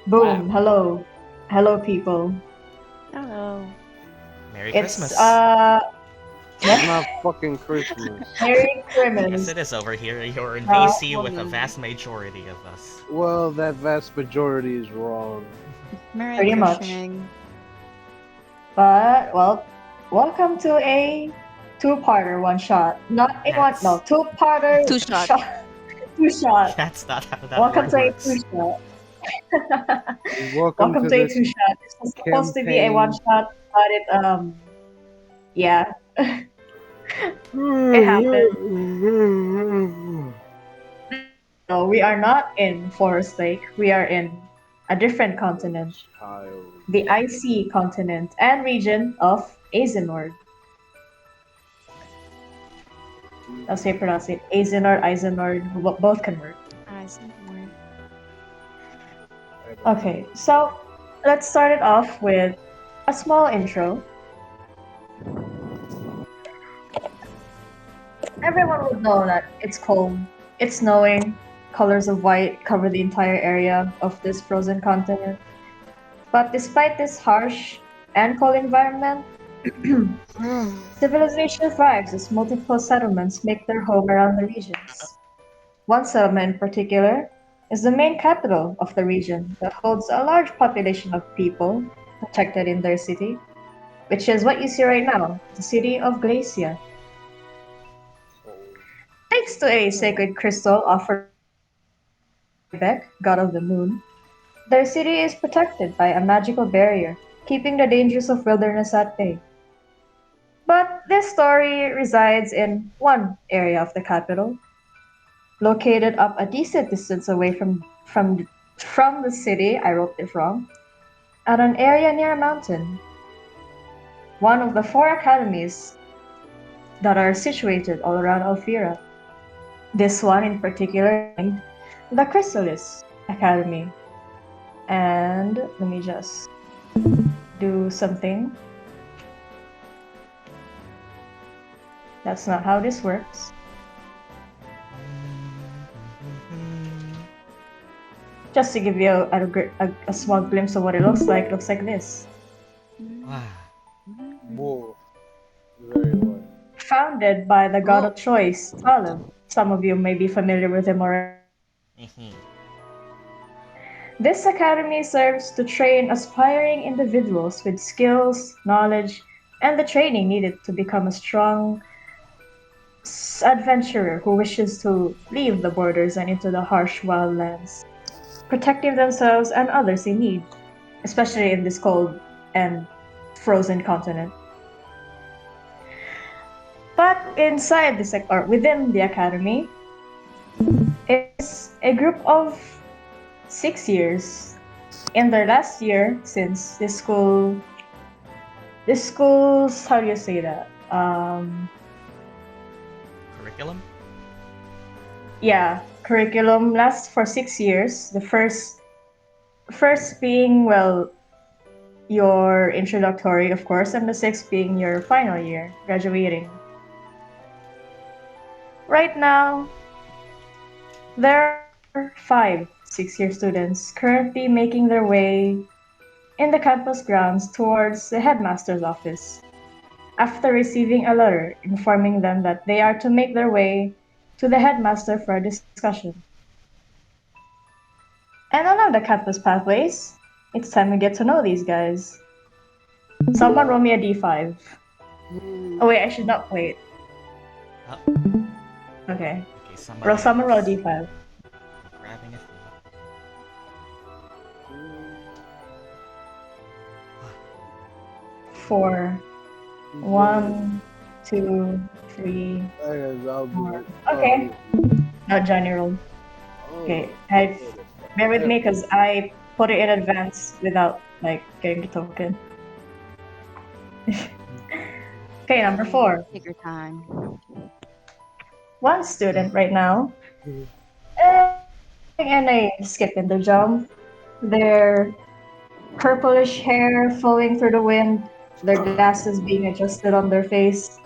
Boom. Wow. Hello. Hello, people. Hello. Merry It's, Christmas. It's what? not fucking Christmas. Merry Yes, Christmas. it is over here. You're in Uh, VC with a vast majority of us. Well, that vast majority is wrong. Merry Pretty much. christening. But, well, welcome to a two-parter one-shot. Not a one, no, That's two-parter Two shot. shot. Two-shot. that's not how that Welcome word to a works. two-shot. Welcome Welcome to to a this two-shot. This was supposed to be a campaign. one-shot, but yeah. It happened. No, we are not in Forest Lake. We are in a different continent, Child. the Icy continent and region of Aisenord. That's how you pronounce it. Aisenord, both can work. Aisenord. Okay, so let's start it off with a small intro. Everyone would know that it's cold, it's snowing, colors of white cover the entire area of this frozen continent. But despite this harsh and cold environment, civilization thrives as multiple settlements make their home around the regions. One settlement in particular is the main capital of the region that holds a large population of people protected in their city, which is what you see right now, the city of Gleiscia. Thanks to a sacred crystal offered by Beck, god of the moon, their city is protected by a magical barrier, keeping the dangers of wilderness at bay. But this story resides in one area of the capital, located up a decent distance away from the city. I wrote it wrong. At an area near a mountain, one of the four academies that are situated all around Alfira. This one in particular named the Chrysalis Academy. And let me just do something. That's not how this works. Just to give you a small glimpse of what it looks like this. Wow. Whoa. Very well. Founded by the god of choice, Talib. Some of you may be familiar with him already. This academy serves to train aspiring individuals with skills, knowledge, and the training needed to become a strong adventurer who wishes to leave the borders and into the harsh wildlands, protecting themselves and others in need, especially in this cold and frozen continent. But inside or within the academy is a group of 6 years in their last year since this school's, how do you say that? Curriculum? Yeah, curriculum lasts for 6 years. The first being, well, your introductory, of course, and the sixth being your final year, graduating. Right now, there are 5 6-year students currently making their way in the campus grounds towards the headmaster's office after receiving a letter informing them that they are to make their way to the headmaster for a discussion. And along the campus pathways, it's time to get to know these guys. Someone roll me a d5. Oh wait, I should not wait. Oh. Okay. Okay, Someone roll a d5. Grabbing a thing. 4. 1, 2, 3, 4. Okay. Now Johnny rolled. Okay, bear with me because I put it in advance without getting the token. Okay, number 4. Take your time. One student right now, and a skip and a jump. Their purplish hair flowing through the wind, their glasses being adjusted on their face,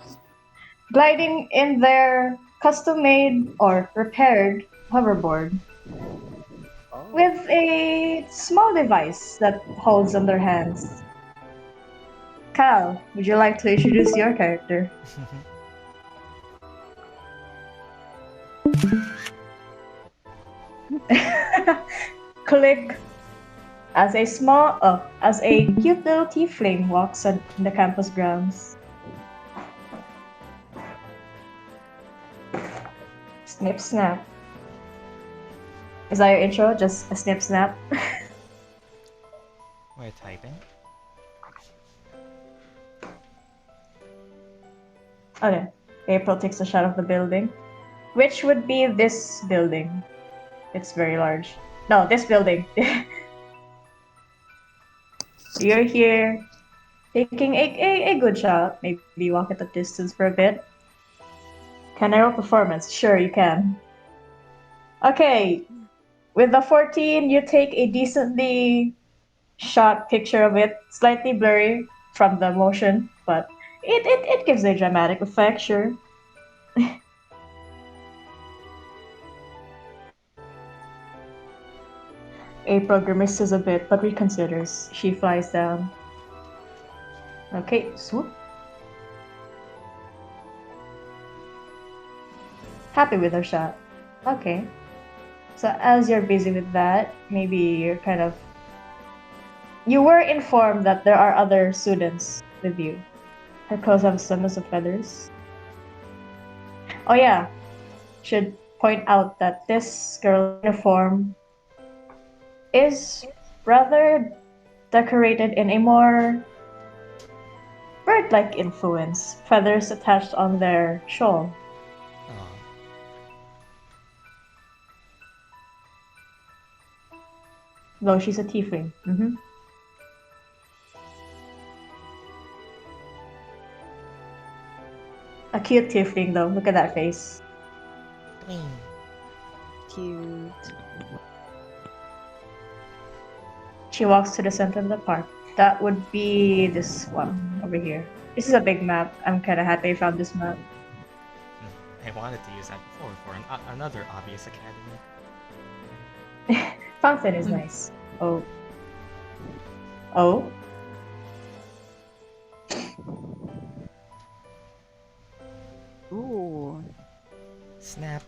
gliding in their custom-made or repaired hoverboard. with a small device that holds on their hands. Cal, would you like to introduce your character? Click. As a cute little tiefling walks on the campus grounds. Snip snap. Is that your intro? Just a snip snap? We're typing. Okay. April takes a shot of the building. Which would be this building. It's very large. No, this building. You're here. Taking a good shot. Maybe walk at the distance for a bit. Can I roll performance? Sure, you can. Okay. With the 14, you take a decently shot picture of it. Slightly blurry from the motion, but it gives a dramatic effect, sure. April grimaces a bit, but reconsiders. She flies down. Okay, swoop. Happy with her shot. Okay. So as you're busy with that, maybe you're kind of... You were informed that there are other students with you. Her clothes have symbols of feathers. Oh yeah, should point out that this girl uniform is rather decorated in a more bird-like influence. Feathers attached on their shawl. Aw. Though she's a tiefling. A cute tiefling though, look at that face. Clean. Cute. She walks to the center of the park. That would be this one over here. This is a big map. I'm kinda happy I found this map. I wanted to use that before for another obvious academy. Fountain is nice. Oh. Oh? Ooh. Snap.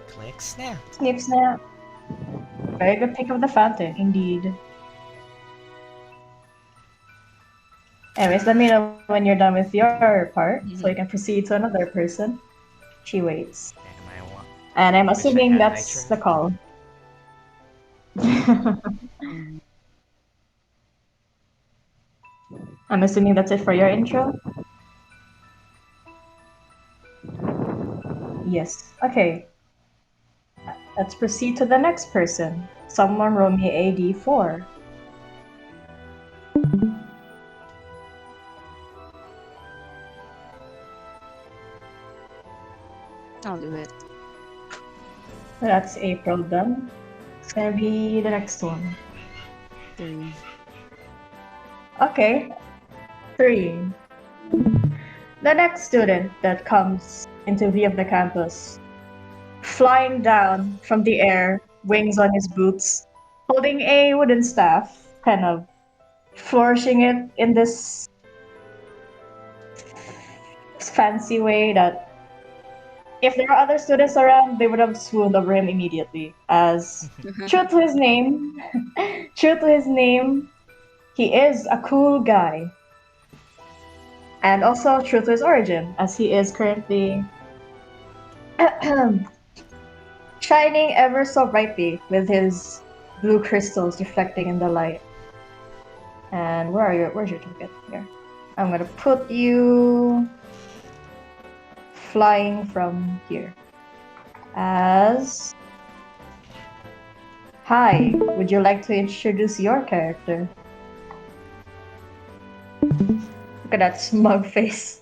Click snap. Snip snap. Very good pick of the fountain, indeed. Anyways, let me know when you're done with your part, so you can proceed to another person. She waits. Damn, I want. And I'm Wish I assuming had that's nitro. the call. I'm assuming that's it for your intro? Yes. Okay. Let's proceed to the next person. Someone roll me a d4. I'll do it. That's April done. It's gonna be the next one. 3. Okay. 3. The next student that comes into view of the campus, flying down from the air, wings on his boots, holding a wooden staff, kind of flourishing it in this fancy way that if there were other students around, they would have swooned over him immediately. As true to his name, he is a cool guy. And also true to his origin, as he is currently shining ever so brightly with his blue crystals reflecting in the light. And where are you? Where's your ticket? Here. I'm gonna put you flying from here. As hi, would you like to introduce your character? Look at that smug face.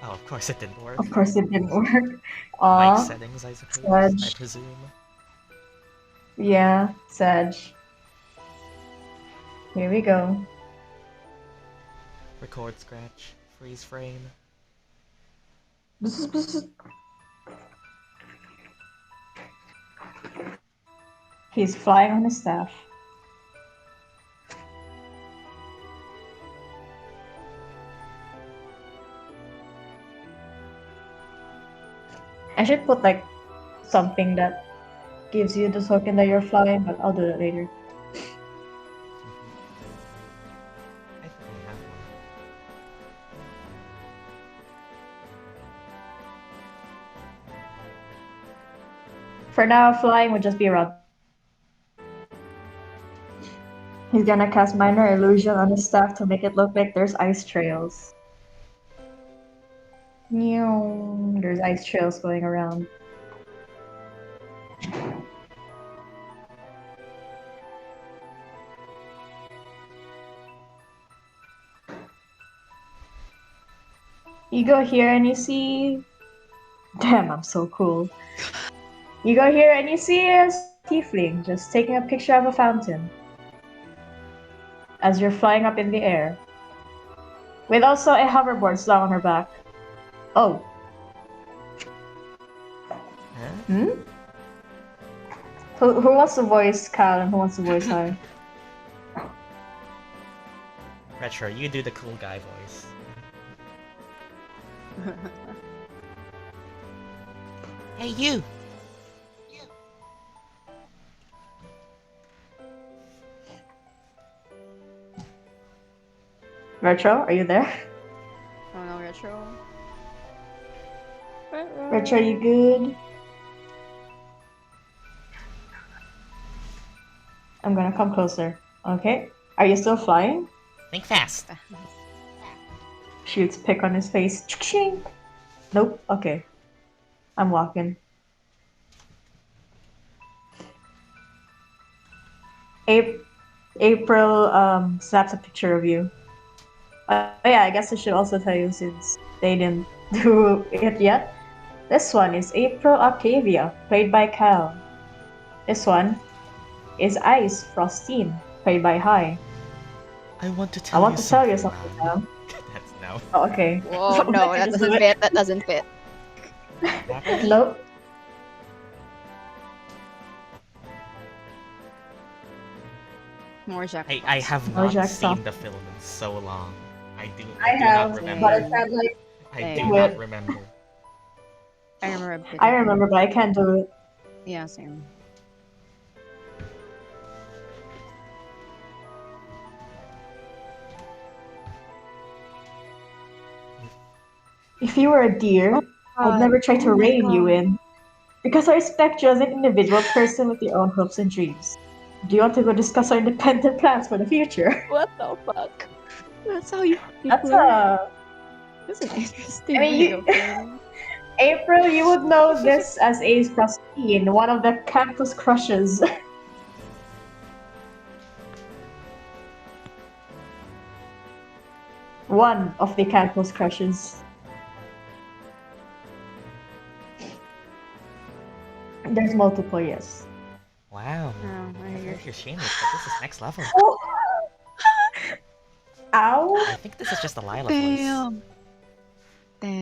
Oh, of course it didn't work. Of course it didn't work. Mic Aw, settings, I suppose. Sludge. I presume. Yeah, Sag. Here we go. Record scratch. Freeze frame. He's flying on his staff. I should put like something that gives you the token that you're flying, but I'll do that later. I think I have one. For now, flying would just be around. He's gonna cast Minor Illusion on his staff to make it look like there's ice trails. There's ice trails going around. You go here and you see... Damn, I'm so cool. You go here and you see a Tiefling just taking a picture of a fountain. As you're flying up in the air. With also a hoverboard slung on her back. Oh. Huh? Hmm? Who wants to voice Cal and who wants to voice Hai? Retro, you do the cool guy voice. Hey, you! Retro, are you there? Oh no, retro. Retro, you good? I'm gonna come closer. Okay. Are you still flying? Think fast! Shoots pick on his face. Ching. Nope. Okay. I'm walking. April snaps a picture of you. Yeah, I guess I should also tell you since they didn't do it yet. This one is April Octavia, played by Cal. This one is Aize Frostine, played by Hai. I want to I tell want you to tell you something something now. That's no. Oh, okay. Whoa, no, that Just doesn't do it. fit. That doesn't fit. Nope. More Jack. I have Oh, not Jack, seen stop. the film in so long. I do I not have, remember. but I can't like. I do do it. not remember. I remember a bit. I remember, but I can't do it. Yeah, same. If you were a deer, I'd never try to rein you in. Because I respect you as an individual person with your own hopes and dreams. Do you want to go discuss our independent plans for the future? What the fuck? That's how you. That's a. That's an interesting I mean, way you- of playing. April, you would know this as Aize Frostine, one of the campus crushes. One of the campus crushes. There's multiple, yes. Wow. Oh, I I've hear. heard you're shameless, but this is next level. Ow! I think this is just a Lila voice. Damn.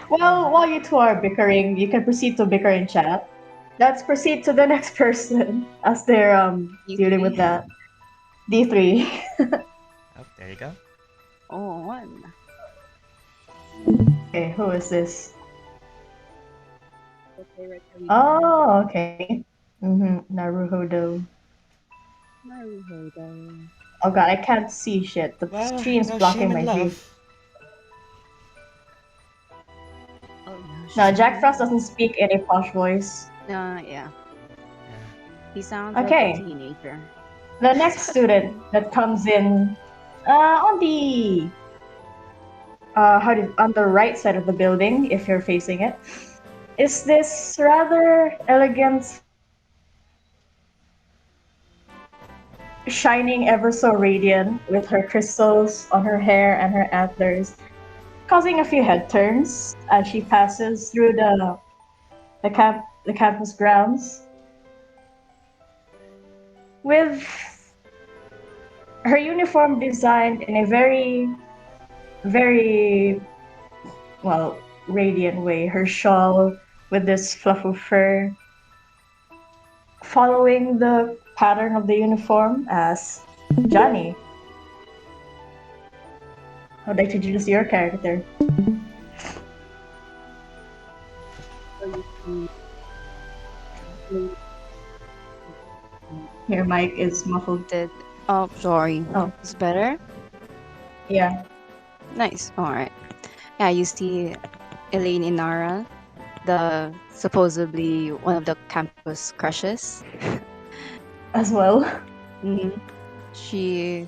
Well, while you two are bickering, you can proceed to bicker in chat. Let's proceed to the next person as they're dealing with that. D3. Oh, there you go. Oh, one. Okay, who is this? Okay, right. Oh, okay. Naruhodo. Naruhodo. Oh god, I can't see shit. The Wow, stream's no blocking shame my in view. love. Oh No, Jack Frost doesn't speak in a posh voice. Yeah. Yeah. He sounds Okay. like a teenager. The next student that comes in on the on the right side of the building, if you're facing it, is this rather elegant, shining ever so radiant with her crystals on her hair and her antlers, causing a few head turns as she passes through the campus grounds. with her uniform designed in a very, very, well, radiant way. Her shawl with this fluff of fur, following the pattern of the uniform as Johnny. I'd like to introduce your character. Your mic is muffled. Did oh sorry. Oh, It's better? yeah. Nice. Alright. Yeah, you see Elaine Inara, the supposedly one of the campus crushes. As well. hmm She,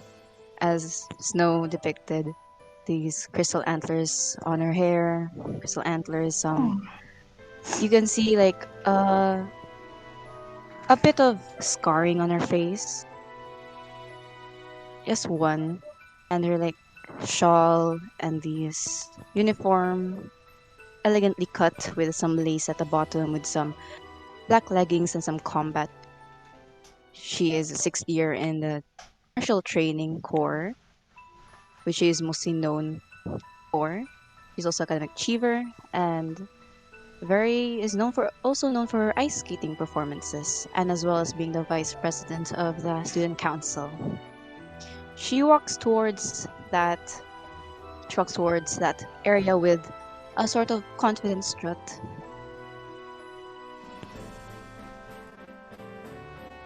as Snow depicted, these crystal antlers on her hair, crystal antlers. Oh, You can see like a bit of scarring on her face, just one, and her like shawl and these uniform, elegantly cut with some lace at the bottom, with some black leggings and some combat. She is a sixth year in the martial training corps, which she is mostly known for. She's also academic achiever and very is known for also known for her ice skating performances and as well as being the vice president of the student council. She walks towards that she walks towards that area with a sort of confident strut.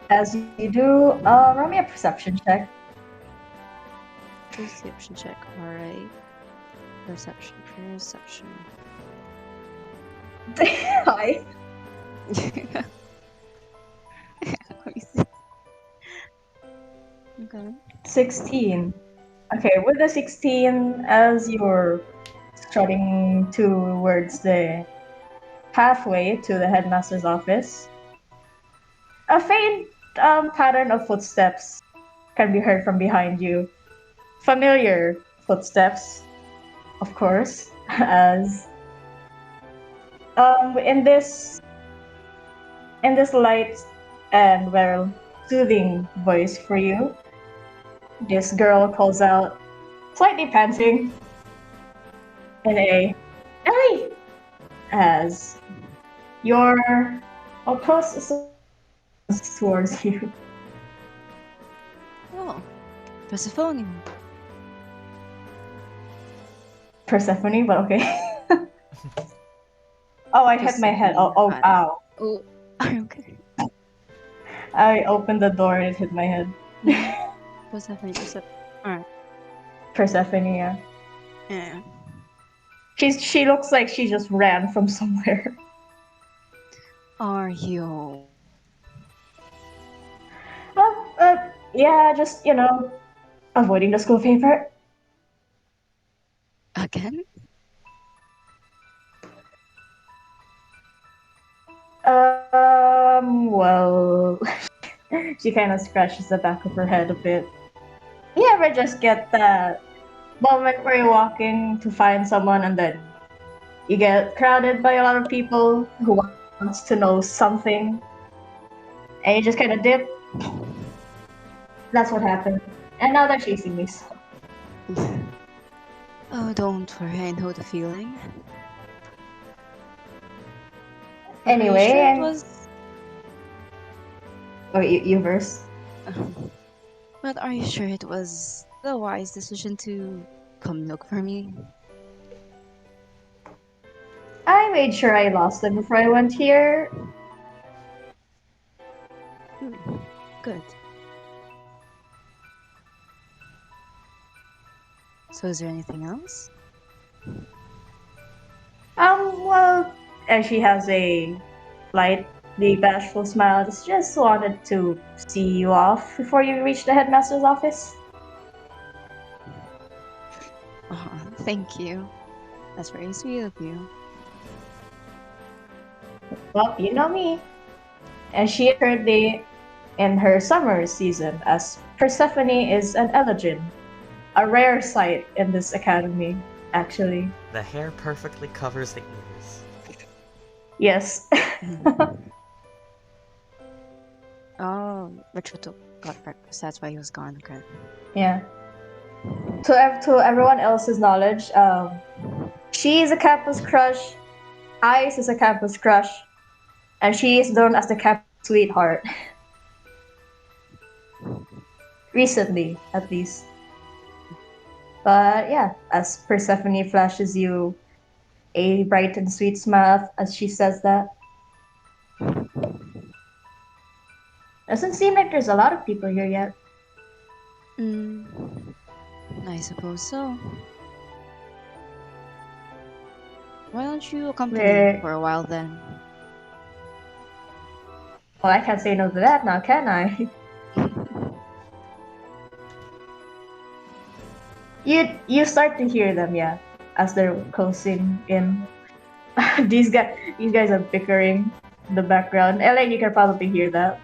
as you do, roll me a perception check. Perception check. Alright. Perception. Hi. Let me see. Okay. 16. Okay, with the 16, as you're strutting towards the pathway to the headmaster's office, a faint pattern of footsteps can be heard from behind you. Familiar footsteps, of course, as in this light and well soothing voice for you, this girl calls out, slightly panting, in a "Ellie!" as your approach towards you. Oh, Persephone. Persephone, but okay. Oh, I hit my head. Oh, Persephone. ow. Oh, are you okay? I opened the door and it hit my head. Persephone. Alright. Persephone, yeah. Yeah. She looks like she just ran from somewhere. Are you Yeah, just, avoiding the school paper. again? Well, she kind of scratches the back of her head a bit. You ever just get that moment where you're walking to find someone and then you get crowded by a lot of people who wants to know something and you just kind of dip? That's what happened. And now they're chasing me. So. Oh, don't worry, I know the feeling. Anyway, Sure it and... was. Oh, you verse? But are you sure it was the wise decision to come look for me? I made sure I lost them before I went here. Good. So is there anything else? Well, and she has a lightly bashful smile. Just wanted to see you off before you reach the headmaster's office. Oh, thank you. That's very sweet of you. Well, you know me. And she is currently in her summer season, as Persephone is an Elegin. A rare sight in this academy, actually. The hair perfectly covers the ears. Yes. Oh, Richard got breakfast. That's why he was gone. Okay. Yeah. To everyone else's knowledge, she is a campus crush. Aize is a campus crush, and she is known as the campus sweetheart. Recently, at least. But yeah, as Persephone flashes you a bright and sweet smile as she says that. Doesn't seem like there's a lot of people here yet. I suppose so. Why don't you accompany me for a while then? Well, I can't say no to that now, can I? You start to hear them, yeah, as they're closing in. these guys are bickering in the background. Elaine, you can probably hear that.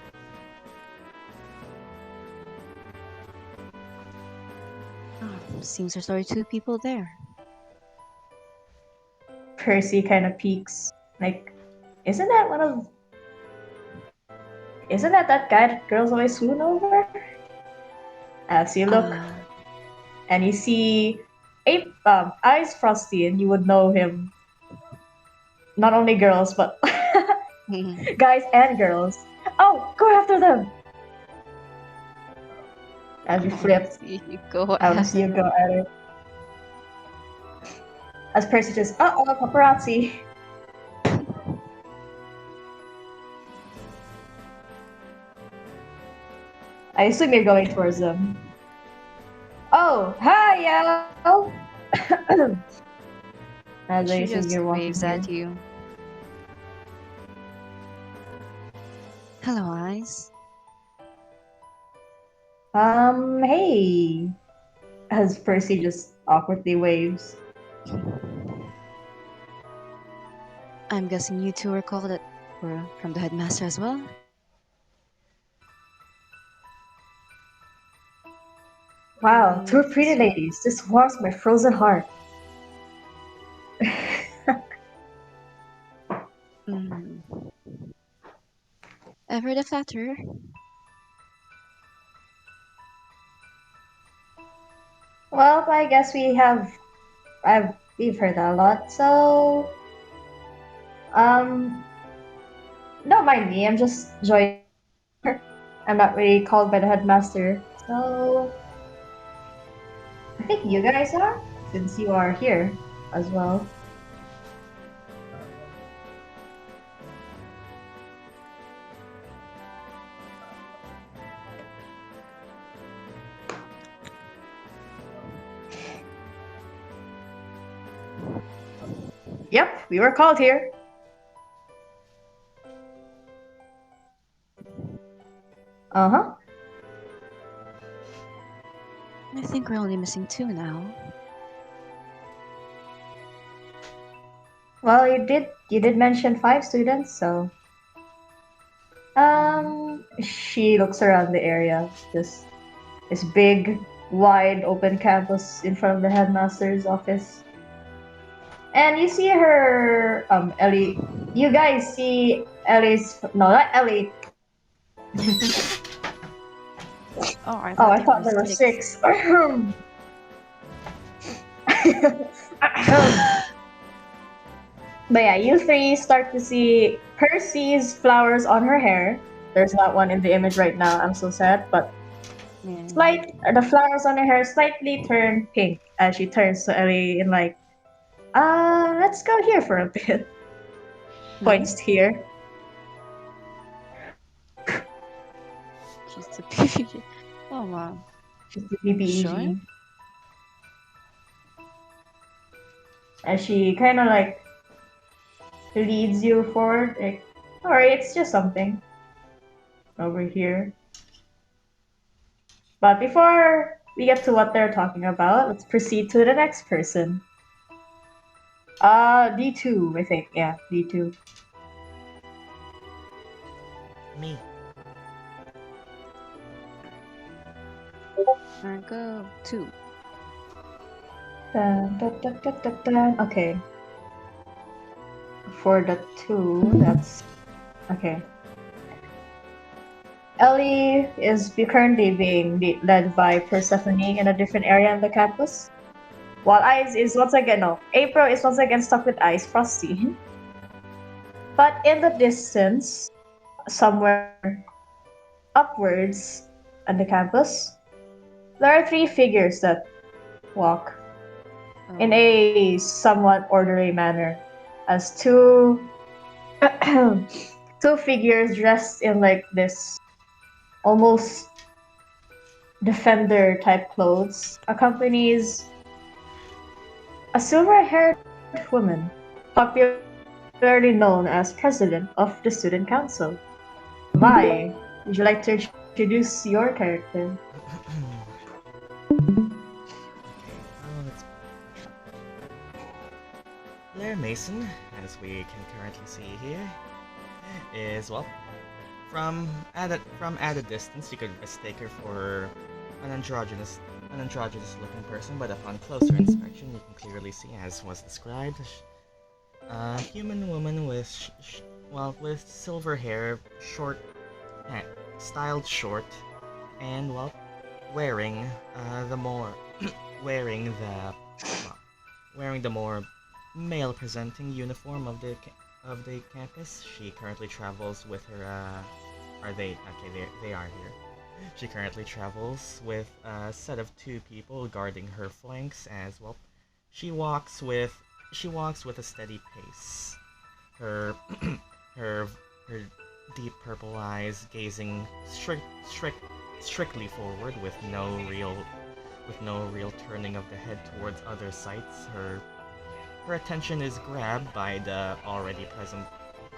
Seems there's already 2 people there. Percy kind of peeks, like, isn't that guy that girls always swoon over? As you look, and you see Aize Frostine, you would know him. Not only girls, but guys and girls. Oh, go after them! As you flip, You go as you go at it. As Percy just, paparazzi. I assume you're going towards them. Oh, hi, Yao! As I She assume just you're walking waves here. at you. Hello, Aize. Hey. As Percy just awkwardly waves. I'm guessing you 2 recall that we're from the headmaster as well? Wow, 2 pretty ladies. This warms my frozen heart. Ever the flatterer? Well, I guess we've heard that a lot, so don't mind me, I'm just joining. I'm not really called by the headmaster, so I think you guys are, since you are here as well. Yep, we were called here. Uh-huh. I think we're only missing 2 now. Well, you did mention 5 students, so she looks around the area. Just this big, wide open campus in front of the headmaster's office. And you see her Ellie. You guys see Ellie's, no, not Ellie. I thought there were 6. But yeah, you 3 start to see Percy's flowers on her hair. There's not one in the image right now. I'm so sad, but the flowers on her hair slightly turn pink as she turns to Ellie and like, let's go here for a bit. Points here. She's a PBG. Oh wow. She's the BBEG. Sure? And she kind of like leads you forward. Like, alright, it's just something over here. But before we get to what they're talking about, let's proceed to the next person. D2, I think. Yeah, D2. Me. Go 2. Dun, dun, dun, dun, dun, dun. Okay. For the 2, that's okay. Ellie is currently being led by Persephone in a different area on the campus. While Aize is once again, no, April is once again stuck with Aize, Frostine. But in the distance, somewhere upwards on the campus, there are three figures that walk in Oh. a somewhat orderly manner, as two two figures dressed in like this almost defender type clothes accompanies a silver-haired woman, popularly known as president of the student council. Vi, would you like to introduce your character? Okay, let's. Blair Mason, as we can currently see here, is well. From at a distance, you could mistake her for an androgynous-looking person, but upon closer inspection, you can clearly see, as was described, a human woman with with silver hair, eh, styled short, and wearing the more wearing the well, wearing the more male-presenting uniform of the campus. She currently travels with her. Are they okay? They are here. She currently travels with a set of two people guarding her flanks as well. She walks with a steady pace. Her her her deep purple eyes gazing strictly forward with no real turning of the head towards other sights. Her attention is grabbed by the already present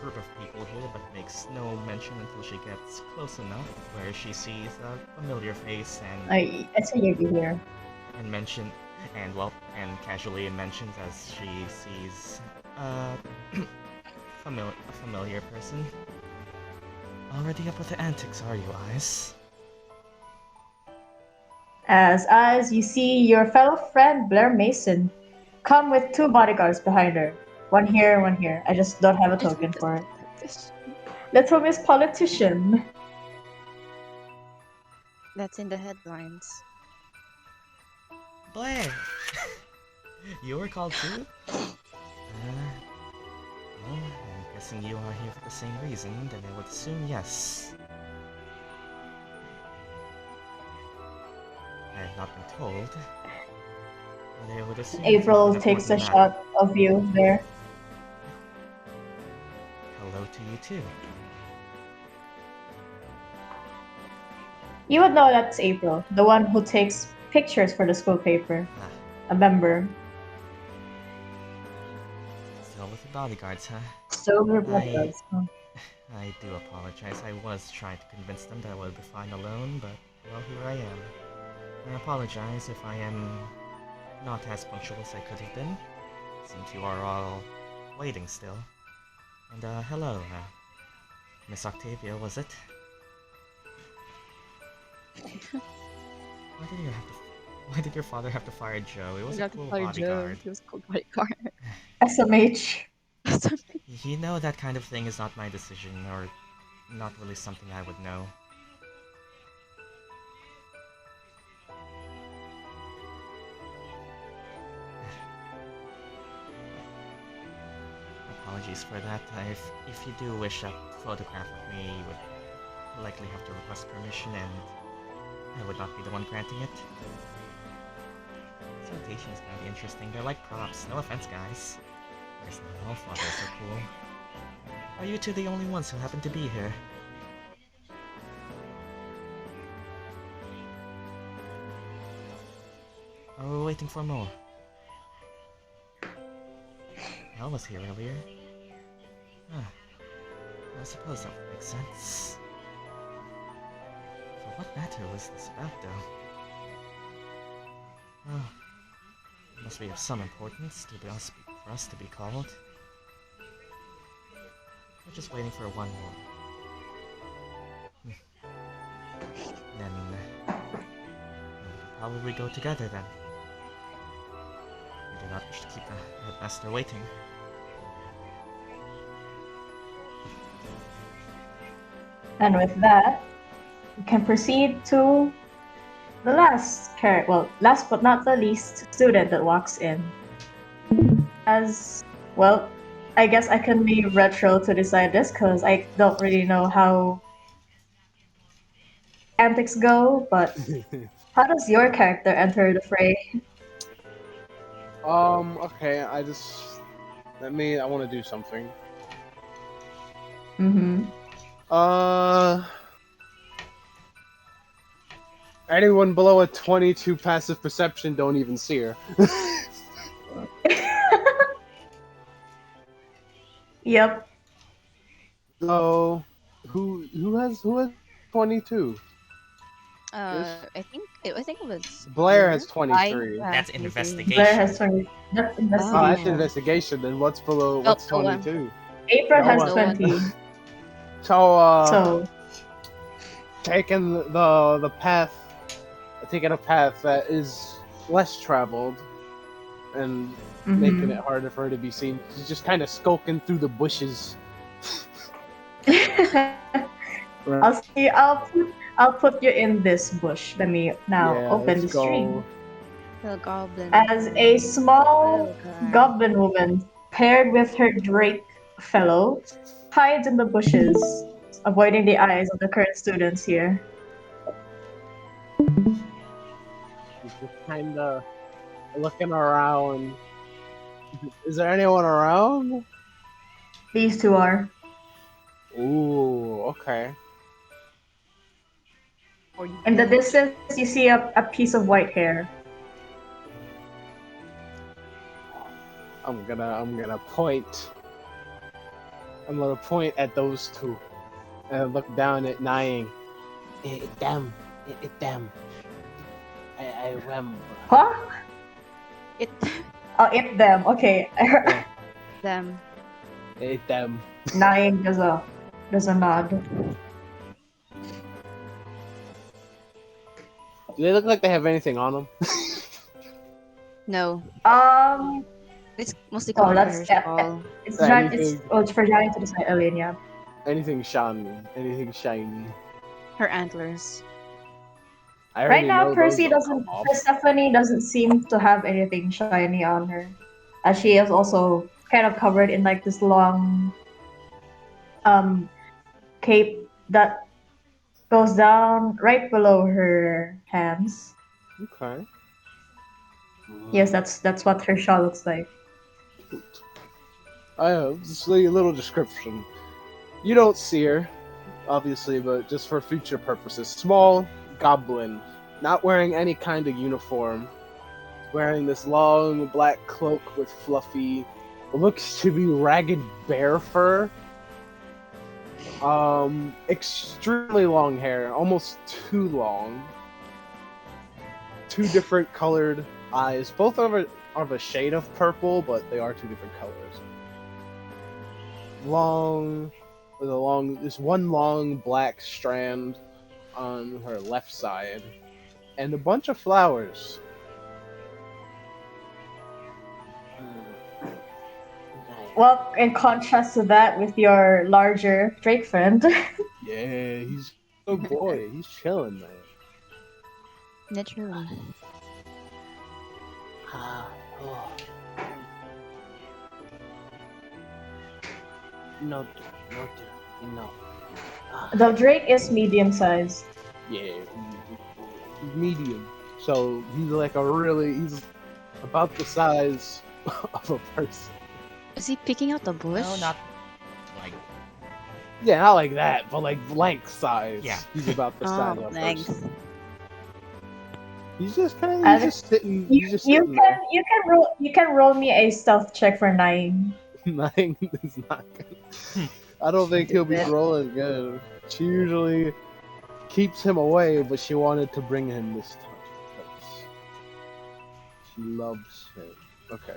group of people here, but makes no mention until she gets close enough where she sees a familiar face I say you here. and mention and casually mentions as she sees a familiar person. Already up with the antics, are you, Aize? As you see your fellow friend Blair Mason come with two bodyguards behind her. One here, one here. I just don't have a token for it. Little Miss Politician. That's in the headlines. Blair! You were called too? Well, I'm guessing you are here for the same reason, then I would assume yes. I have not been told, but I would assume it's April an takes a important matter. shot of you there. Hello to you too. You would know that's April, the one who takes pictures for the school paper. Ah, A member. still with the bodyguards, huh? Silver bodyguards. Huh? I do apologize. I was trying to convince them that I would be fine alone, but, well, here I am. I apologize if I am not as punctual as I could have been, since you are all waiting still. And, hello, Miss Octavia, was it? Why did your father have to fire Joe? It was a cool bodyguard. He was a cool bodyguard. SMH. You know that kind of thing is not my decision, or not really something I would know. Apologies for that. If you do wish a photograph of me, you would likely have to request permission, and I would not be the one granting it. Salutation is gonna be interesting. They're like props. No offense, guys. I guess not all fathers are cool. Are you two the only ones who happen to be here? Are we waiting for more? I was here earlier. Huh. I suppose that would make sense. For what matter was this about, though? Oh, it must be of some importance for us to be called. We're just waiting for one more. Then we could probably go together then. We do not wish to keep the headmaster waiting. And with that, we can proceed to the last but not the least student that walks in. As well, I guess I can leave retro to decide this because I don't really know how antics go, but how does your character enter the fray? Okay, I want to do something. Mm-hmm. Anyone below a 22 passive perception don't even see her. Yep. So, who has 22? I think it was Blair has I 23. That's 23. Blair investigation. has 20. That's Oh, that's investigation. investigation. Then what's below? Oh, What's no one. 22? April No has one. No one. 20. So, So, taking the path, taking a path that is less traveled, and making it mm-hmm. harder for her to be seen. She's just kind of skulking through the bushes. I'll put you in this bush. Let me now Yeah, open let's the stream. go. The goblin. As a small Little guy. goblin woman paired with her drake fellow hides in the bushes, avoiding the eyes of the current students here. She's just kind of looking around. Is there anyone around? These two are. Ooh, okay. Or you In the can- distance, you see a piece of white hair. I'm gonna point. I'm gonna point at those two and look down at Nying. Them, them. I remember. Huh? It Oh, it them. Okay. them. Them. Nine does a nod. Do they look like they have anything on them? No. Um. It's mostly Oh, covered by that's her shawl. it's Yeah, Jan. anything- It's for Johnny to decide, Elaine. Yeah. Anything shiny? Anything shiny? Her antlers. I Right already now, know Percy those don't doesn't. come off. Persephone doesn't seem to have anything shiny on her, as she is also kind of covered in like this long, um, cape that goes down right below her hands. Okay. Yes, that's what her shawl looks like. I have just a little description. You don't see her, obviously, but just for future purposes. Small goblin, not wearing any kind of uniform, wearing this long black cloak with fluffy, what looks to be ragged bear fur. Extremely long hair, almost too long. Two different colored eyes, both are of a shade of purple, but they are two different colors. This one long black strand on her left side, and a bunch of flowers. Well, in contrast to that, with your larger Drake friend, Yeah, he's a good boy. He's chilling, man. Naturally. No, no. the Drake is medium sized. Yeah, he's medium. So he's about the size of a person. Is he picking out the bush? No, not like Yeah, not like that, but like length size. Yeah. He's about the size Oh, of a thanks. person. He's just kind of Alex, he's just sitting. You, He's just you sitting can you can roll me a stealth check for 9. there. Nothing is not good. I don't think he'll be rolling good. She usually keeps him away, but she wanted to bring him this time. Because she loves him. Okay.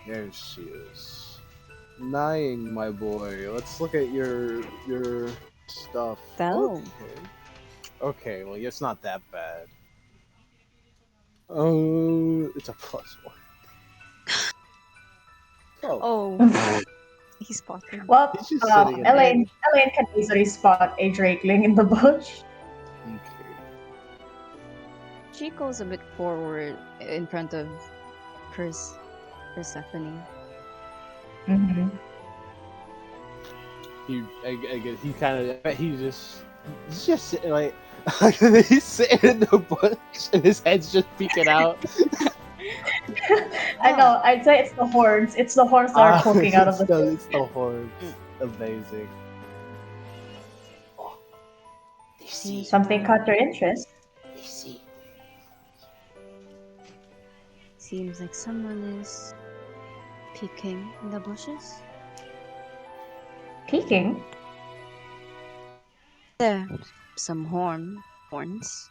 There she is. Nying, my boy. Let's look at your stuff. So. Okay, well, it's not that bad. Oh, it's a +1. Oh. Oh. He spotted. Well, He's just sitting in Elaine can easily spot a drakeling in the bush. Okay. She goes a bit forward in front of Persephone. Mm-hmm. He kind of, he's just sitting like, he's sitting in the bush and his head's just peeking out. I know. I'd say it's the horns. It's the horns that are poking out of the. It's the horns. Amazing. Oh, they see. Something caught your interest. They see. Seems like someone is peeking in the bushes. Peeking. There, some horns.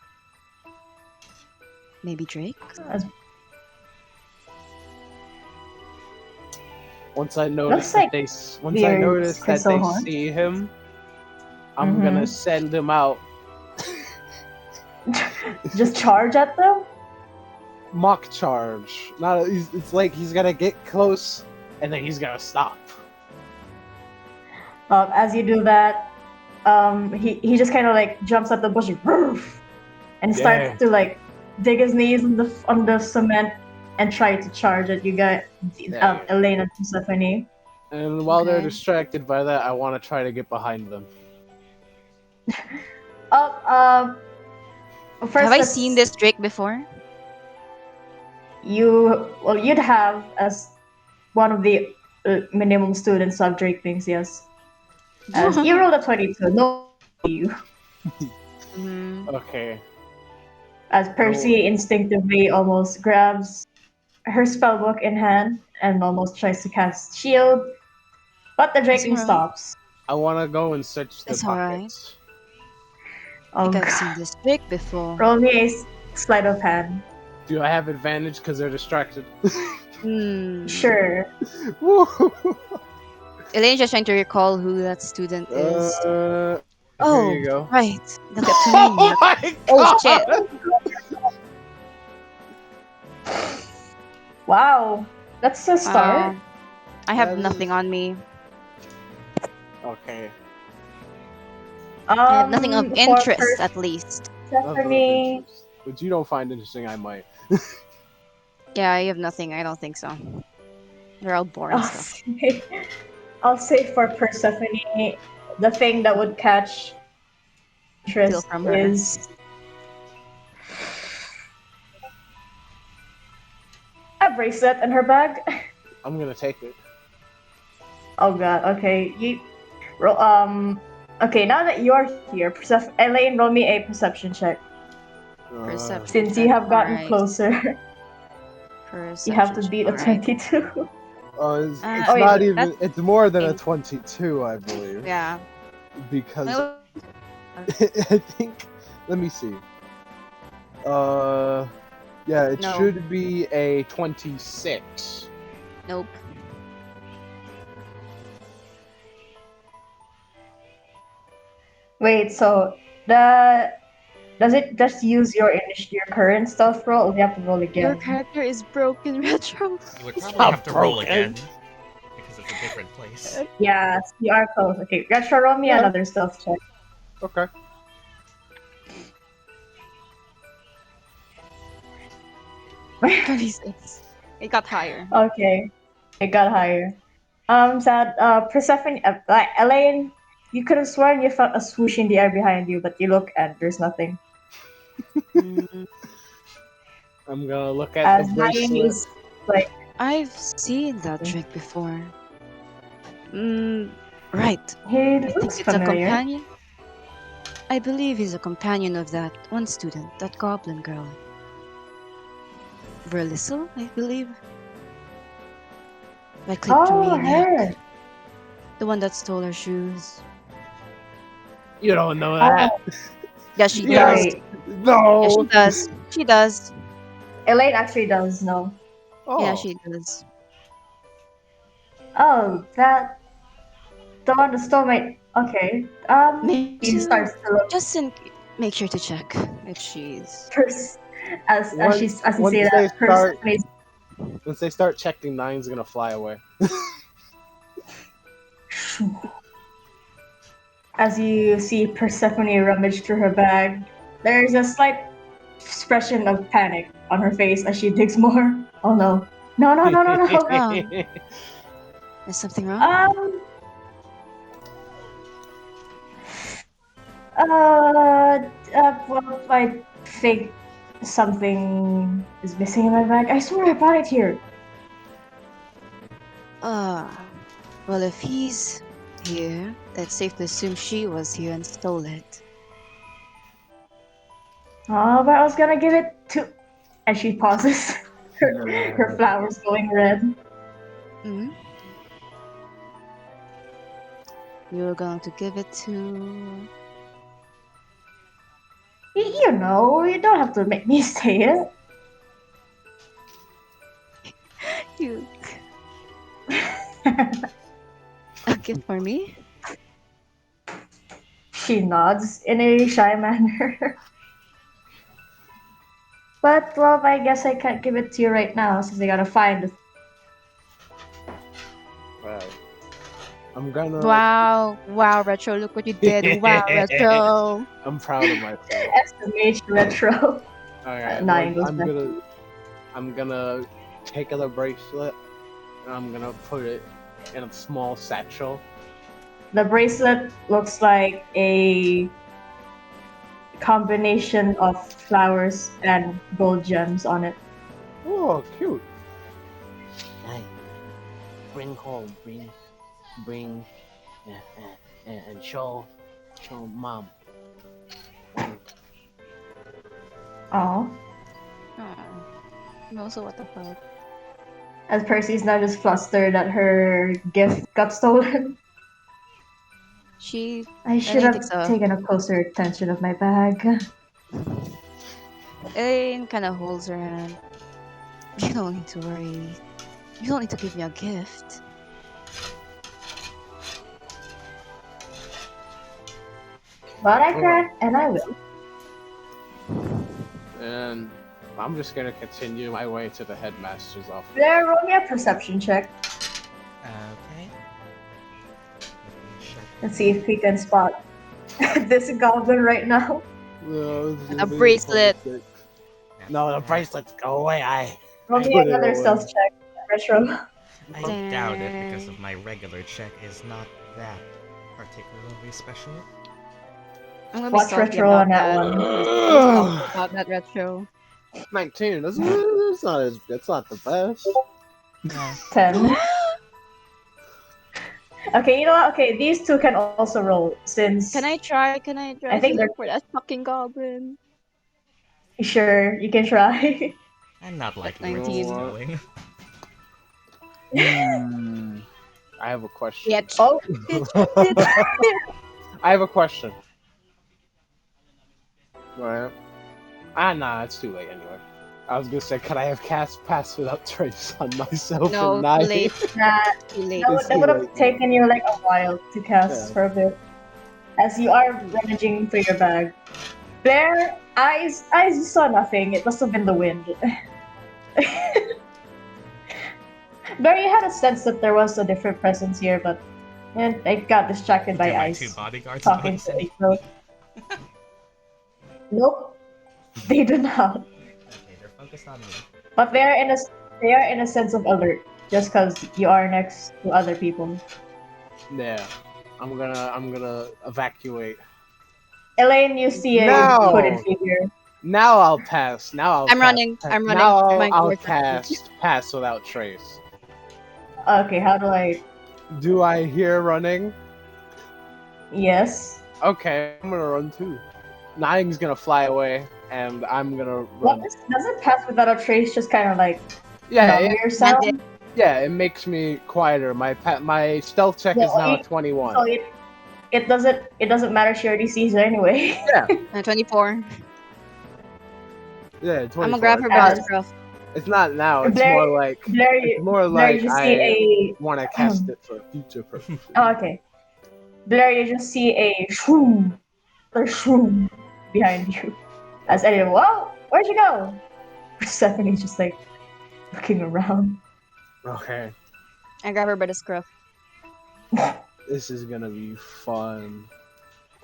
Maybe Drake. Once I notice like once I notice that crystal they horns. see him, I'm gonna send him out. Just charge at them. Mock charge. It's like he's gonna get close and then he's gonna stop. As you do that, he just kind of like jumps at the bush, and starts to like dig his knees on the cement and try to charge at you guys, Elaine and Persephone. And while they're distracted by that, I want to try to get behind them. First, Have I seen this Drake before? You'd have as one of the minimum students of Drakelings, yes. As you rolled a 22, no you. Okay. As Percy instinctively almost grabs her spellbook in hand and almost tries to cast shield, but the Drakeling stops. I want to go and search the pockets. I think I've seen this Drake before. Roll me a sleight of hand. Do I have advantage because they're distracted? Sure. Elaine's just trying to recall who that student is. Here you go. Right. Look at Oh my Oh god! shit. Wow. That's a start. I have nothing on me. Okay. I have nothing of interest, at least. Stephanie. But you don't find interesting, I might. Yeah, I have nothing. I don't think so. They're all boring stuff. I'll say for Persephone, the thing that would catch interest from her is a bracelet in her bag. I'm gonna take it. Oh god. Okay. Okay. Now that you're here, Elaine, roll me a perception check. Perception. Since you have gotten closer, you have to beat a 22. It's not even. It's more than a 22, I believe. Yeah. Because I think. Let me see. Yeah, it should be a 26. Nope. Wait, so does it just use your current stealth roll, or do you have to roll again? Your character is broken, Retro. You would probably have to roll again because it's a different place. Yes, you are close. Okay, Retro, roll me another stealth check. Okay. It got higher. Okay, it got higher. Sad. Persephone, Elaine, you could have sworn you felt a swoosh in the air behind you, but you look and there's nothing. I'm gonna look at the bracelet. Like, I've seen that trick before. Right. He I think looks it's familiar. a companion. I believe he's a companion of that one student, that goblin girl. Veirlyssyl, I believe. That clipped to me in the neck. The one that stole her shoes. You don't know that. Yeah, she does. Right. No. Yeah, she does. She does. Elaine actually does know. Oh. Yeah, she does. Oh, that the one that stole my. Okay. He starts to look. Just make sure to check if she's. As you say that, once they start checking, 9's gonna fly away. As you see Persephone rummage through her bag, there's a slight expression of panic on her face as she digs more. Oh no. No, no, no, no, no. Oh. Is something wrong? Um, well, I think something is missing in my bag. I swear I brought it here. Well, if he's here, it's safe to assume she was here and stole it. Oh, but I was gonna give it to. And she pauses. Her flowers going red. Hmm? You were going to give it to... You know, you don't have to make me say it. You. A gift for me? She nods in a shy manner. But, well, I guess I can't give it to you right now since I gotta find it. Wow. I'm gonna. Wow, Retro, look what you did. Wow, Retro. I'm proud of myself. SMH Retro. Alright, Nine look, goes back. I'm gonna take the bracelet and I'm gonna put it in a small satchel. The bracelet looks like a combination of flowers and gold gems on it. Oh, cute. Hey, bring home, bring, and show mom. Oh. Also, what the fuck? As Percy's now just flustered that her gift got stolen. I should Elaine have takes a- taken a closer attention of my bag. Elaine kind of holds her hand. You don't need to worry. You don't need to give me a gift. But I can, and I will. And I'm just gonna continue my way to the headmaster's office. Blair, roll me a perception check. Okay. Let's see if we can spot this goblin right now. A bracelet. No, the bracelets go away. Roll me put it another away. stealth check. Retro. I doubt it because of my regular check is not that particularly special. I'm gonna Watch be salty Retro about on that that. one. Salty about that Retro. 19. That's not the best. No. 10. Okay, you know what? Okay, these two can also roll since. Can I try? I think to look for that fucking goblin? Sure, you can try. I'm not liking 19. where this is going. I have a question. Bitch. Oh, I have a question. Right. Nah, it's too late anyway. I was gonna say, could I have cast Pass Without Trace on myself No, and not too late. nah, Too late. that would have taken you like a while to cast Yeah. for a bit. As you are rummaging through your bag. Blair, eyes saw nothing. It must have been the wind. Blair, you had a sense that there was a different presence here, but I got distracted by Do my Ice two bodyguards talking notice to anything? April. Nope, they do not. Okay, they're focused on me. But they are in a sense of alert, just because you are next to other people. Yeah. I'm gonna evacuate. Elaine, you see a No! hooded figure. Now I'll pass. I'm running. I'm running. Now My I'll work- cast Pass Without Trace. Okay, how do I? Do I hear running? Yes. Okay, I'm gonna run too. Niang's gonna fly away, and I'm gonna What run. doesn't pass without a trace just kind of like Yeah, numb it, yourself? yeah, it makes me quieter. My stealth check is Well, now it- 21. So it doesn't matter. She already sees it anyway. Yeah, 24. yeah, 24. I'm gonna grab her As- by the scruff. It's not now. It's Blair- more like Blair, it's more Blair, like you just I see want to cast it for future purposes. oh, okay. Blair, you just see a shroom, behind you. As anyone, whoa, where'd you go? Stephanie's just like looking around. Okay. I grab her by the scruff. This is gonna be fun.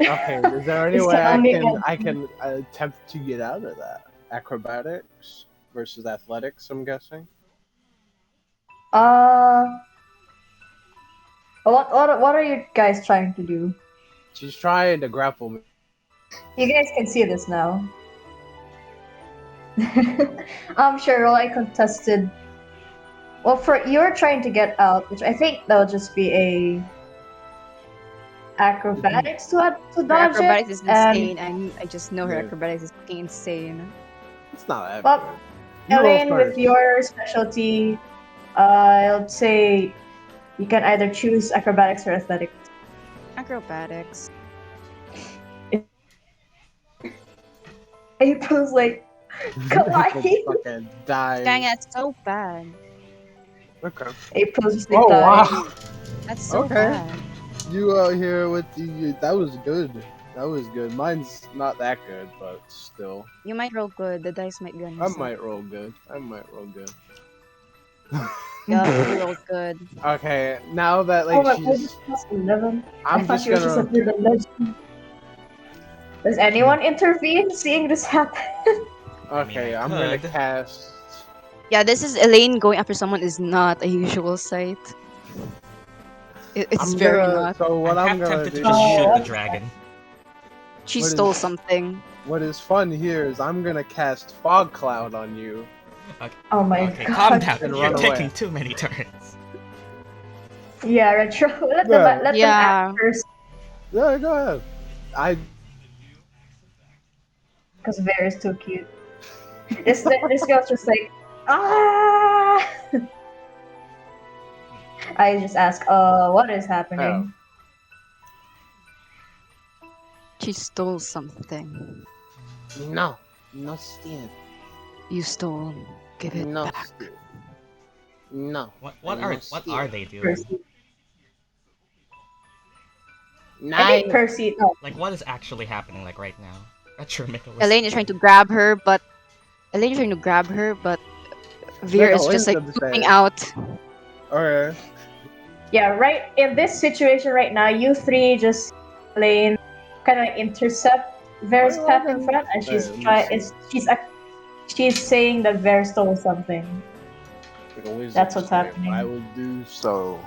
Okay, is there any It's way telling me I can attempt to get out of that? Acrobatics versus athletics, I'm guessing. Uh, what are you guys trying to do? She's trying to grapple me. You guys can see this now. I'm sure roll a contested. Well, for you're trying to get out, which I think that'll just be a acrobatics to Her dodge it, acrobatics is and insane. I just know her Yeah. acrobatics is fucking insane. It's not that well, good. You roll Elaine, with first. your specialty, I'll say you can either choose acrobatics or athletics. Acrobatics. April's like, kawaii. Fucking die. Dang, that's so bad. Okay. April's just like, Oh dying. wow. That's so Okay. bad. You out here with the that was good. That was good. Mine's not that good, but still. You might roll good. The dice might be on your I side. might roll good. Yup, you rolled good. Okay, now that Oh like my god, she's it's plus 11. I I'm thought just she was just a gonna third legend. Does anyone intervene seeing this happen? okay, I I'm gonna could. cast Yeah, this is Elaine going after someone is not a usual sight. It's I'm very gonna not. so what I'm I'm half gonna tempted to do just shoot Oh. the dragon. She What stole is- something. what is fun here is I'm gonna cast fog cloud on you. Oh my Okay, god. calm down. And You're run taking away. too many turns. Yeah, retro. Let Yeah. them Yeah. act first, Yeah, go ahead. I because Bear is too cute. This girl's just like, ah. I just ask, what is happening? She stole something. No, no steal. You stole. Give it No back. steal. No. What I are no steal. they doing? Percy. I Nine. think Percy. No, Like what is actually happening like right now? That's Elaine is trying to grab her, but Veer is just like zooming out. Okay. yeah, right in this situation right now, you three just Elaine kind of intercept Ver's Oh, path in okay. front, and she's Alright, try let me is she's saying that Ver stole something. Make a wisdom That's what's save. happening. I will do so.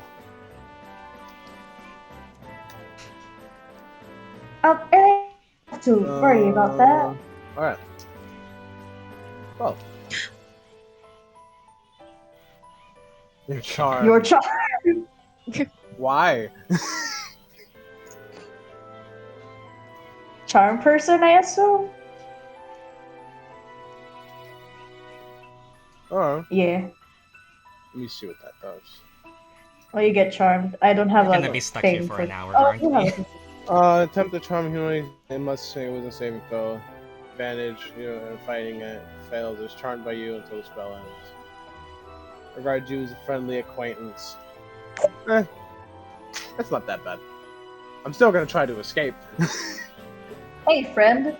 Elaine, don't have to worry about that. Alright. Well. You're charmed. Your charm. Why? Charm person, I assume? Oh, Yeah. let me see what that does. Well, you get charmed. I don't have We're a gonna be stuck here thing for an hour, Oh, aren't you we? have a Attempt to charm human. It must say with a saving throw. Advantage, and fighting it fails. Is charmed by you until the spell ends. Regard you as a friendly acquaintance. That's not that bad. I'm still gonna try to escape. Hey, friend.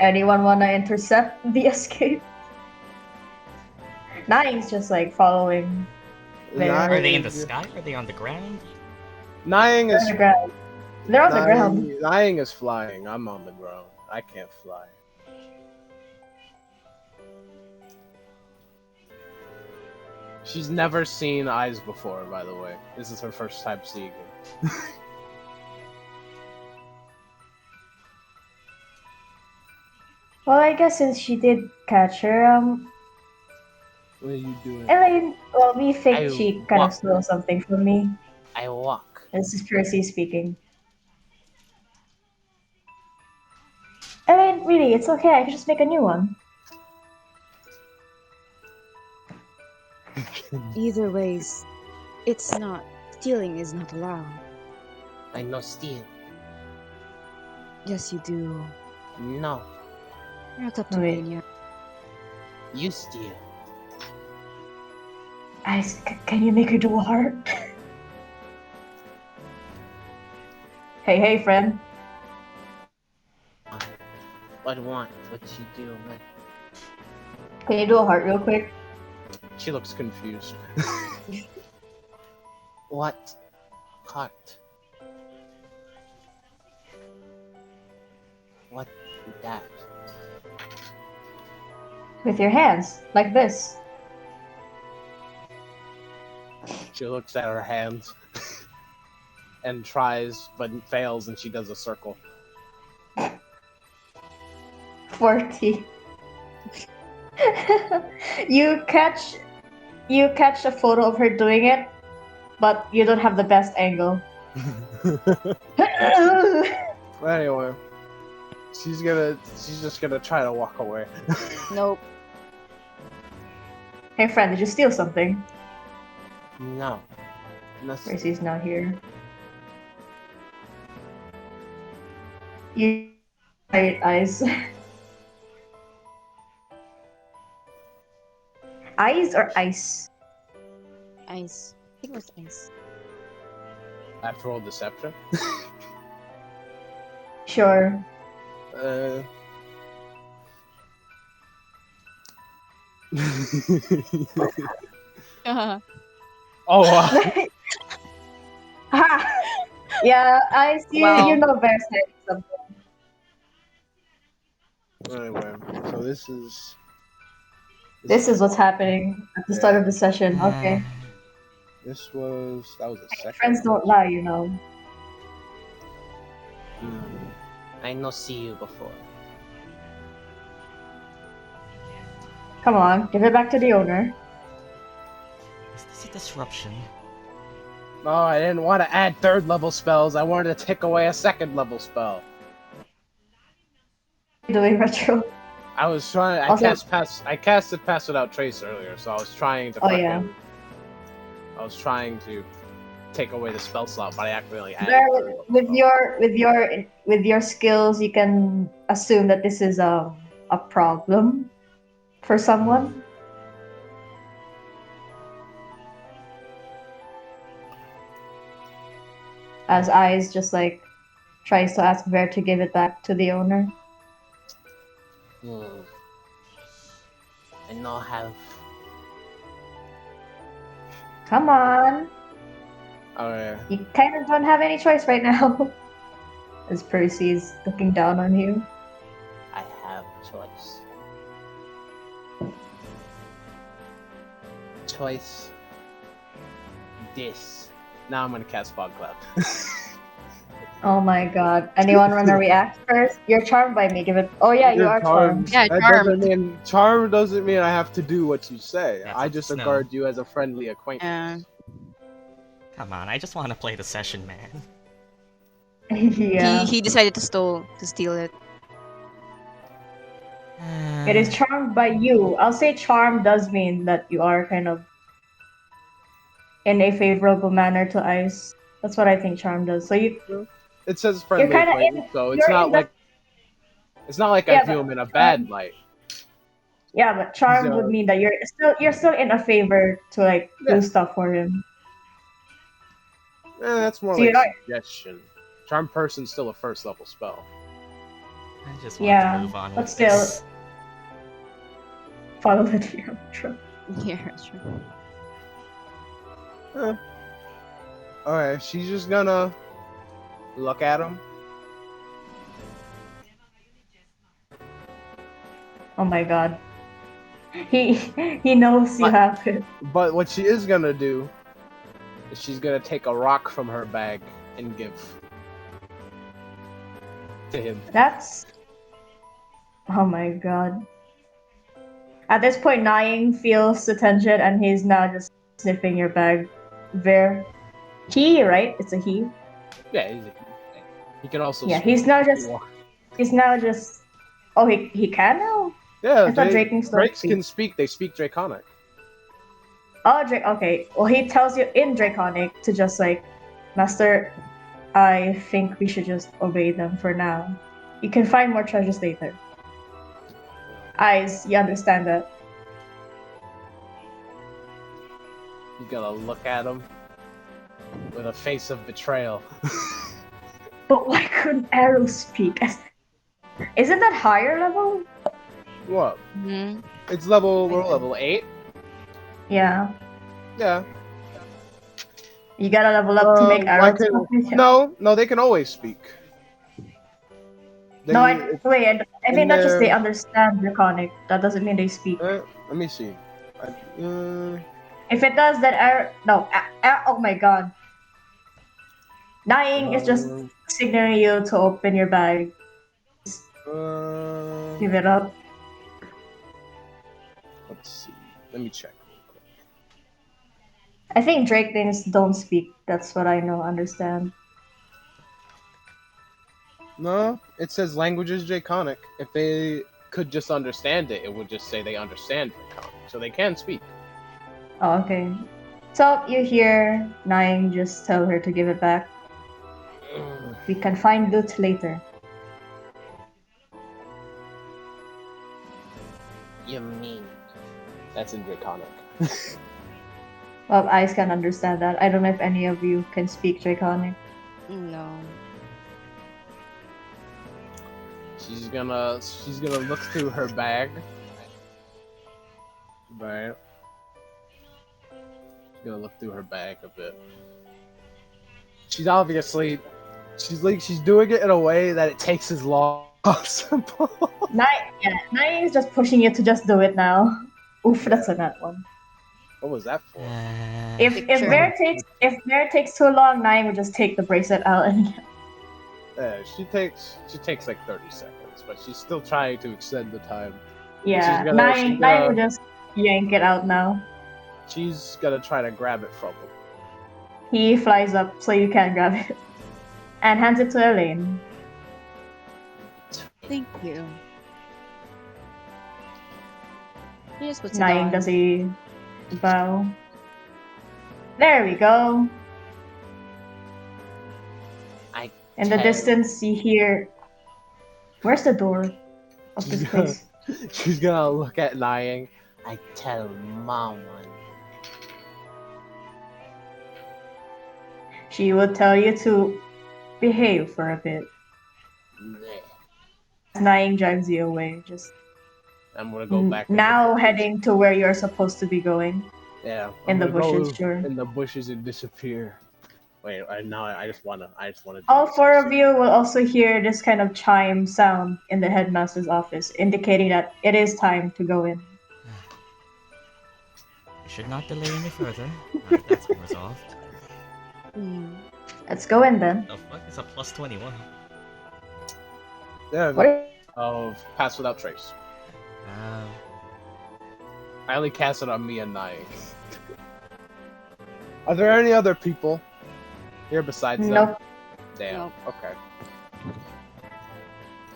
Anyone wanna intercept the escape? Nine's just like following. There. Are they in the sky? Are they on the ground? Nying They're is on the ground. They're on the ground. Nying is flying. I'm on the ground. I can't fly. She's never seen eyes before, by the way. This is her first time seeing it. Well, I guess since she did catch her, What are you doing? Elaine, well, we think I she kind of walk. stole something from me. I walk. This is Percy speaking. Elaine, really, it's okay. I can just make a new one. Either ways, it's not. Stealing is not allowed. I no steal. Yes, you do. No, You're not up to Wait. me yet. you steal. Can you make her do a heart? Hey, friend. What want? What you do? Man? Can you do a heart real quick? She looks confused. What? Heart. What is that? With your hands, like this. She looks at her hands and tries, but fails, and she does a circle. 40. you catch a photo of her doing it, but you don't have the best angle. Anyway, she's just gonna try to walk away. Nope. Hey friend, did you steal something? No. Nothing. Gracie's not here. You right, Aize. Aize or ice? Ice. I think it was ice. After all, deception. Sure. Oh wow. Ha! Yeah, Aize, Wow. you know Bear said something. Anyway, so this This is what's happening at the start of the session. Okay. that was a second. Friends don't lie, you know. I no see you before. Come on, give it back to the owner. Is this a disruption? No, I didn't want to add third level spells. I wanted to take away a second level spell. Doing retro. I was trying. Also- I casted Pass Without Trace earlier, so I was trying to. Oh, yeah. I was trying to take away the spell slot, but I accidentally added. There, third level with spell. with your skills, you can assume that this is a problem for someone. As Aize just like tries to ask Ver to give it back to the owner. I now have. Come on, Oh yeah. you kind of don't have any choice right now. As Percy's looking down on you. I have choice. Choice. This. Now I'm gonna cast Fog Cloud. Oh my god. Anyone wanna react first? You're charmed by me. Give it. Oh yeah, you You're are charmed. Yeah, That charmed. doesn't mean charm doesn't mean I have to do what you say. Yeah, I just no. regard you as a friendly acquaintance. Come on, I just want to play the session, man. Yeah. He decided to steal it. It is charmed by you. I'll say charm does mean that you are kind of in a favorable manner to Ice. That's what I think charm does. So you It says friendly kinda acquaintance, so it's you're not in the- like I Yeah, view but- him in a bad light. yeah, but charm So- would mean that you're still in a favor to like Yeah. do stuff for him. That's more So you're like not- suggestion. Charm person's still a first level spell. I just want Yeah, to move on but with still- this. Follow the DM. True. Yeah, that's true. Alright, she's just gonna look at him. Oh my god. He knows you But- have it. But what she is gonna do is she's gonna take a rock from her bag and give to him. That's. Oh my god. At this point, Nying feels the tension and he's now just sniffing your bag. Ver. He, right? It's a he. Yeah, he can also. Yeah, speak he's now if he just. wants. He's now just. Oh, he can now? Yeah, I thought Drakes don't Drakes speak. can speak. They speak Draconic. Oh, Drake. Okay. Well, he tells you in Draconic to just like, Master, I think we should just obey them for now. You can find more treasures later. Eyes, you understand that? You gotta look at him with a face of betrayal. But why couldn't Arrow speak? Isn't that higher level? What? Hmm. It's level. We're level 8. Yeah. Yeah. You gotta level up to make why Arrow couldn't- speak. No, they can always speak. They, No, I in think that's just they their, understand Draconic. That doesn't mean they speak. let me see. If it does, then no. Oh my god. Dying is just Uh, signaling you to open your bag. Give it up. let's see. Let me check. I think Drake things don't speak. That's what I know, understand. No, it says languages Draconic. If they could just understand it, it would just say they understand Draconic. So they can speak. Oh, okay. So you hear Nine just tell her to give it back. We can find loot later. You mean That's in Draconic. Well, Ice can understand that. I don't know if any of you can speak Draconic. No. She's gonna look through her bag. Right. She's gonna look through her bag a bit. She's obviously she's doing it in a way that it takes as long as possible. Nine is just pushing you to just do it now. Oof, that's a nat one. What was that for? If Picture. Bear takes too long, Nine will just take the bracelet out and Yeah, she takes like 30 seconds, but she's still trying to extend the time. yeah, She's gonna- Nine she's Nine gonna- will just yank it out now. She's gonna try to grab it from him. He flies up so you can grab it and hands it to Elaine. Thank you. He just puts it Nine on. does a bow. There we go. I In the tell- distance, you hear. Where's the door of this place? She's gonna look at Nying. I tell Mom one. She will tell you to behave for a bit. Bleh. Nine drives you away. Just I'm gonna go back. in now the heading to where you're supposed to be going. Yeah. in I'm the gonna bushes, go sure. In the bushes and disappear. Wait, I just wanna. Do All this. four of you will also hear this kind of chime sound in the headmaster's office, indicating that it is time to go in. We should not delay any further. Alright, that's been resolved. Hmm. Let's go in then. The fuck is a plus 21? Yeah. What? Of Pass Without Trace. Uh, I only cast it on me and Nying. Are there any other people here besides them? Nope. Damn. Nope. Okay.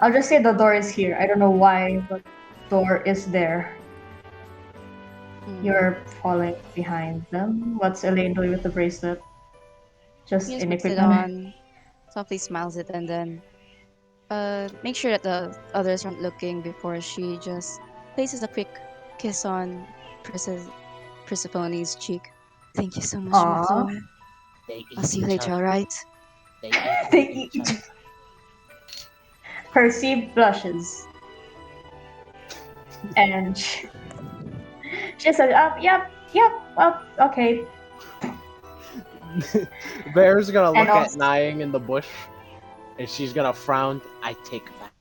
I'll just say the door is here. I don't know why, but door is there. Hmm. You're falling behind them. What's Elaine doing with the bracelet? Just He just in puts it equipment. on, softly smiles it, and then make sure that the others aren't looking before she just places a quick kiss on Persephone's cheek. Thank you so much, Aw. Flora. They I'll see you eat each later, other. alright? They They eat eat each other. Percy blushes. And she says, yep, well, okay. Bear's gonna look And at also- Nying in the bush, and she's gonna frown. I take back.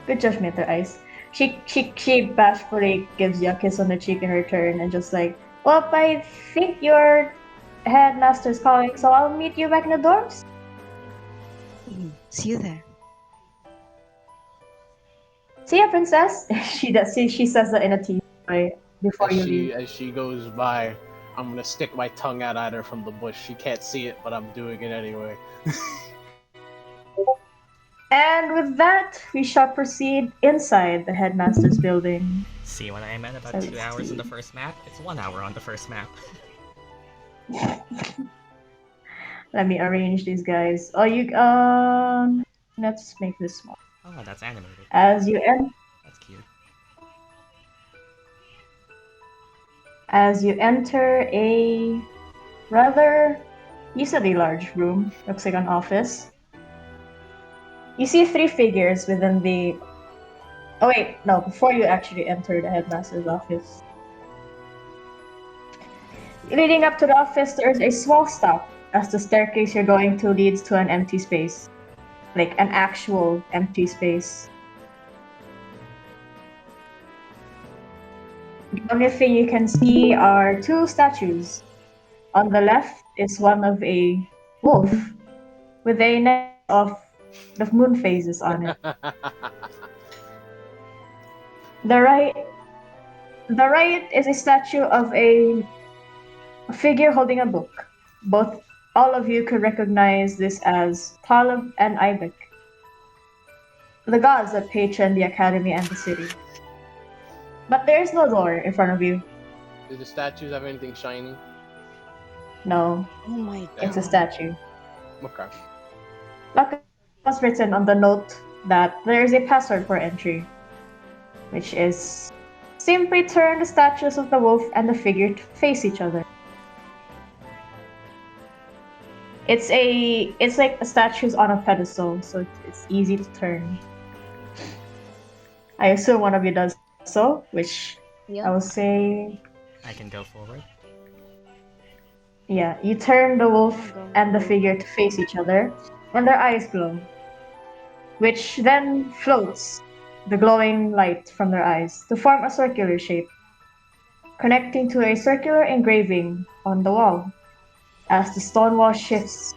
Good judgment there, Ice. She bashfully gives you a kiss on the cheek in return and just like, well, I think your headmaster's calling, so I'll meet you back in the dorms. See you there. See ya, princess. She says that in a teen way before you leave. As she goes by, I'm gonna stick my tongue out at her from the bush. She can't see it, but I'm doing it anyway. And with that, we shall proceed inside the headmaster's building. see, when I meant about Let's 2 hours see. on the first map, it's 1 hour on the first map. Let me arrange these guys. Oh, let's make this small. Oh, that's animated. As you enter. That's cute. As you enter a rather decently large room, looks like an office, you see three figures within the. Oh wait, no, before you actually enter the headmaster's office. Leading up to the office, there is a small stop as the staircase you're going to leads to an empty space. Like an actual empty space. The only thing you can see are two statues. On the left is one of a wolf with a necklace of the moon phases on it. The right is a statue of a figure holding a book. All of you could recognize this as Talib and Ibec, the gods that patron the academy and the city. But there is no door in front of you. Do the statues have anything shiny? No, Oh my god. it's a statue. Okay. Luckily, it was written on the note that there is a password for entry, which is simply turn the statues of the wolf and the figure to face each other. It's like a statue's on a pedestal, so it's easy to turn. I assume one of you does so, which I Yeah. will say, I can go forward. yeah, you turn the wolf and the figure to face each other, and their eyes glow, which then floats the glowing light from their eyes to form a circular shape, connecting to a circular engraving on the wall. As the stone wall shifts,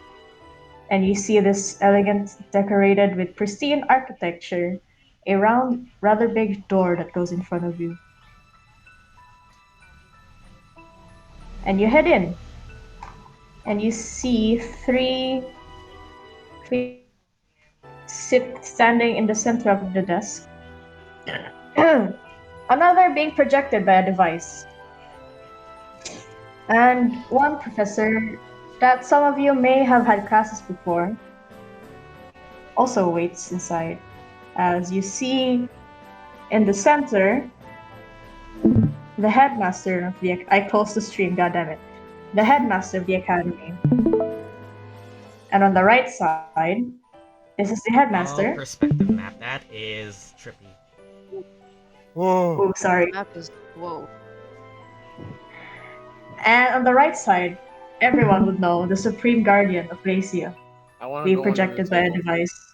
and you see this elegant, decorated with pristine architecture, a round, rather big door that goes in front of you. And you head in, and you see three standing in the center of the desk. Another being projected by a device. And one professor that some of you may have had classes before also waits inside. As you see in the center, the headmaster of the... I closed the stream, goddammit. The headmaster of the academy. And on the right side, this is the Oh, headmaster. perspective map. That is trippy. Whoa. Oh, sorry. Map is whoa. And on the right side, everyone would know the supreme guardian of Gleiscia, I want to being go under the projected by a table. device.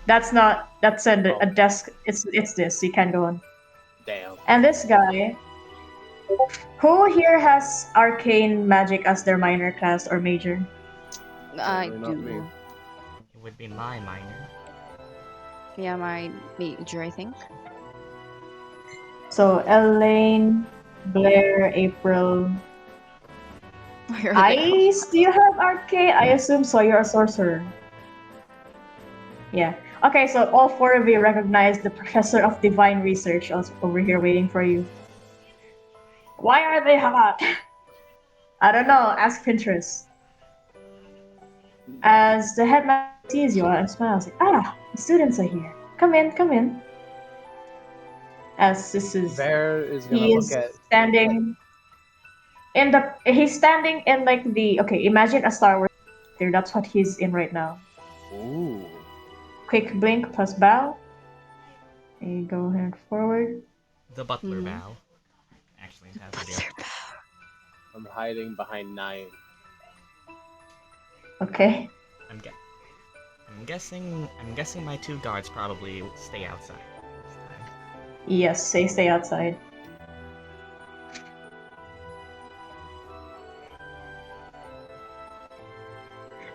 That's a Oh. desk. It's this. You can go on. Damn. And this guy, who here has arcane magic as their minor class or major? I Definitely not me. do. It would be my minor. Yeah, my major, I think. So Elaine, Blair, April, Where are they? Aize. Do you have arcane? I assume so. You're a sorcerer. Yeah. Okay, so all four of you recognize the professor of divine research over here waiting for you. Why are they hot? I don't know. Ask Pinterest. As the headmaster sees you and smiles, like, the students are here. Come in, come in. As this is, Veir is gonna he look is at. standing in the. He's standing in like the. Okay, imagine a Star Wars. There, that's what he's in right now. Ooh. Quick blink plus bow. And you go ahead forward. The butler Mhm. bow. Actually, that's the deal. I'm hiding behind 9. Okay. I'm guessing my two guards probably stay outside this time. Yes, stay outside.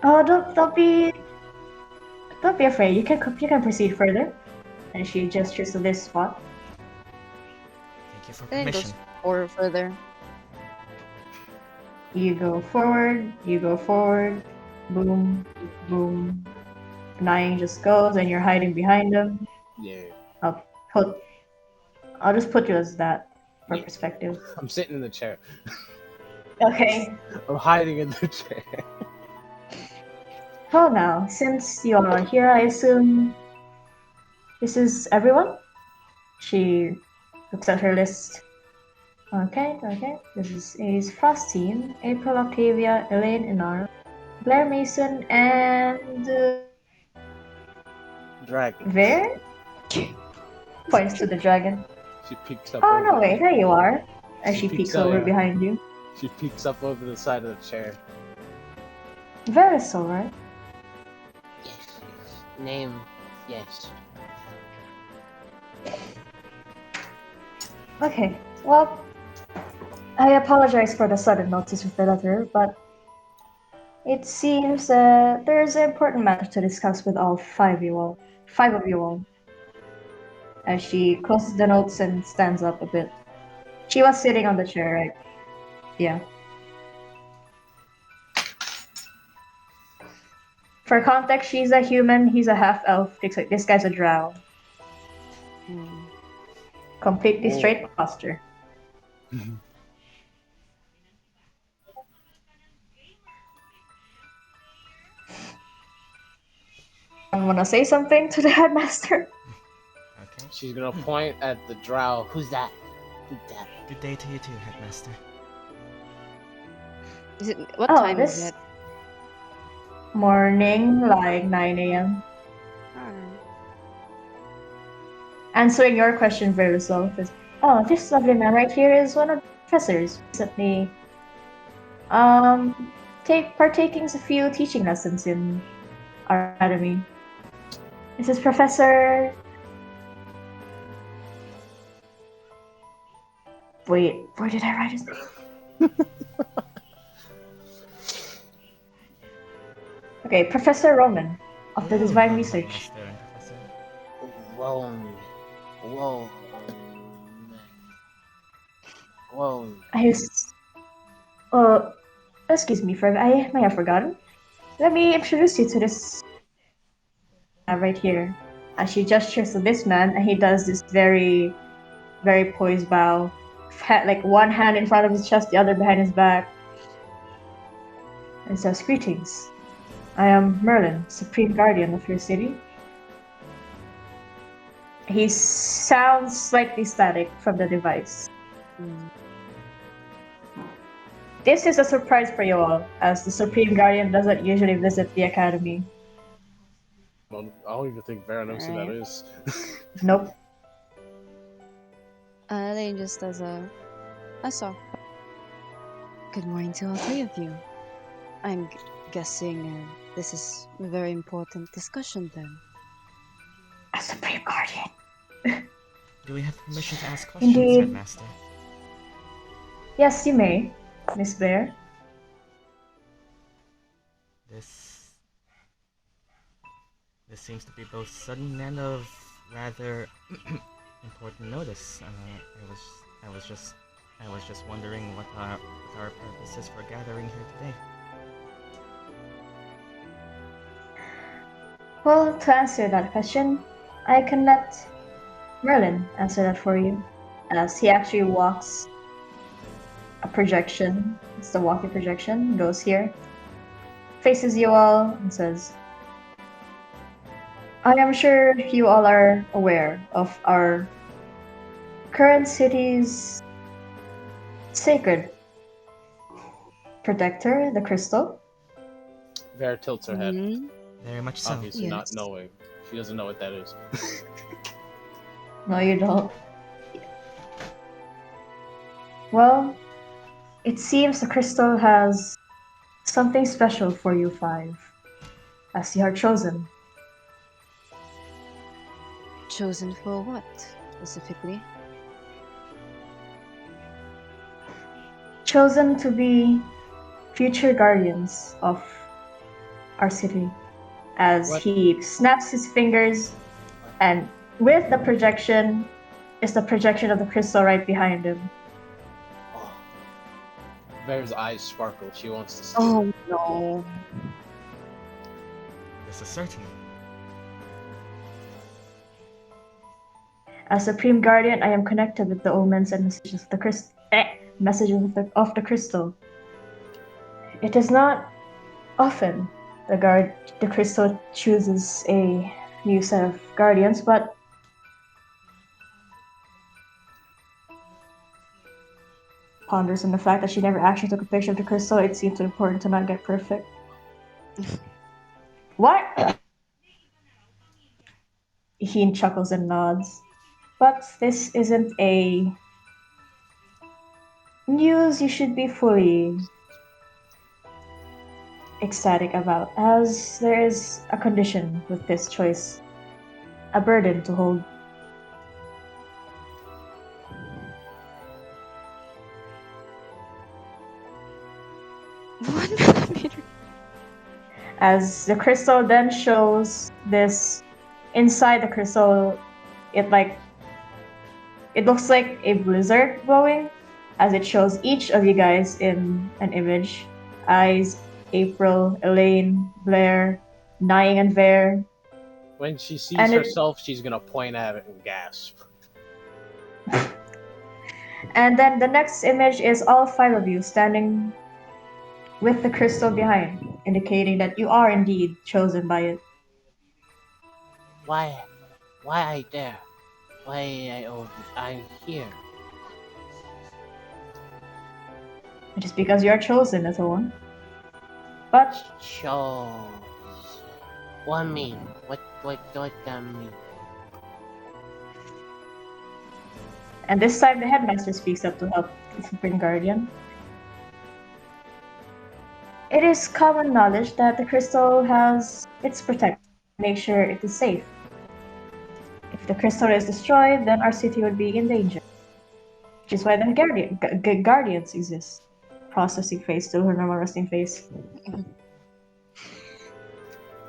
Oh, don't be afraid. You can proceed further. And she gestures to this spot. Thank you for I think it permission. goes or further. You go forward, boom, boom. 9 just goes, and you're hiding behind them. Yeah. I'll just put you as that for Yeah. perspective. I'm sitting in the chair. Okay. I'm hiding in the chair. Well now, since you are here, I assume this is everyone? She looks at her list. Okay. This is Frostine, April, Octavia, Elaine, Inara, Blair, Mason, and Dragon. Veir? Points to the dragon. She peeks up. Oh over no, wait, there you are. And She she peeks peeks out, over yeah. behind you. She peeks up over the side of the chair. Veirlyssyl, right? Yes, yes. Name, yes. Okay, well, I apologize for the sudden notice with the letter, but it seems there's an important matter to discuss with all five of you all. As she closes the notes and stands up a bit. She was sitting on the chair, right? Yeah. For context, she's a human, he's a half elf, this guy's a drow. Hmm. Completely Whoa. straight posture. I wanna say something to the headmaster? Okay. She's gonna point at the drow. Who's that? Who's that? Good day to you too, Headmaster. Is it what Oh, time is this it? morning, like 9 a.m. Ah, Answering your question very well, is this lovely man right here is one of the professors recently partaking a few teaching lessons in our academy. This is Professor. Wait, where did I write his name? Okay, Professor Roman of the Divine Research. Headmaster and Professor. Whoa. Whoa. Whoa. Uh, excuse me, I may have forgotten. Let me introduce you to this right here. As she gestures to this man, and he does this very, very poised bow. Like one hand in front of his chest, the other behind his back. And says, "Greetings. I am Merlin, Supreme Guardian of your city." He sounds slightly static from the device. hmm. This is a surprise for you all, as the Supreme Guardian doesn't usually visit the Academy. Well, I don't even think Vera knows who that Alright. is. Nope. Elaine just does a soft. Good morning to all three of you. I'm guessing this is a very important discussion then. A Supreme Guardian. Do we have permission to ask questions, Indeed. Headmaster? Yes, you may, Miss Blair. This seems to be both sudden and of rather important notice. I was just wondering what our purpose is for gathering here today. Well, to answer that question, I can let Merlin answer that for you, as he actually walks a projection. It's the walkie projection. Goes here, faces you all, and says, "I am sure you all are aware of our current city's sacred protector, the crystal." Vera tilts her head, Hmm? Very much so. obviously not Yes. knowing. She doesn't know what that is. No, you don't. Well, it seems the crystal has something special for you five, as you are chosen. Chosen for what specifically? Chosen to be future guardians of our city. As What? he snaps his fingers, and with the projection is the projection of the crystal right behind him. Oh. Vera's eyes sparkle. She wants to see. Oh no. This is certain. As Supreme Guardian, I am connected with the omens and messages of the of the crystal. It is not often the crystal chooses a new set of guardians, but ponders on the fact that she never actually took a picture of the crystal. It seems important to not get perfect. What? He chuckles and nods. But this isn't a news you should be fully ecstatic about, as there is a condition with this choice, a burden to hold. 1 millimeter. As the crystal then shows this inside the crystal, it looks like a blizzard blowing, as it shows each of you guys in an image. Aize, April, Elaine, Blair, Nying, and Veir. When she sees And it- herself, she's gonna point at it and gasp. And then the next image is all 5 of you standing with the crystal behind, indicating that you are indeed chosen by it. Why I there? I'm here. It is because you are chosen, little one. But Chose. What mean? What that mean? and this time the headmaster speaks up to help the Supreme Guardian. It is common knowledge that the crystal has its protection to make sure it is safe. If the crystal is destroyed, then our city would be in danger. Which is why the guardians exist. Processing face, still her normal resting face.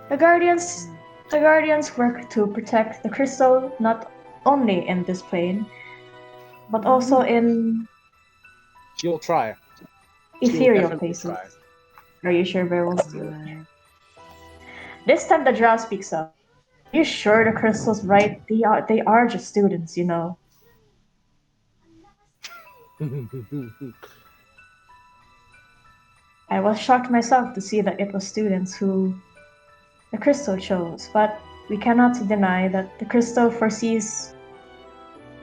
The guardians work to protect the crystal not only in this plane, but also in She'll try. ethereal Definitely places. try. Are you sure Bear wants to? This time the drow speaks up. Are you sure the crystal's right? They are just students, you know. I was shocked myself to see that it was students who the crystal chose, but we cannot deny that the crystal foresees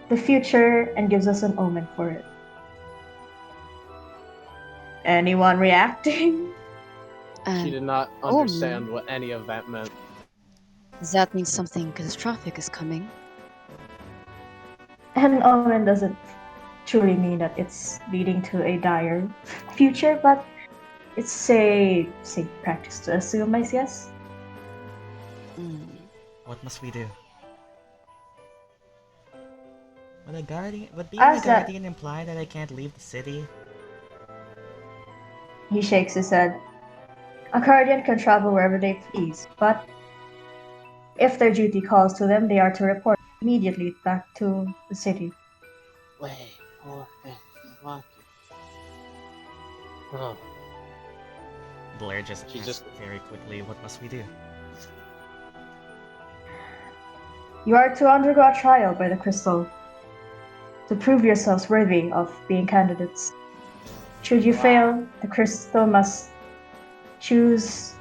the future and gives us an omen for it. Anyone reacting? She did not understand what any of that meant. Does that mean something catastrophic is coming? An omen doesn't truly mean that it's leading to a dire future, but it's a safe practice to assume, I guess. What must we do? Would being As a that- guardian imply that I can't leave the city? He shakes his head. A guardian can travel wherever they please, but if their duty calls to them, they are to report immediately back to the city. Wait, what? Oh, Blair just She asked just- very quickly, what must we do? You are to undergo a trial by the crystal to prove yourselves worthy of being candidates. Should you fail, the crystal must choose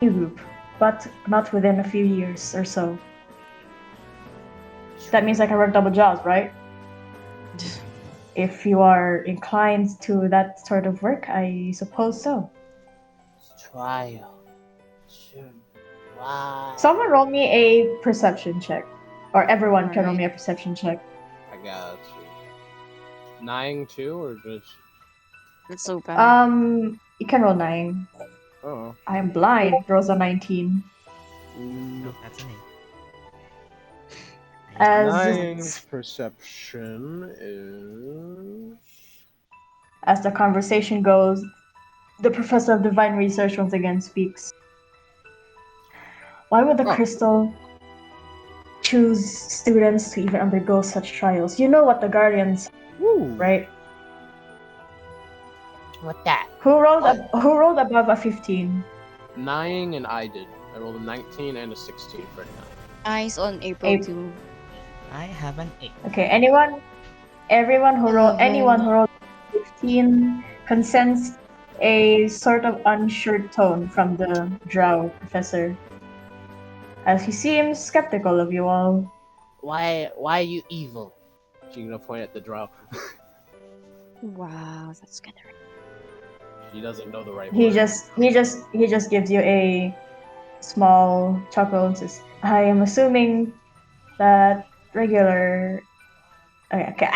a new group, but not within a few years or so. That means I can work double jobs, right? If you are inclined to that sort of work, I suppose so. trial. Sure. Why? Someone roll me a perception check. Or everyone can roll Alright. me a perception check. I got you. 9 too, or just? That's so bad. You can roll 9. Oh. I am blind. Rolls a 19. Nope, that's an 8. As Nine's perception is. as the conversation goes, the professor of divine research once again speaks. Why would the Oh. crystal choose students to even undergo such trials? You know what the guardians, Woo. right? What that? Who rolled above a 15? 9 and I did. I rolled a 19 and a 16 for 9. Eyes on April April. too. I have an 8. Okay, anyone who rolled 15 can sense a sort of unsure tone from the drow professor, as he seems skeptical of you all. Why are you evil? She's gonna point at the drow. Wow, that's gonna. She doesn't know the right He word. just gives you a small chuckle and says, "I am assuming that regular." Okay.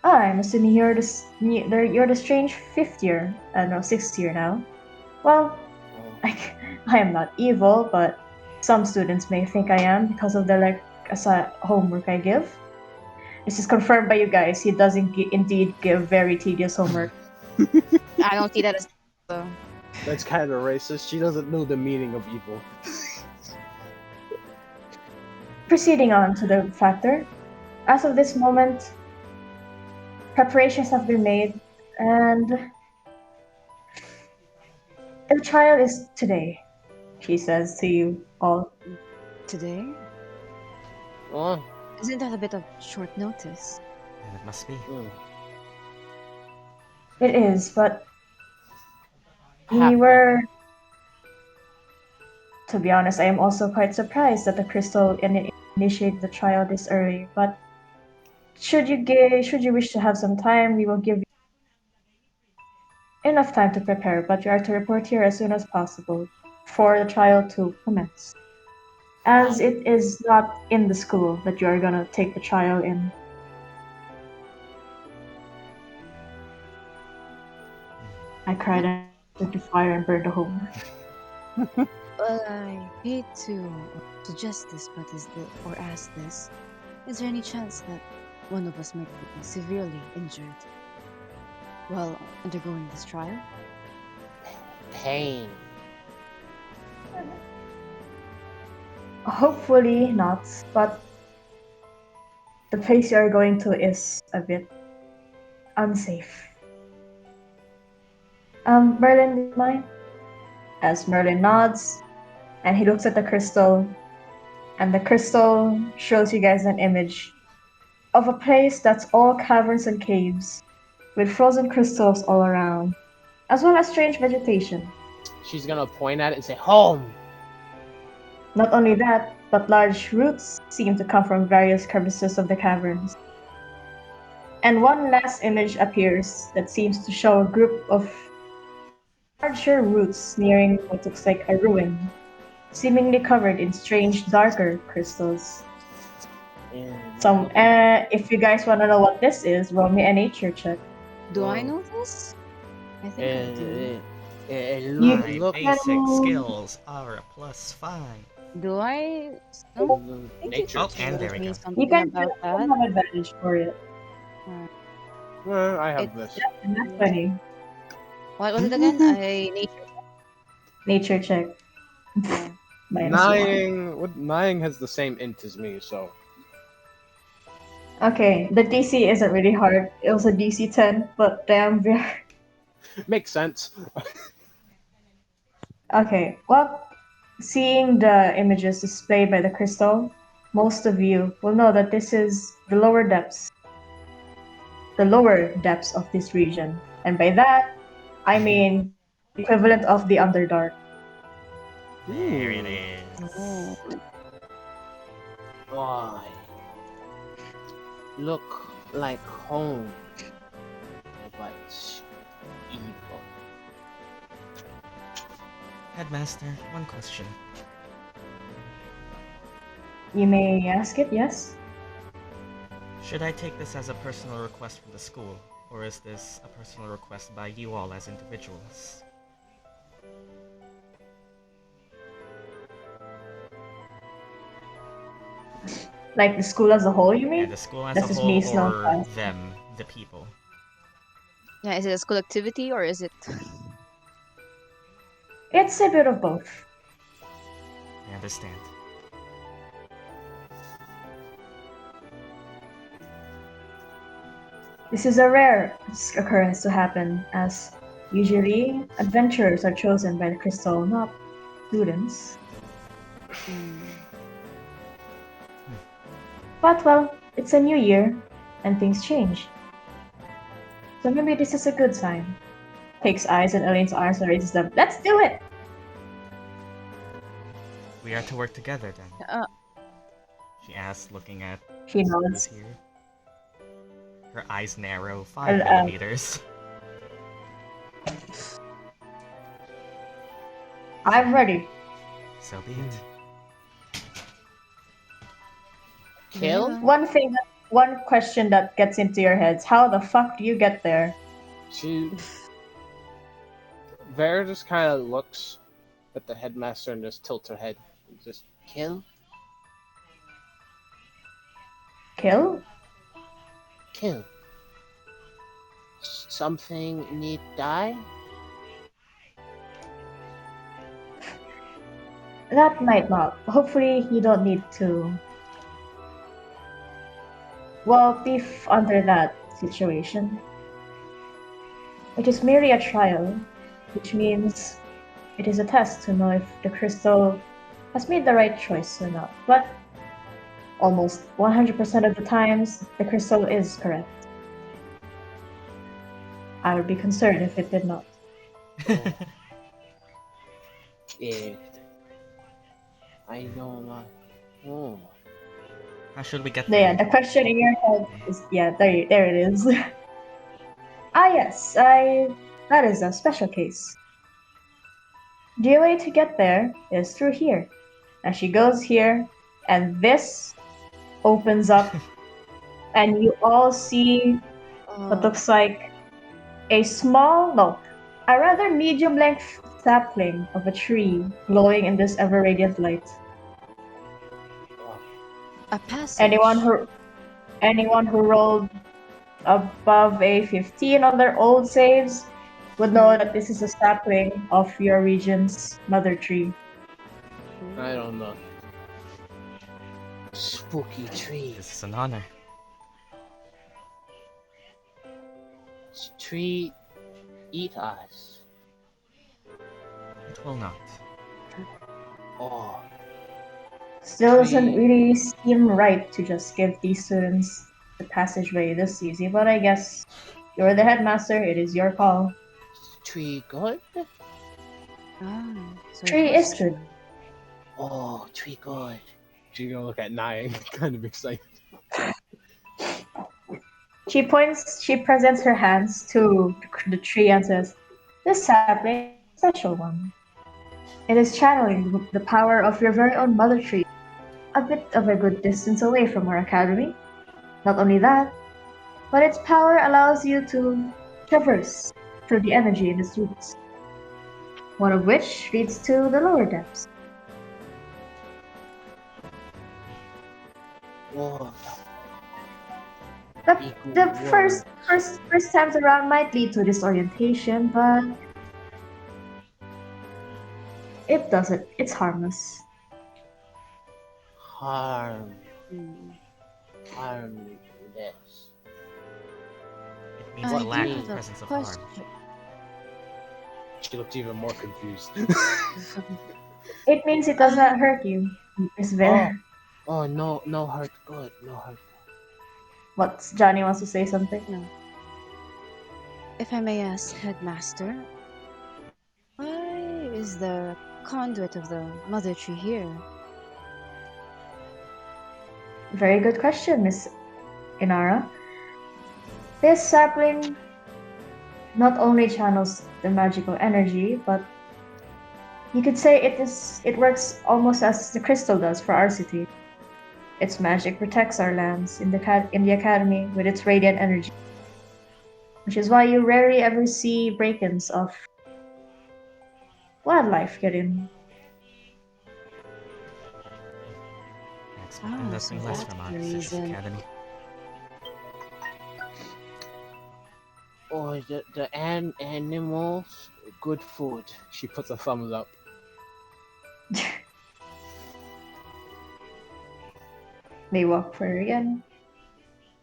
I'm assuming you're the strange fifth year, no, sixth year now. Well, I am not evil, but some students may think I am because of the homework I give. This is confirmed by you guys. He does indeed give very tedious homework. I don't see that as. That's kind of racist. She doesn't know the meaning of evil. Proceeding on to the factor. As of this moment, preparations have been made, and the trial is today, she says to you all. Today? Oh, Isn't that a bit of short notice? And it must be. It is, but we happened. were. To be honest, I am also quite surprised that the crystal initiated the trial this early. But should you wish to have some time, we will give you enough time to prepare. But you are to report here as soon as possible for the trial to commence, as it is not in the school that you are gonna take the trial in. I cried and took the fire and burned the home. Well, I hate to suggest this, but or ask this. Is there any chance that one of us might be severely injured while undergoing this trial? Pain. Hopefully not, but the place you are going to is a bit unsafe. Merlin, do you mind? As Merlin nods, and he looks at the crystal, and the crystal shows you guys an image of a place that's all caverns and caves, with frozen crystals all around, as well as strange vegetation. She's gonna point at it and say, "Home." Not only that, but large roots seem to come from various crevices of the caverns. And one last image appears that seems to show a group of larger roots nearing what looks like a ruin, seemingly covered in strange, darker crystals. If you guys want to know what this is, roll me a nature check. Do I know this? I think I do. You- My look basic No. skills are a +5. Do I? No? I think nature. Oh, and there we me go. something You guys about don't that. have advantage for it. I have It's- this. And that's funny. What was it again? Nature check. Yeah. -1. Nying has the same int as me, so Okay, the DC isn't really hard. It was a DC 10, but damn, makes sense. Okay, well, seeing the images displayed by the crystal, most of you will know that this is the lower depths. The lower depths of this region. And by that, I mean the equivalent of the Underdark. There it is. Oh. Boy. Look like home. But evil. Headmaster, one question. You may ask it, yes? Should I take this as a personal request from the school, or is this a personal request by you all as individuals? Like the school as a whole, you Yeah, mean? the school as This a is whole, me, Snow or Class. them, the people? Yeah, is it a school activity or is it? It's a bit of both. I understand. This is a rare occurrence to happen, as usually adventurers are chosen by the crystal, not students. But well, it's a new year, and things change. So maybe this is a good sign. Takes Aize and Elaine's arms and raises them. Let's do it! We are to work together then. She asked, looking at She who's nods. here. Her eyes narrow 5 And, millimeters. I'm ready. So be it. Kill? Yeah. One thing that one question that gets into your heads: how the fuck do you get there? Vera just kind of looks at the headmaster and just tilts her head. And just Kill? Kill? Kill. Something need die? That might not. Hopefully, you don't need to. Well, beef under that situation. It is merely a trial, which means it is a test to know if the crystal has made the right choice or not. But almost 100% of the times, the crystal is correct. I would be concerned if it did not. Yeah. I don't know. Oh. How should we get Yeah, there? the question in your head is there it is. Yes, that is a special case. The way to get there is through here. And she goes here, and this opens up, and you all see what looks like a rather medium length sapling of a tree glowing in this ever radiant light. A passage. Anyone who rolled above a 15 on their old saves would know that this is a sapling of your region's mother tree. I don't know. Spooky tree. This is an honor. Tree eat us. It will not. Oh. Still doesn't really seem right to just give these students the passageway this easy, but I guess you're the headmaster, it is your call. Tree good? So Tree it was is good. Oh, tree good. She's gonna look at Nine, kind of excited. She presents her hands to the tree and says, "This sapling is a special one. It is channeling the power of your very own mother tree, a bit of a good distance away from our academy. Not only that, but its power allows you to traverse through the energy in its roots, one of which leads to the lower depths. Oh. The first times around might lead to disorientation, but it doesn't. It's harmless." Harmless. It means I the lack do of have a presence of harm. question. She looked even more confused. It means it does not hurt you. It's very. Oh, no hurt good. No hurt. What? Johnny wants to say something? No. If I may ask, Headmaster, why is the conduit of the mother tree here? Very good question, Miss Inara. This sapling not only channels the magical energy, but you could say it works almost as the crystal does for our city. Its magic protects our lands in the academy with its radiant energy, which is why you rarely ever see break-ins of wildlife get in. Expecting nothing so less that's from the Artificer's reason. Academy. Oh, the animals, good food. She puts a thumbs up. They walk further again.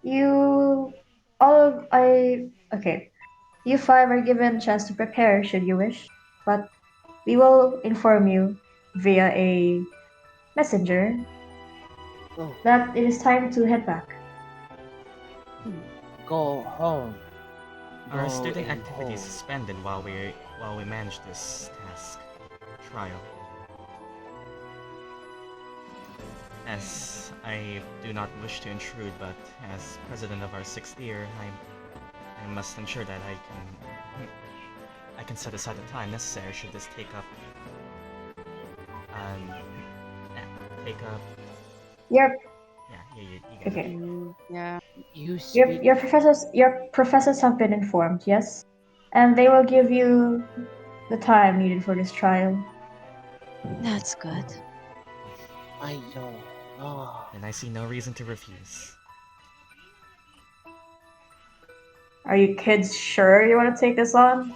You five are given a chance to prepare should you wish, but we will inform you via a messenger that it is time to head back. Go home. Our Go student and activities home. suspended while we manage this task trial. As I do not wish to intrude, but as president of our 6th year, I must ensure that I can set aside the time necessary should this take up Yep. Yeah, you got it. Okay. Yeah. You Your speak. professors have been informed, yes? And they will give you the time needed for this trial. That's good. I know. Oh, And I see no reason to refuse. Are you kids sure you want to take this on?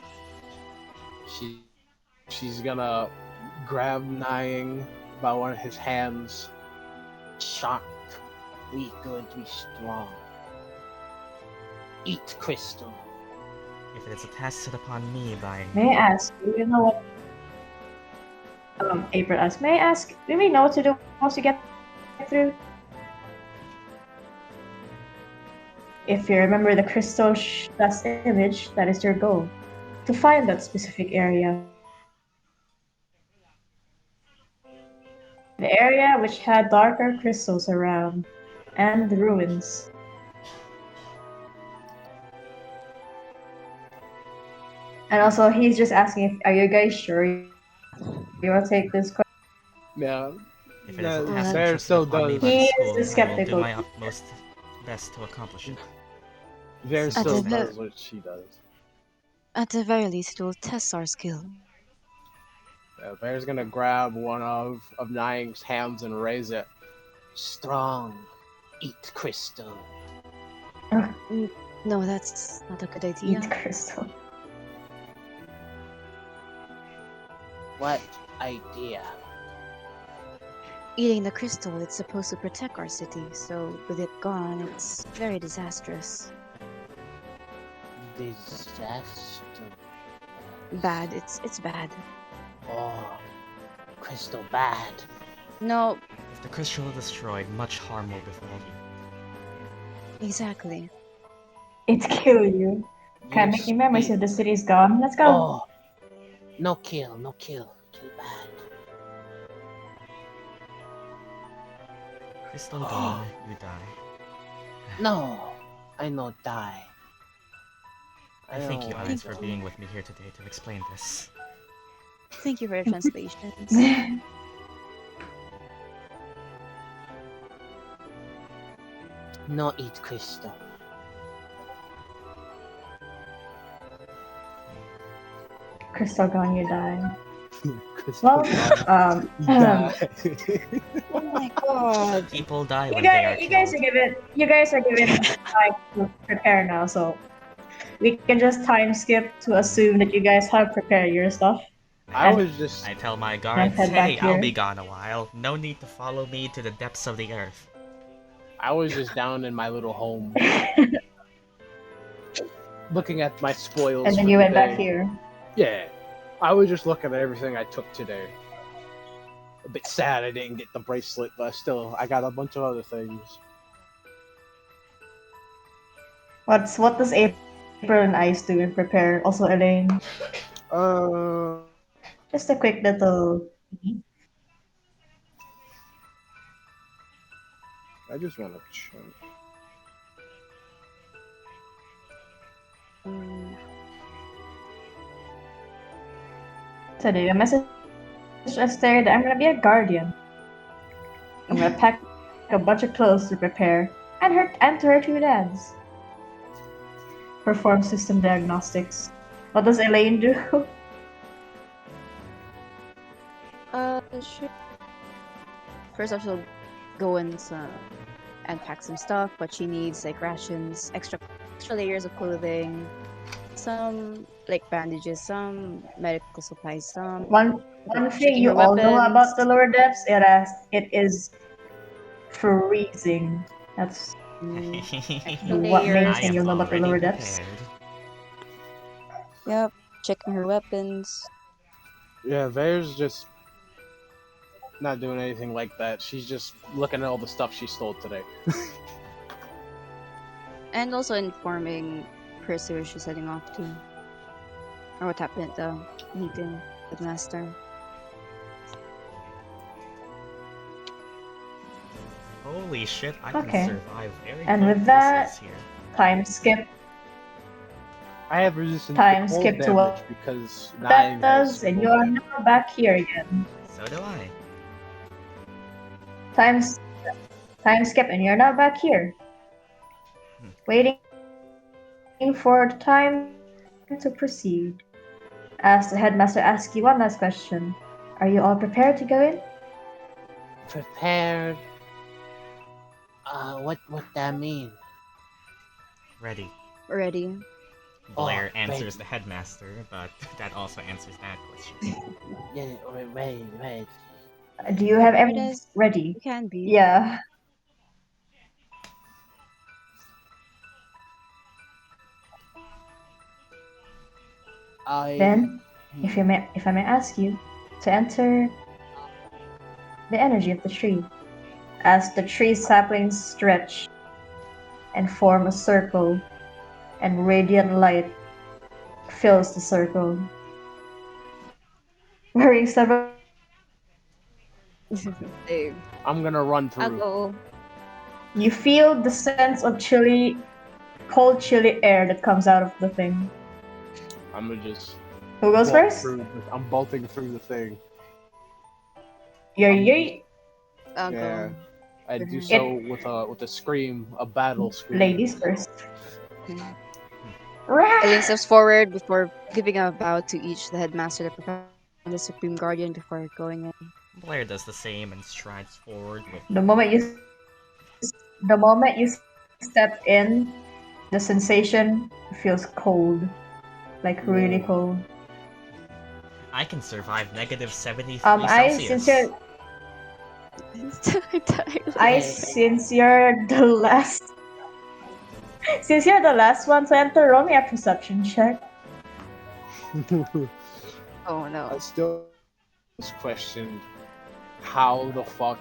She's gonna grab Nying by one of his hands. sharp. We good. We strong. Eat crystal. If it is a task set upon me by May I ask, do you know what April asked, may I ask, do we know what to do once you get through? If you remember the crystal dust image, that is your goal. To find that specific area. The area which had darker crystals around, and the ruins. And also, he's just asking, are you guys sure you want to take this question? Yeah, if it is a that task Bear entrusted still upon me does. by the He school, is I will do skeptical. my utmost best to accomplish it. Bear At still the does what she does. At the very least, it will test our skill. Yeah, Bear's gonna grab one of Nying's hands and raise it. Strong. Eat crystal. No, that's not a good Eat idea. crystal. What idea? Eating the crystal, it's supposed to protect our city, so with it gone, it's very disastrous. Disaster. Bad, it's bad. Oh, crystal bad. No, If the crystal is destroyed, much harm will befall you. exactly. It's kill you. Can't make any memories if the city's gone. Let's go. Oh, no kill, no kill. Kill bad. Crystal gone, you die. No, I no die. I thank you, don't Aize, want for to. being with me here today to explain this. Thank you for your translations. No eat crystal. Crystal gone, you die. Crystal Well, gone. You die. Oh my god. People die you when they are guys, you guys are given time to prepare now, so we can just time skip to assume that you guys have prepared your stuff. I was just I tell my guards, head back hey, I'll here. be gone a while. No need to follow me to the depths of the earth. down in my little home, looking at my spoils. And then for you the went back day. here. Yeah, I was just looking at everything I took today. A bit sad I didn't get the bracelet, but still, I got a bunch of other things. What does April and Ice do and prepare? Also Elaine. Uh, Just a quick little. I just want to check. Today, a message Esther that I'm gonna be a guardian. I'm gonna pack a bunch of clothes to prepare, and to her two dads. Perform system diagnostics. What does Elaine do? Sure. First off, she'll go and pack some stuff, but she needs like rations, extra layers of clothing, some like bandages, some medical supplies, some One thing you her all know weapons. about the lower depths, it is freezing. That's extra what main layers. I thing am you'll know about the already lower depths. prepared. Yep, checking her weapons. Yeah, Veir's just not doing anything like that. She's just looking at all the stuff she stole today. And also informing Chris where she's heading off to. Or what happened at the meeting with Master. Holy shit, I Okay. can survive very And good with that- places here. Time skip. I have resistance Time to cold skip to damage what because that Nying does, has and cold you are damage. now back here again. So do I. Time skip, and you're now back here, waiting for the time to proceed. As the headmaster asks you one last question, are you all prepared to go in? Prepared. What that mean? Ready. Ready. Blair Oh, answers ready. the headmaster, but that also answers that question. Yeah, wait. Do you have Prepared everything as ready? you can be. Yeah. I. Then, if I may ask you to enter the energy of the tree, as the tree saplings stretch and form a circle, and radiant light fills the circle. Wearing several Same. I'm gonna run I'll through. go. you feel the sense of cold chilly air that comes out of the thing. I'm gonna just Who goes bolt first? through. I'm bolting through the thing. You're I'll Yeah, go. I do Mhm. so with a scream, a battle scream. ladies first. Mhm. Rah! Elaine steps forward before giving a bow to each, the headmaster, the professor, and the supreme guardian before going in. Blair does the same and strides forward with The moment you step in, the sensation feels cold, like really Whoa. cold. I can survive negative 73 I since Celsius. since you're the last one to enter, roll me a perception check. Oh no. I still questioned how the fuck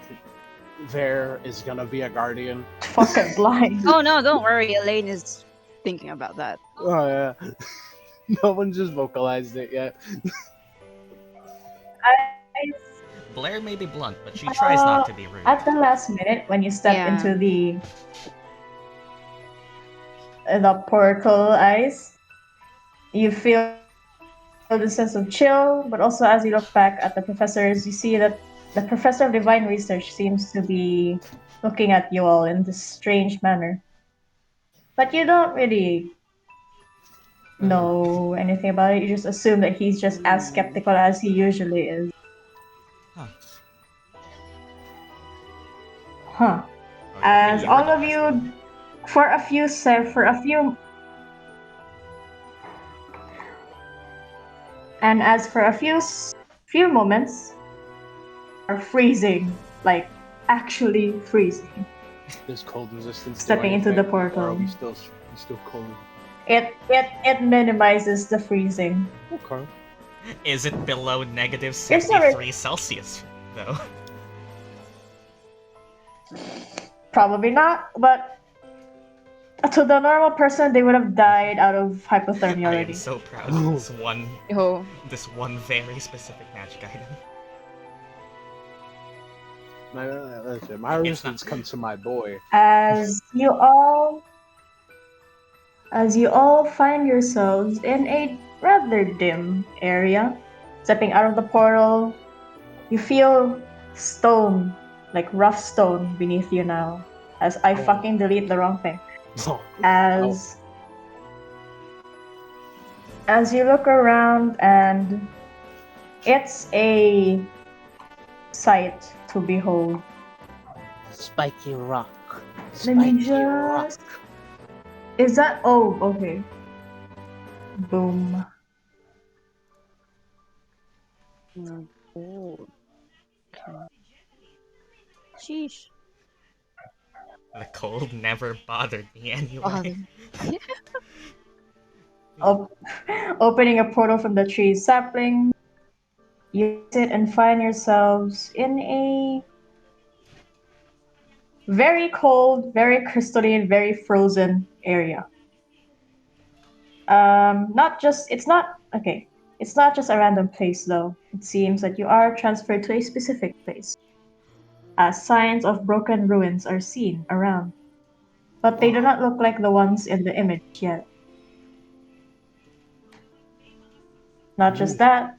there is gonna be a guardian. Fucking blind. Oh no, don't worry. Elaine is thinking about that. Oh yeah, no one just vocalized it yet. I, Blair may be blunt, but she tries not to be rude. at the last minute, when you step Yeah. into the portal eyes, you feel the sense of chill, but also as you look back at the professors, you see that the professor of divine research seems to be looking at you all in this strange manner. But you don't really know anything about it. You just assume that he's just as skeptical as he usually is. Huh. Huh. Oh, As you were all the of last you, one. for a few moments, are freezing, like actually freezing. Does cold resistance do Stepping into the anything, or are portal. we still cold? It minimizes the freezing. Okay. Is it below negative You're still 73 Celsius, though? Probably not, but to the normal person, they would have died out of hypothermia I am already. so proud of Oh. this one very specific magic item. My resistance comes to my boy. As you all find yourselves in a rather dim area, stepping out of the portal, you feel stone, like rough stone beneath you now. As I fucking delete the wrong thing. As you look around, and it's a sight to behold. Spiky rock. Let me Spiky rock. just. Is that? Oh, okay. Boom. Oh. Okay. Sheesh. The cold never bothered me anyway. Opening a portal from the tree's sapling, you sit and find yourselves in a very cold, very crystalline, very frozen area. It's not just a random place though. It seems that you are transferred to a specific place, as signs of broken ruins are seen around, but they do not look like the ones in the image yet. Not just that,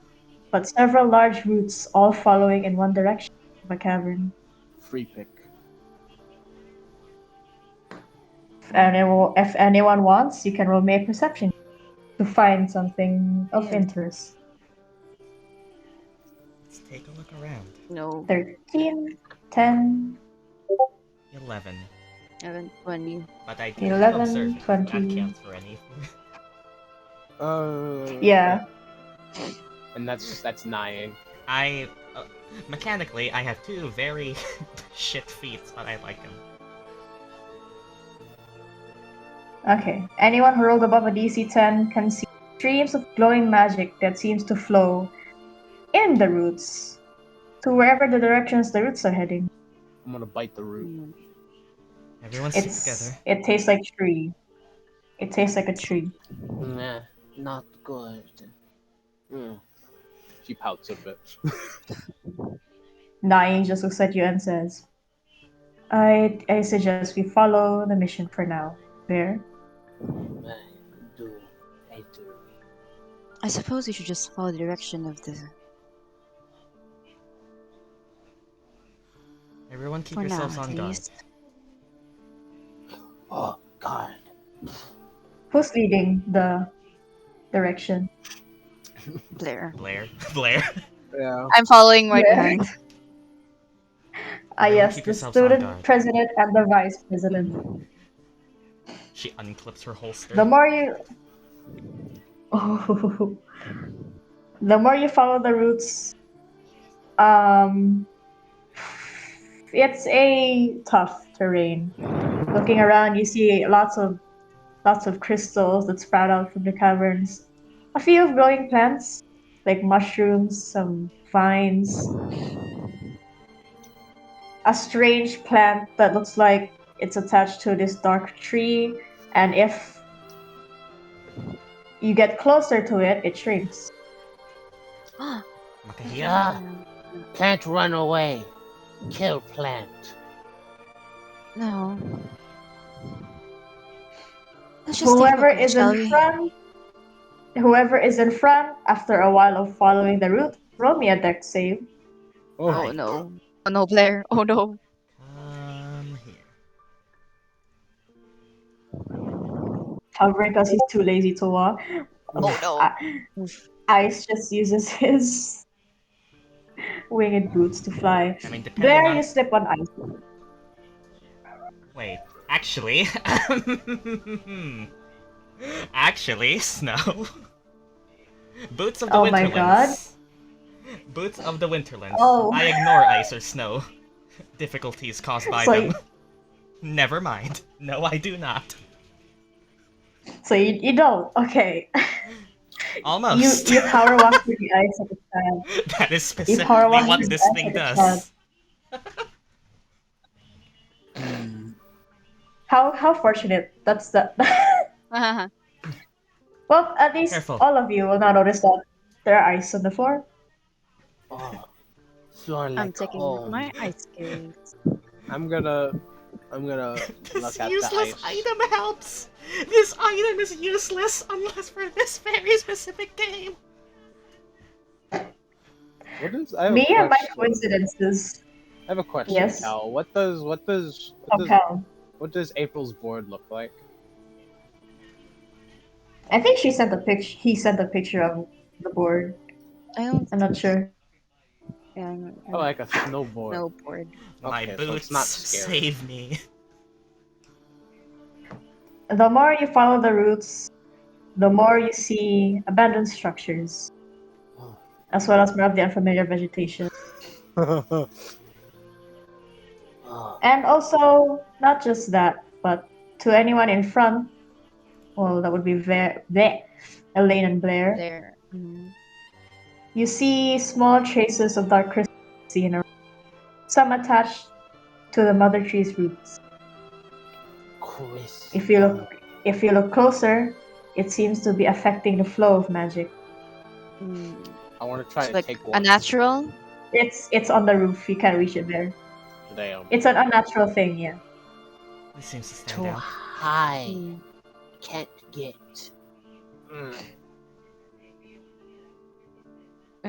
but several large roots all following in one direction of a cavern. Free pick. If anyone wants, you can roll me a perception to find something of Yeah. interest. Let's take a look around. No. 13, 10, 11. 11, 20. But I do have 11, observing. 20. That counts for anything. Yeah. And that's 9. I mechanically I have 2 very shit feats, but I like them. Okay. Anyone who rolled above a DC 10 can see streams of glowing magic that seems to flow in the roots to wherever the directions the roots are heading. I'm gonna bite the root. Mm. Everyone stick together. It tastes like tree. It tastes like a tree. Nah, not good. Mm. She pouts a bit. Nai just looks at you and says, I suggest we follow the mission for now. Bear? I do. I suppose we should just follow the direction of the. Everyone keep For now, yourselves at on guard. least. Oh God. Who's leading the direction? Blair. Blair. Blair. Yeah. I'm following right Blair? behind. Everyone Yes, keep the yourselves on student guard. president and the vice president. She unclips her holster. The more you Oh, the more you follow the routes, um it's a tough terrain. Looking around, you see lots of crystals that sprout out from the caverns. A few of glowing plants, like mushrooms, some vines. A strange plant that looks like it's attached to this dark tree, and if you get closer to it, it shrinks. Makahiya. Ah, plant run away. Kill plant. No. Let's just take a Whoever look at it, is shall in we? front, whoever is in front after a while of following the route, roll me a dex save. Oh, Oh no. Oh no, Blair. Oh no. Come here. Covering because he's too lazy to walk. Oh no. Ice just uses his winged boots to fly. I mean, depending Blair, on. you slip on ice. Wait, actually. Actually, snow. Boots of the Oh my god. Winterlands. Boots of the Winterlands. Oh. I ignore ice or snow. Difficulties caused by So them. you- Never mind. No, I do not. So you don't. Okay. Almost. You power walk through the ice at the time. That is You power specifically walk what through this the ice thing at the does. How fortunate. That's the Well, at least Careful. all of you will now notice that there are ice on the floor. Oh, you're I'm like taking home. my ice skates. I'm gonna look This at the useless ice. item helps. This item is useless unless for this very specific game. What is? I have Me a and my question. coincidences. I have a question, Yes. Cal. Compound. What does April's board look like? I think she sent a picture. He sent a picture of the board. I don't. I'm not sure. Yeah, Oh, like a snowboard. no board. My Okay, so boots it's not scary. save me. The more you follow the routes, the more you see abandoned structures, Oh. as well as more of the unfamiliar vegetation. Oh, And also, not just that, but to anyone in front, well, that would be Elaine and Blair. There. Mhm. You see small traces of dark crystal seen around, some attached to the mother tree's roots. Chris. If you look closer, it seems to be affecting the flow of magic. Mm. I want to try It's to like take a one. natural. It's on the roof. You can't reach it there. Damn. It's an unnatural thing, yeah. This seems to stand Too out. high. Mm. Can't get. Where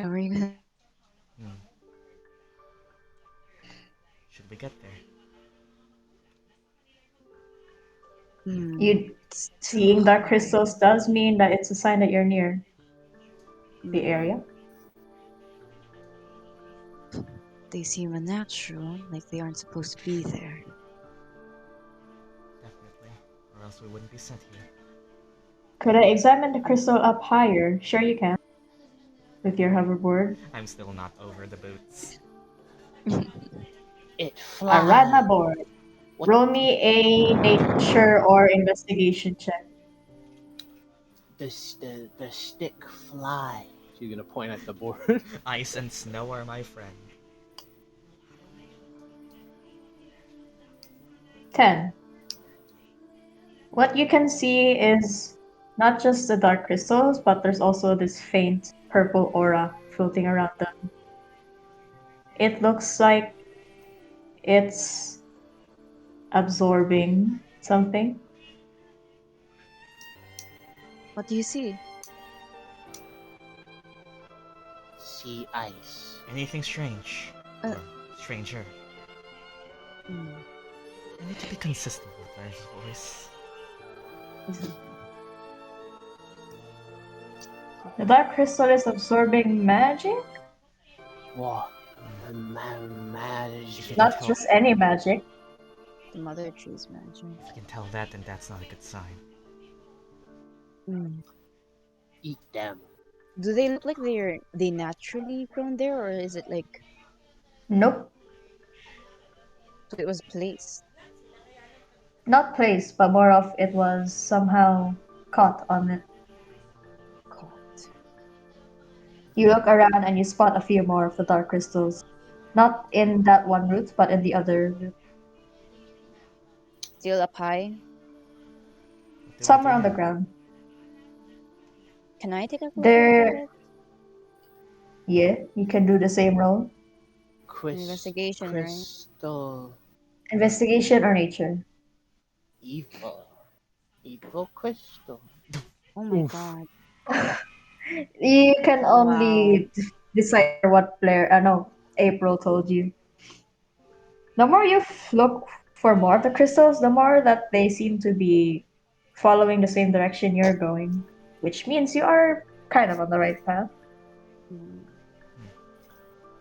are you gonna? Hmm. Should we get there? You It's too seeing dark high. crystals does mean that it's a sign that you're near the area. They seem unnatural, like they aren't supposed to be there. Definitely. Or else we wouldn't be sent here. Could I examine the crystal up higher? Sure you can. With your hoverboard. I'm still not over the boots. It I ride my flies. board. What Roll me a nature or investigation check. the stick fly. She's gonna point at the board. Ice and snow are my friend. 10. What you can see is not just the dark crystals, but there's also this faint purple aura floating around them. It looks like it's absorbing something. What do you see? Sea ice. Anything strange? Uh. Or stranger? I need to be consistent with Blair's voice. The dark crystal is absorbing magic? What? Magic. Not just any magic. The mother tree's magic. If you can tell that, then that's not a good sign. Eat them. Do they look like they naturally grown there, or is it like Nope. so it was placed? Not placed, but more of it was somehow caught on it. Caught. You look around and you spot a few more of the dark crystals. Not in that one root, but in the other root. Still up high. What do we Somewhere do on the now? ground. Can I take a closer look There. at it? Yeah, you can do the same roll. Investigation, right? Crystal. Investigation or nature. Evil. Evil crystal. Oh my Oof. god. You can Wow. only decipher what Blair, no, April told you. The more you look for more of the crystals, the more that they seem to be following the same direction you're going, which means you are kind of on the right path.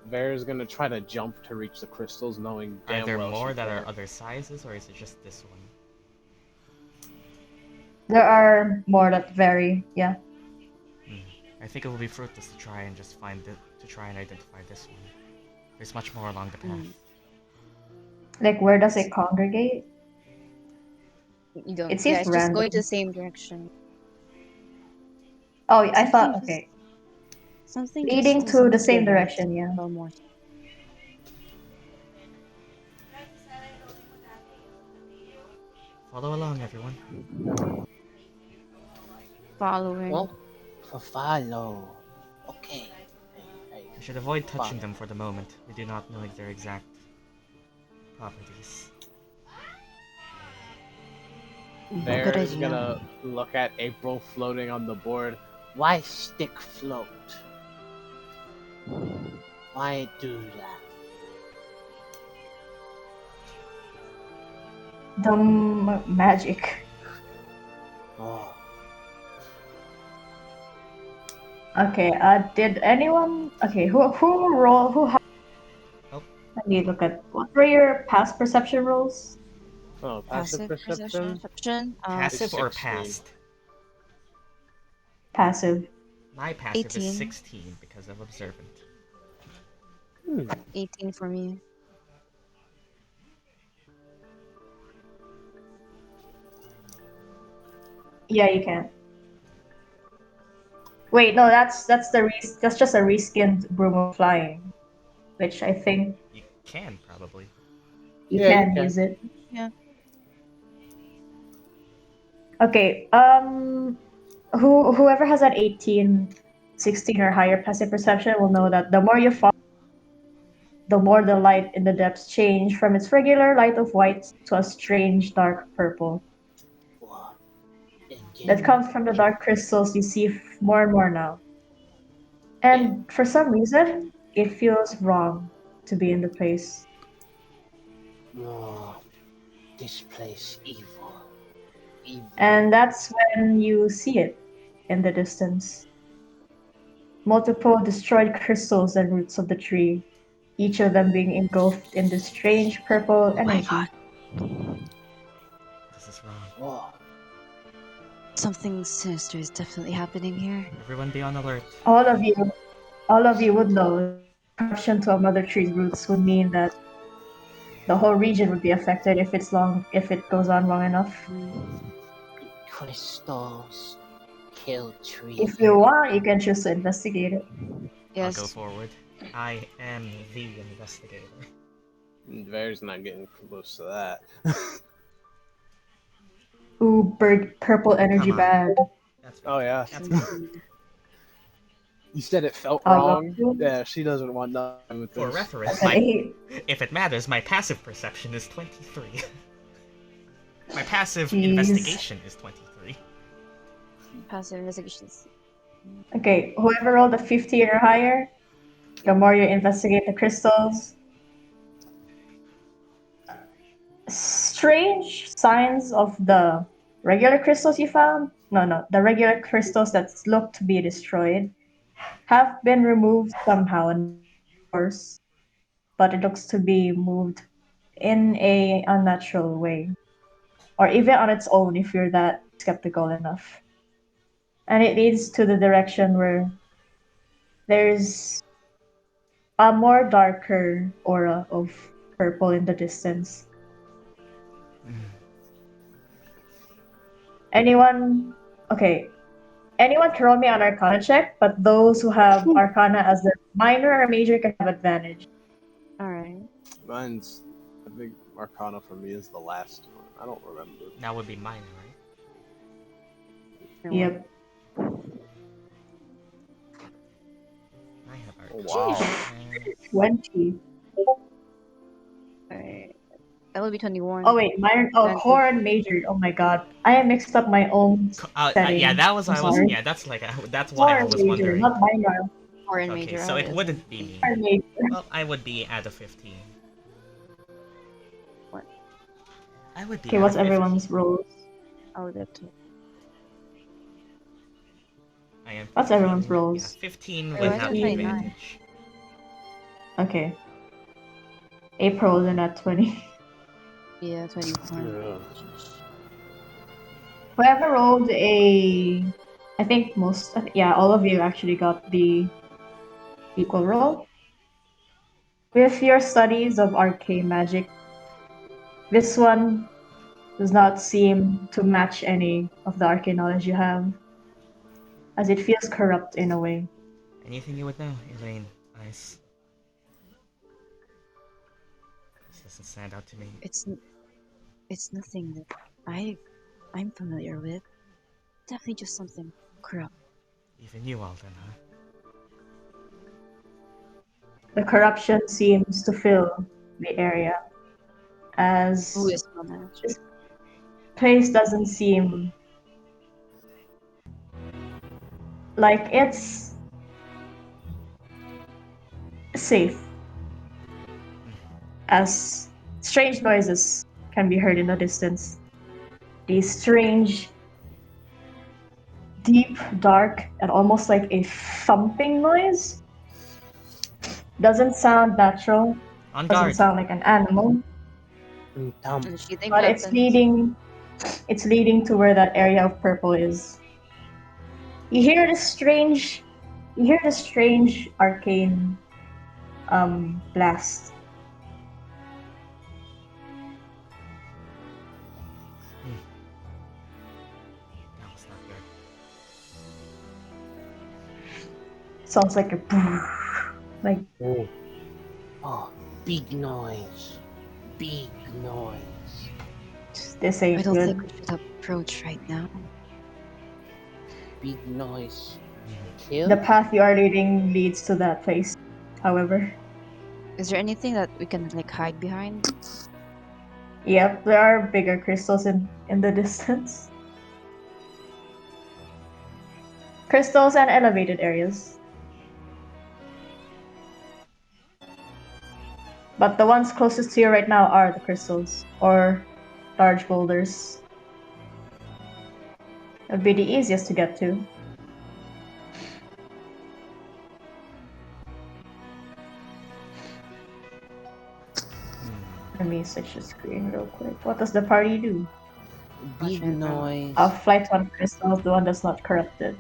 Veir's gonna try to jump to reach the crystals, knowing Are damn there well more she that are can't. other sizes, or is it just this one? There are more that vary, yeah. I think it will be fruitless to try and just to try and identify this one. There's much more along the path. Like, where does it congregate? You don't. It Yeah, seems it's just going random. to the same direction. Oh, I thought, okay. Something Leading just to the doesn't same feel right. direction, yeah. Well, more. Follow along, everyone. Following. Well, follow. Okay. We should avoid touching them for the moment. We do not know their exact properties. Good Veir's idea. gonna look at April floating on the board. Why stick float? Why do that? The magic. Oh, Okay, did anyone... Okay, who roll... Oh. Let me look at... What were your past perception rolls? Oh, passive perception? Passive or 16. past? Passive. My passive 18. is 16 because of observant. 18 for me. Yeah, you can. Wait, no, that's just a reskinned broom of flying, which I think You can probably. you Yeah, you can can. use it. Yeah. Okay, whoever has an 18, 16 or higher passive perception will know that the more you fall, the more the light in the depths change from its regular light of white to a strange dark purple. what? That comes from the dark crystals you see more and more now. And for some reason, it feels wrong to be in the place. Oh, this place evil. And that's when you see it in the distance. Multiple destroyed crystals and roots of the tree, each of them being engulfed in this strange purple Oh my energy. god. This is wrong. Whoa. Something sinister is definitely happening here. Everyone be on alert. All of you would know corruption to a mother tree's roots would mean that the whole region would be affected if if it goes on long enough. Crystals. Kill tree. If you want, you can choose to investigate it. Yes. I'll go forward. I am the investigator. Veir's not getting close to that. Ooh, purple energy Come on. bad. That's Oh yeah. That's You said it felt I'll wrong. go. Yeah, she doesn't want nothing with For this. reference, An 8. if it matters, my passive perception is 23. My passive Jeez. investigation is 23. Passive investigations. Okay, whoever rolled a 50 or higher, the more you investigate the crystals. Strange signs of the regular crystals you found, the regular crystals that look to be destroyed, have been removed somehow, and of course, but it looks to be moved in a unnatural way, or even on its own if you're that skeptical enough. And it leads to the direction where there's a more darker aura of purple in the distance. Anyone can roll me an Arcana check, but those who have Arcana as their minor or major can have advantage. Alright. Mine's, I think Arcana for me is the last one. I don't remember. That would be minor, right? Yep. I have Oh Arcana. wow. 20. Alright. That would be 21. Oh wait, minor. Oh, Advantage. core and major. Oh my god, I have mixed up my own setting. Yeah, that was I'm I was. sorry. Yeah, that's like that's Core why I and was major, wondering. not minor. Or in Okay, major. so it yes. wouldn't be me. Core and major. Well, I would be at a 15. What? I would be. Okay, at what's a 15. everyone's rolls? Oh, that too. I am. What's 15. everyone's rolls? Yeah, 15 Everyone's without at 29. advantage. Okay. April is in at 20. Yeah, 21. Whoever rolled I think all of you actually got the equal roll. With your studies of arcane magic, this one does not seem to match any of the arcane knowledge you have, as it feels corrupt in a way. Anything you would know, Elaine? Nice. This doesn't stand out to me. It's nothing that I'm familiar with. Definitely just something corrupt. Even you all then, huh? The corruption seems to fill the area, as Who is well managed? this place doesn't seem like it's safe, as strange noises can be heard in the distance. These strange, deep, dark, and almost like a thumping noise. Doesn't sound natural, On doesn't guard. sound like an animal, And she thinks but it's leading to where that area of purple is. You hear this strange arcane blast. That was not good. Sounds like a like Oh, big noise. Big noise. this I ain't don't good. think we should approach right now. Big noise. Kill? The path you are leading leads to that place, however. Is there anything that we can like hide behind? Yep, there are bigger crystals in the distance. Crystals and elevated areas. But the ones closest to you right now are the crystals, or large boulders. It'll be the easiest to get to. Let me switch the screen real quick. What does the party do? Big Watching it now. noise. Flight 1 crystal, the one that's not corrupted.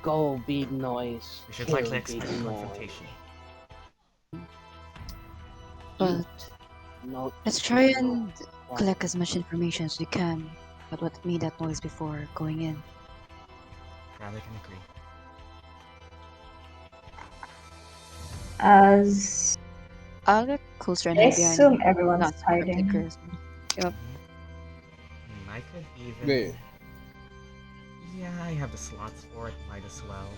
Go big noise. We should Kill likely big expect noise. confrontation. But No, let's try and collect as much information as we can about what made that noise before going in. Rather can agree. As I'll get closer and I hide behind assume the everyone's not hiding. clickers. I could even. Wait. Yeah, I have the slots for it. Might as well.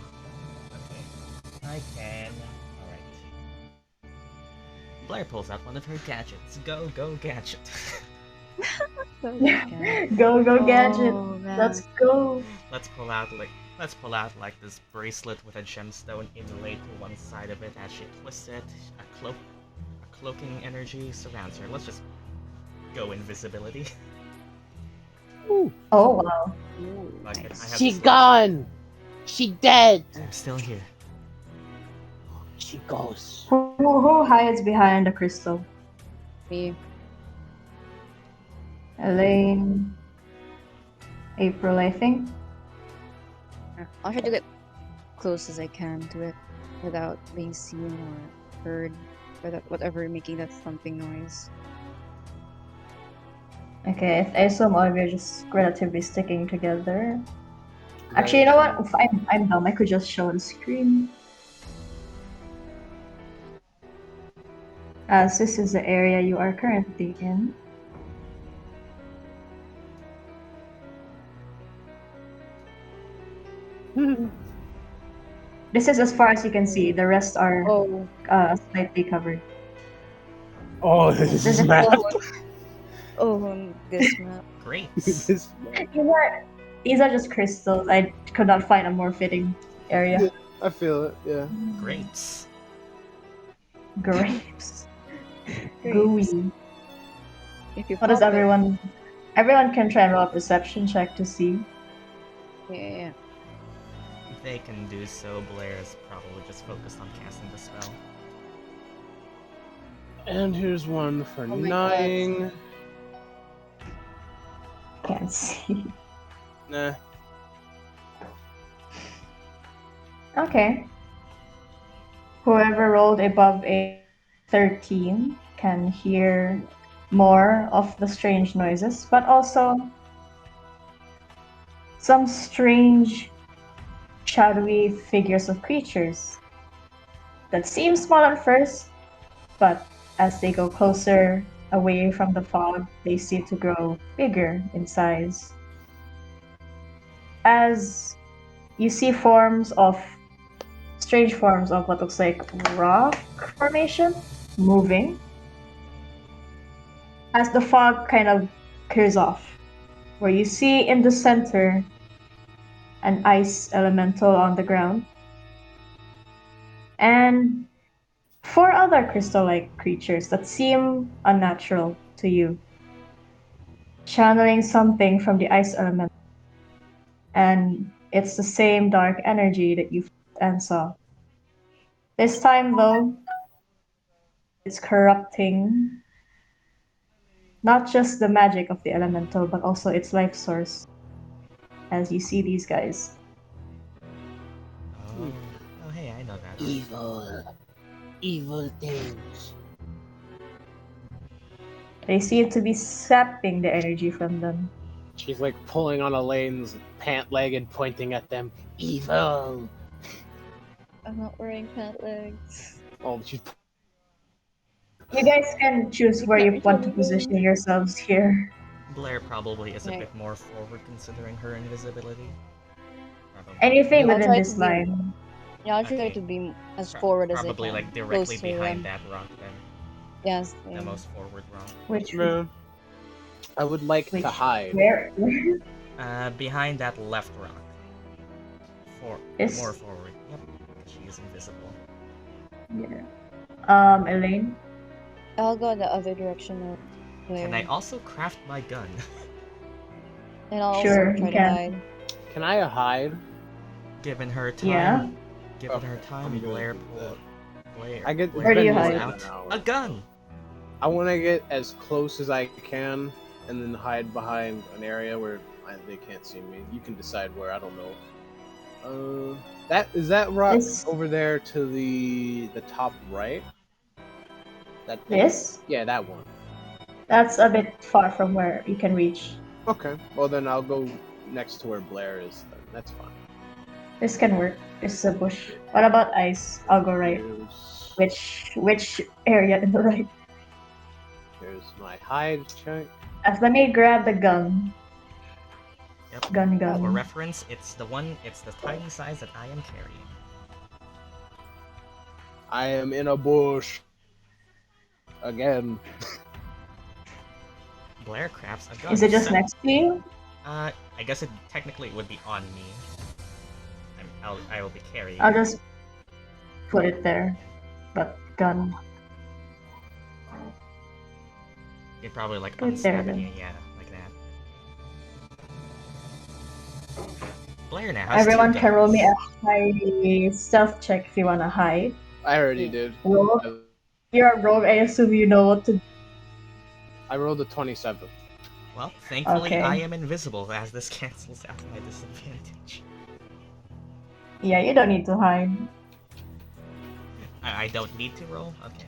Okay. I can. Alright. Blair pulls out one of her gadgets. Go, gadget. Go, gadget. Oh, man. Let's go. Let's pull out like this bracelet with a gemstone inlaid to one side of it. As she twists it, a cloaking energy surrounds her. Let's just go invisibility. Ooh, Oh wow. Like I have she this- gone. She dead. I'm still here. She goes. Who hides behind the crystal? Me. Elaine. April, I think. I'll try to get close as I can to it without being seen or heard by that whatever making that thumping noise. Okay, I assume all of you are just relatively sticking together. Actually, you know what? If I'm dumb. I could just show the screen. As this is the area you are currently in. This is as far as you can see. The rest are Oh, slightly covered. Oh, this This is is mad. this map. Great. This These are just crystals. I could not find a more fitting area. I feel it. Yeah. Grapes. Grapes. Grapes. Gooey. If you What does pop it- everyone? Everyone can try and roll a perception check to see. Yeah. If they can do so, Blair is probably just focused on casting the spell. And here's one for Oh my God. 9. Can't see. Nah. Okay. Whoever rolled above a 13 can hear more of the strange noises, but also some strange shadowy figures of creatures that seem small at first, but as they go closer away from the fog, they seem to grow bigger in size. As you see strange forms of what looks like rock formation moving, as the fog kind of clears off, where you see in the center an ice elemental on the ground, and 4 other crystal-like creatures that seem unnatural to you, channeling something from the ice elemental. And it's the same dark energy that you felt and saw. This time, though, it's corrupting not just the magic of the elemental, but also its life source. As you see these guys. Oh, hey, I know that. Evil things. They seem to be sapping the energy from them. She's like pulling on Elaine's pant leg and pointing at them. Evil. I'm not wearing pant legs. Oh, she's You guys can choose where you want to position yourselves here. Blair probably is a Okay. bit more forward considering her invisibility. Probably. Anything I'll within try this to be- line. Yeah, I'll try Okay. to be as forward as I can. Probably like directly Close to behind them. that rock then. Yes. The most forward rock. Which I would like Which- to hide. where? Behind that left rock. This? More forward. Yep. She is invisible. Yeah. Elaine. I'll go the other direction of Blair. Can I also craft my gun? And I'll Sure, also try you to can. hide. Can I hide? Given her time, Yeah. given her time, I'm gonna Blair do pulled. Blair. I get. Where do you it's been hide? more than an hour. A gun. I want to get as close as I can, and then hide behind an area where they can't see me. You can decide where. I don't know. That rock This- over there to the top right. That thing? This? Yeah, that one. That's a bit far from where you can reach. Okay. Well, then I'll go next to where Blair is. Then. That's fine. This can work. This is a bush. What about ice? I'll go right. Which area in the right? Here's my hide check. Let me grab the gun. Yep. Gun. For reference, it's the tiny size that I am carrying. I am in a bush. Again. Blair crafts a gun. Is it just next to you? I guess it technically would be on me. I will be carrying. I'll just put it there. But gun. You'd probably like Put it there, unsnap then. it, yeah, like that. Blair now has Everyone two can roll me guns. a stealth check if you wanna hide. I already did. Roll. You're a rogue, I assume you know what to do. I rolled a 27. Well, thankfully Okay. I am invisible, as this cancels out my disadvantage. Yeah, you don't need to hide. I don't need to roll? Okay.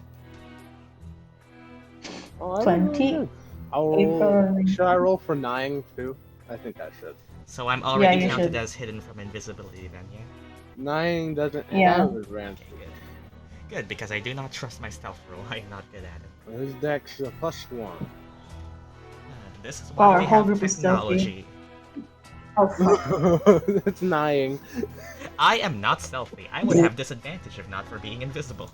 20. I'll roll. Should I roll for 9 too? I think I should. So I'm already you counted should. as hidden from invisibility then, yeah? 9 doesn't Yeah. have advantage. Okay, good. Good, because I do not trust my stealth roll. I'm not good at it. His dex is a +1. This is Wow, why our we whole have group is stealthy. technology. Oh fuck. That's 9. I am not stealthy. I would have disadvantage if not for being invisible.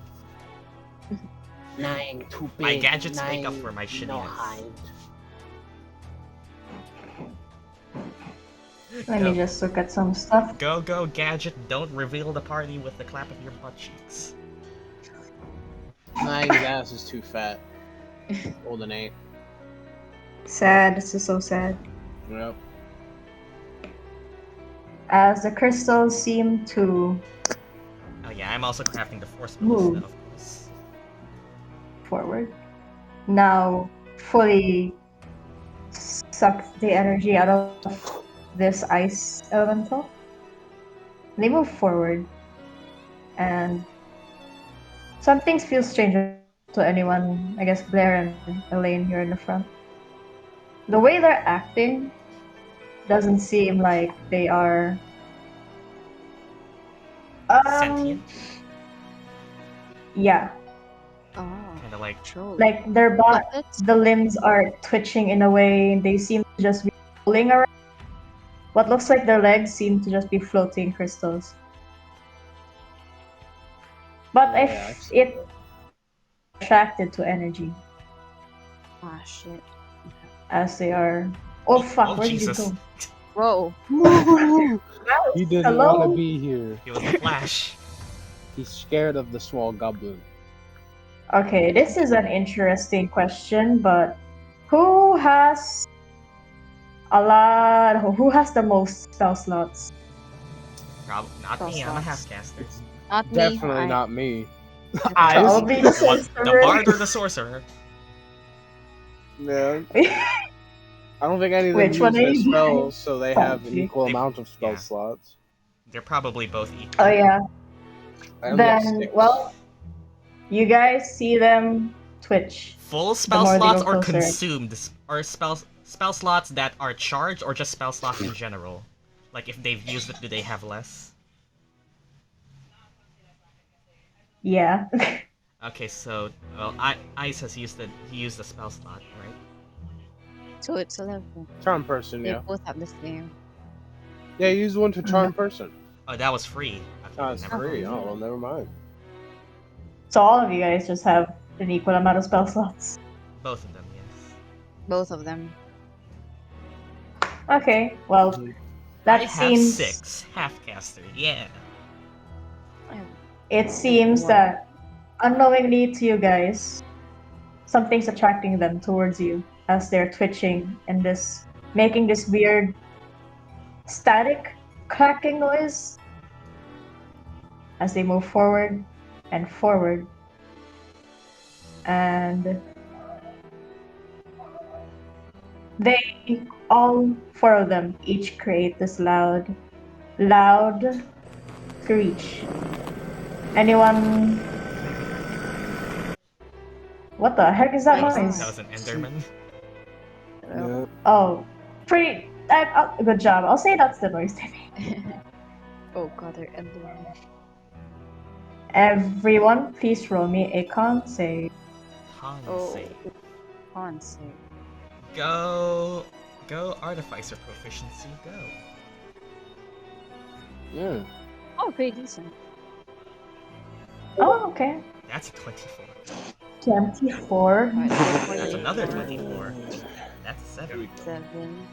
9 too big. My gadgets make up 9, for my no shittiness. hide. Let me just look at some stuff. Go, gadget, don't reveal the party with the clap of your butt cheeks. 9's ass is too fat. Rolled an 8. Sad, this is so sad. Yep. As the crystals seem to Oh yeah, I'm also crafting the force Move. ballista, of course. forward, now fully suck the energy out of this ice elemental. They move forward, and some things feel strange to anyone. I guess Blair and Elaine here in the front. The way they're acting doesn't seem like they are Sentient? yeah, Oh, Kinda like, troll. like their Puppets? the limbs are twitching in a way. They seem to just be rolling around. What looks like their legs seem to just be floating crystals. But Yeah, if it attracted to energy Ah, shit. as they are. Oh fuck! oh Where did you Jesus. go? Whoa. He didn't Hello? want to be here. He was the Flash. He's scared of the small goblin. Okay, this is an interesting question, but who has who has the most spell slots? Probably not me, I'm a half caster. Not me. Definitely not me. Probably the What? The sorcerer. bard or the sorcerer? Yeah. I don't think any of them Which use one their are you spells, so they have an They- equal they- amount of spell yeah. slots. They're probably both equal. Oh yeah. I only have Then 6. well, you guys see them twitch. Full spell more they slots go or closer. consumed? Or spell slots that are charged or just spell slots in general? Like if they've used it, do they have less? Yeah. Okay, so well, Aize has used the spell slot, right? So it's 11. Charm person, They yeah. both have the same. Yeah, use one to charm person. Oh, that was free. Okay, Oh, it's never free. mind. Oh, well, never mind. So all of you guys just have an equal amount of spell slots. Both of them, yes. Both of them. Okay, well, Mhm. that I have seems 6 half caster. Yeah. it seems Wow. that unknowingly to you guys, something's attracting them towards you as they're twitching and making this weird static cracking noise as they move forward and forward. And they, all four of them, each create this loud screech. Anyone? What the heck is that Nice. noise? That was an Enderman. Yeah. Oh, pretty. Good job. I'll say that's the noise they made. Oh god, they're Enderman. Everyone, please roll me a con save. Oh, con save. Go Artificer proficiency, go. Yeah. Oh, pretty decent. Oh, okay. That's a 24. 24. That's another 24. That's a 7. 7.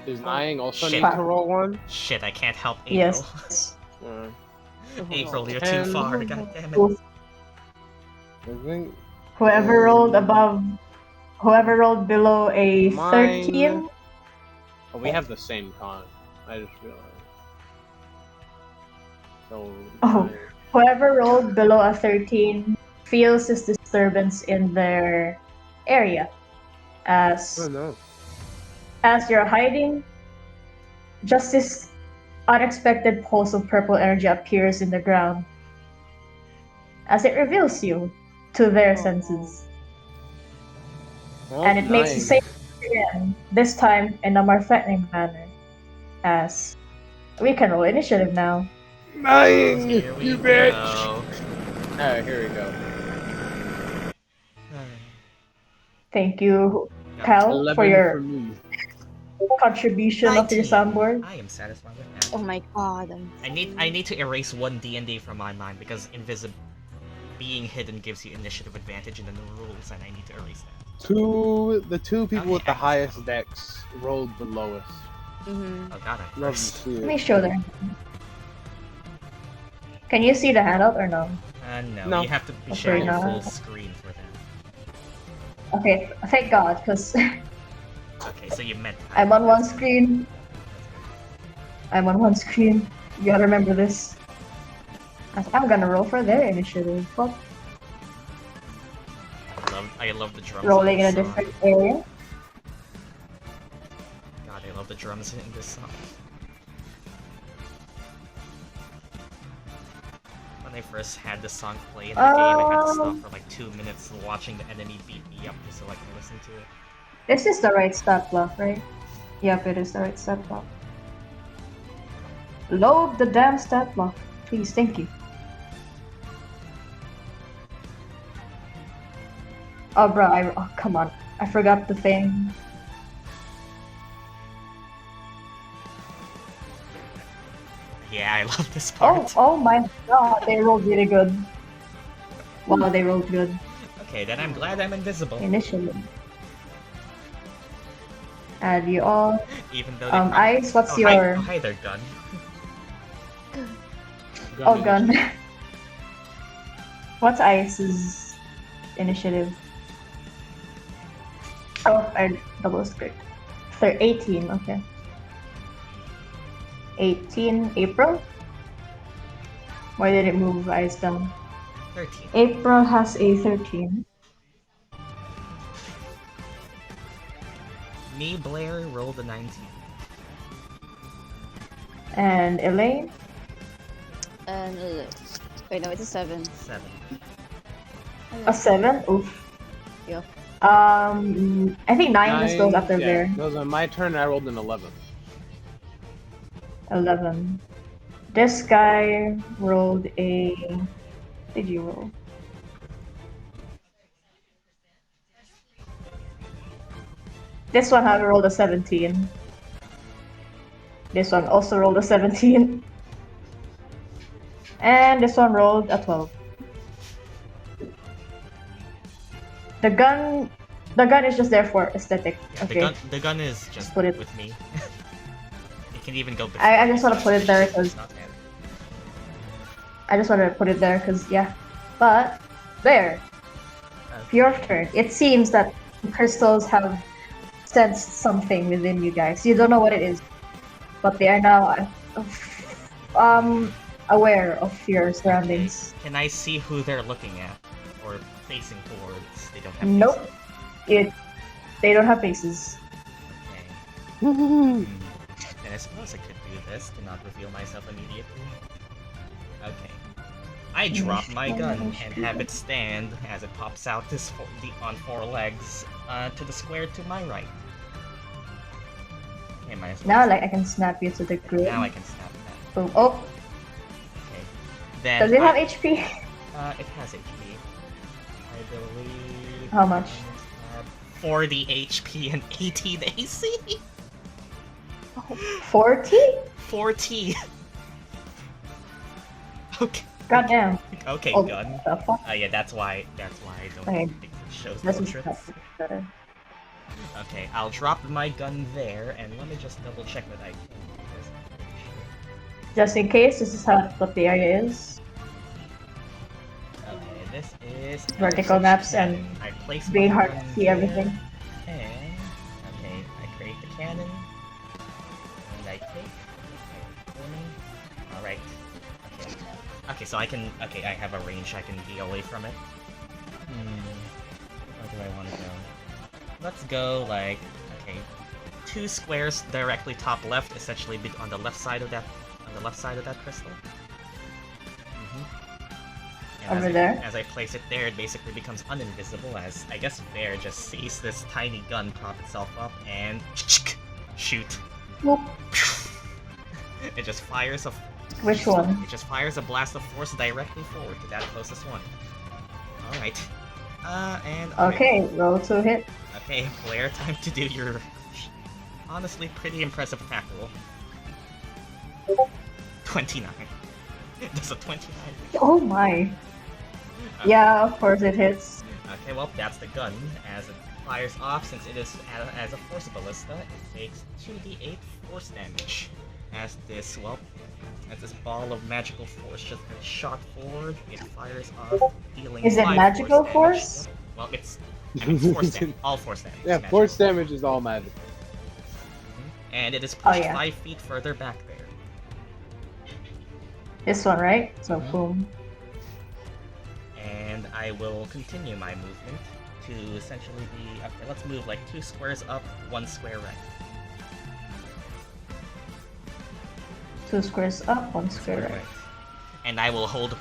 Is Nying also Shit. need to roll one? Shit, I can't help April. Yes. April, you're And- too far, god damn it. I think Whoever rolled above, whoever rolled below a Mine- 13. oh, we have the same con. I just realized. So. Oh. Whoever rolled below a 13 feels this disturbance in their area. Oh no. As you're hiding, just this unexpected pulse of purple energy appears in the ground as it reveals you to their senses. Well, And it makes you Nying. say again, this time in a more threatening manner. As we can roll initiative now. Nying, Here we you bitch! go. Alright, here we go. Thank you, Got Cal, 11 for your for me. contribution of your 19. soundboard. I am satisfied with Oh that. my god. I need to erase one D&D from my mind because being hidden gives you initiative advantage in the new rules, and I need to erase that. The two people with the Okay. highest decks rolled the lowest. Mm-hmm. Oh god, I Love to first. see Let me it. show them. Can you see the handout or no? No, No. you have to be Okay, sharing no. full screen for that. Okay, thank God, because Okay, so you meant I'm on one screen. I'm on one screen. You gotta remember this. I'm gonna roll for their initiative. Fuck. I love the drums. Rolling in a this song. different area. God, I love the drums in this song. When I first had the song play in the game, I had to stop for like 2 minutes watching the enemy beat me up just so I can listen to it. This is the right stat block, right? Yep, it is the right stat block. Load the damn stat block. Please, thank you. Oh, bro, oh, come on. I forgot the thing. Yeah, I love this part. Oh my god, they rolled really good. Wow, they rolled good. Okay, then I'm glad I'm invisible. Initially. And you all... Even though Aize, what's oh, your... Hi there, gun. Oh, gun. What's Aize's initiative? Oh, I double script. 18, okay. 18, April? Why did it move, Aize gun? 13. April has a 13. Me, Blair, rolled a 19. And Elaine? And wait, no, it's a 7. 7. A 7? Oof. Yeah. I think 9 just goes after yeah, there. It was on my turn, I rolled an 11. 11. This guy rolled a... What did you roll? This one however rolled a 17. This one also rolled a 17. And this one rolled a 12. The gun is just there for aesthetic. Yeah, Okay. the gun is just Put it- with me. It can even go before. I just wanna put it there It's 'cause- not bad. I just wanted to put it there because, yeah. But, there. Your turn. It seems that crystals have sensed something within you guys. You don't know what it is. But they are now aware of your surroundings. Can I see who they're looking at or facing towards? They don't have Nope. faces. They don't have faces. Okay. Then I suppose I could do this to not reveal myself immediately. Okay. I drop my gun and have it stand as it pops out on 4 legs to the square to my right. Okay, Now, like, I can snap you to the grid. Now I can snap that. Boom. Oh, Okay. Then does it have HP? It has HP. I believe. How much? 40 HP and 18 AC. 40? 40. Okay. Goddamn. Okay, Oh, gun. the fuck? Yeah, that's why I don't Okay. think it shows That's portraits. better. Okay, I'll drop my gun there, and let me just double check that I can. Because I'm pretty sure. Just in case, this is what the area is. Okay, this is Vertical maps and I place very my hard gun to see there, everything. And okay, I create the cannon, and I take. All right. Okay. Okay, so I can. Okay, I have a range. I can be away from it. Where do I want to go? Let's go like, okay, 2 squares directly top left, essentially on the left side of that, crystal. And Over there? As I place it there, it basically becomes uninvisible. As I guess Bear just sees this tiny gun prop itself up and shoot. Whoop. It just fires a. Which one? It just fires a blast of force directly forward to that closest one. All right. And Okay, roll to hit. Okay, Blair, time to do your honestly pretty impressive attack roll. 29. That's a 29. Oh my. Yeah, of course it hits. Okay, well, that's the gun. As it fires off, since it is as a force ballista, it takes 2d8 force damage. As this ball of magical force just gets shot forward, it fires off, dealing Is it 5 magical force? force? Well, it's force damage. All force damage. Yeah, is force magical. damage is all magic. And it is pushed yeah. 5 feet further back there. This one, right? So boom. And I will continue my movement to essentially be. Okay, let's move like 2 squares up, 1 square right. 2 squares up, 1 square right. And I will hold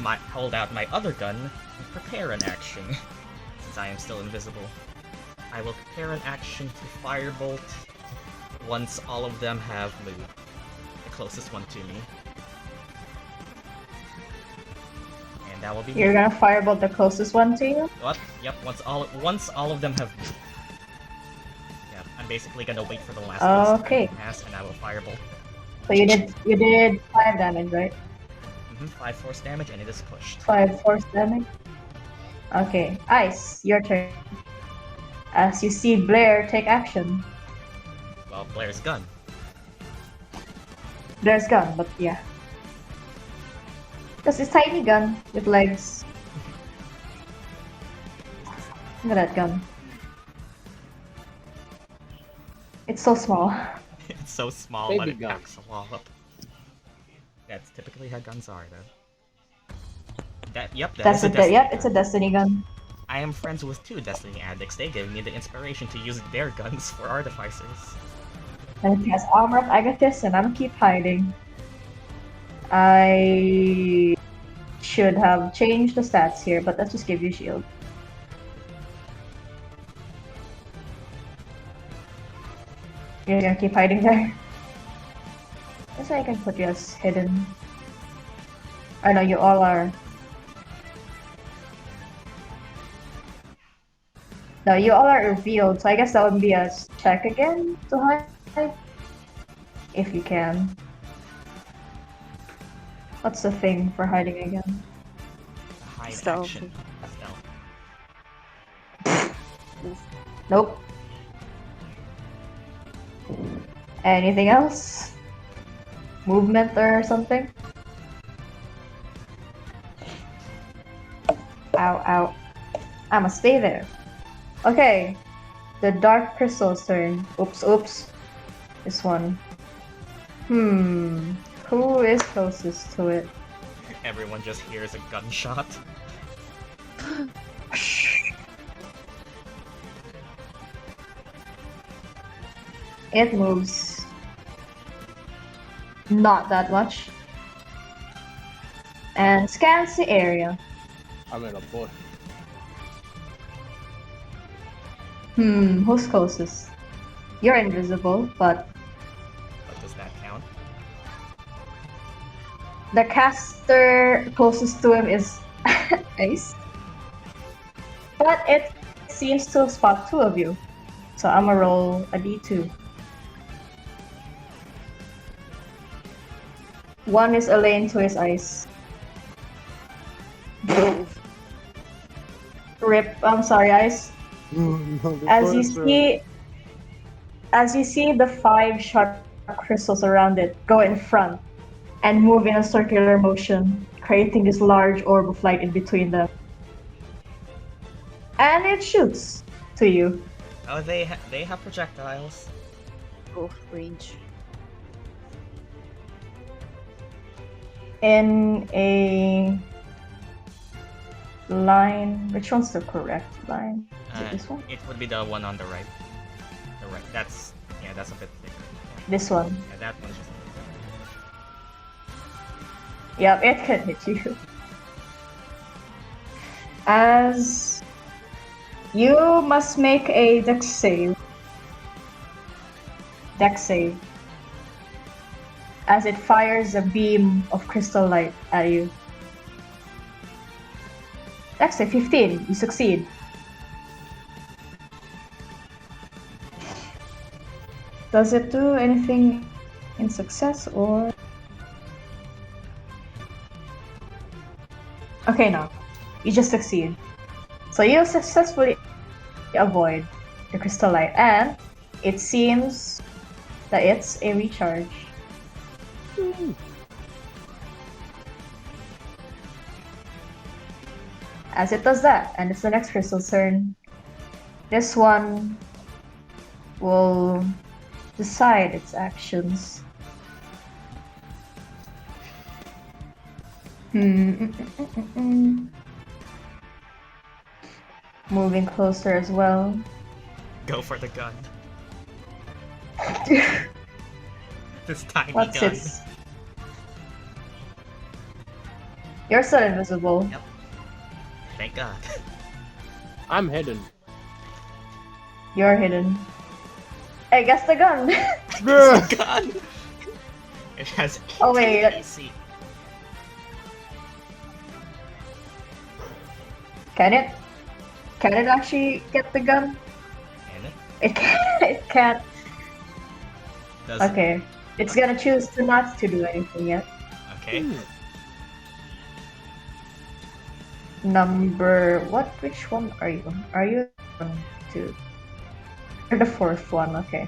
out my other gun and prepare an action. Since I am still invisible. I will prepare an action to firebolt once all of them have moved. The closest one to me. And that will be You're gonna firebolt the closest one to you? What? Yep, once all of them have moved. Yeah, I'm basically gonna wait for the last one Okay. to pass and I will firebolt. So you did 5 damage, right? 5 force damage and it is pushed. 5 force damage. Okay, Ice, your turn. As you see Blair take action. Well, Blair's gun. Blair's gun, but yeah. Because it's tiny gun with legs. Look at that gun. It's so small. It's so small, Baby but it gun. packs a wallop. That's typically how guns are, though. It's a destiny gun. I am friends with 2 Destiny addicts. They gave me the inspiration to use their guns for artificers. And it has armor of Agathis, and I'm keep hiding. I should have changed the stats here, but let's just give you shield. You're gonna keep hiding there? Guess I can put you as hidden. I know you all are. No, you all are revealed, so I guess that would be a check again to hide. If you can. What's the thing for hiding again? Hide Stealth. action. Stealth. Nope. Anything else? Movement or something? Ow, ow. I'ma stay there. Okay. The Dark Crystal's turn. Oops, oops. This one. Who is closest to it? Everyone just hears a gunshot. It moves. Not that much. And scans the area. I'm in a bush. Who's closest? You're invisible, but But does that count? the caster closest to him is Aize. But it seems to spot two of you. So I'm gonna roll a d2. One is Elaine to his eyes. Rip, I'm sorry, Aize. As you see the 5 sharp crystals around it go in front and move in a circular motion, creating this large orb of light in between them. And it shoots to you. Oh, they have projectiles. Oh, range. In a line. Which one's the correct line? Is it this one? It would be the one on the right. The right. That's a bit thicker. This one. Yeah, that one's just a bit thicker. Yep, it can hit you. As you must make a dex save. Dex save. As it fires a beam of crystal light at you. Dex save 15. You succeed. Does it do anything in success or? Okay, no. You just succeed. So you successfully avoid the crystal light, and it seems that it's a recharge. As it does that, and it's the next crystal's turn. This one will decide its actions. Moving closer as well. Go for the gun. This tiny What's gun. its? You're still invisible. Yep. Thank God. I'm hidden. You're hidden. I guess the gun. It's a gun. It has 18 Oh, wait. AC. Can it? Can it actually get the gun? Can it? It can't. It can't. Does Okay. It's gonna choose to not to do anything yet. Okay. Number what? Which one are you? Are you 1, 2? You're the 4th one. Okay.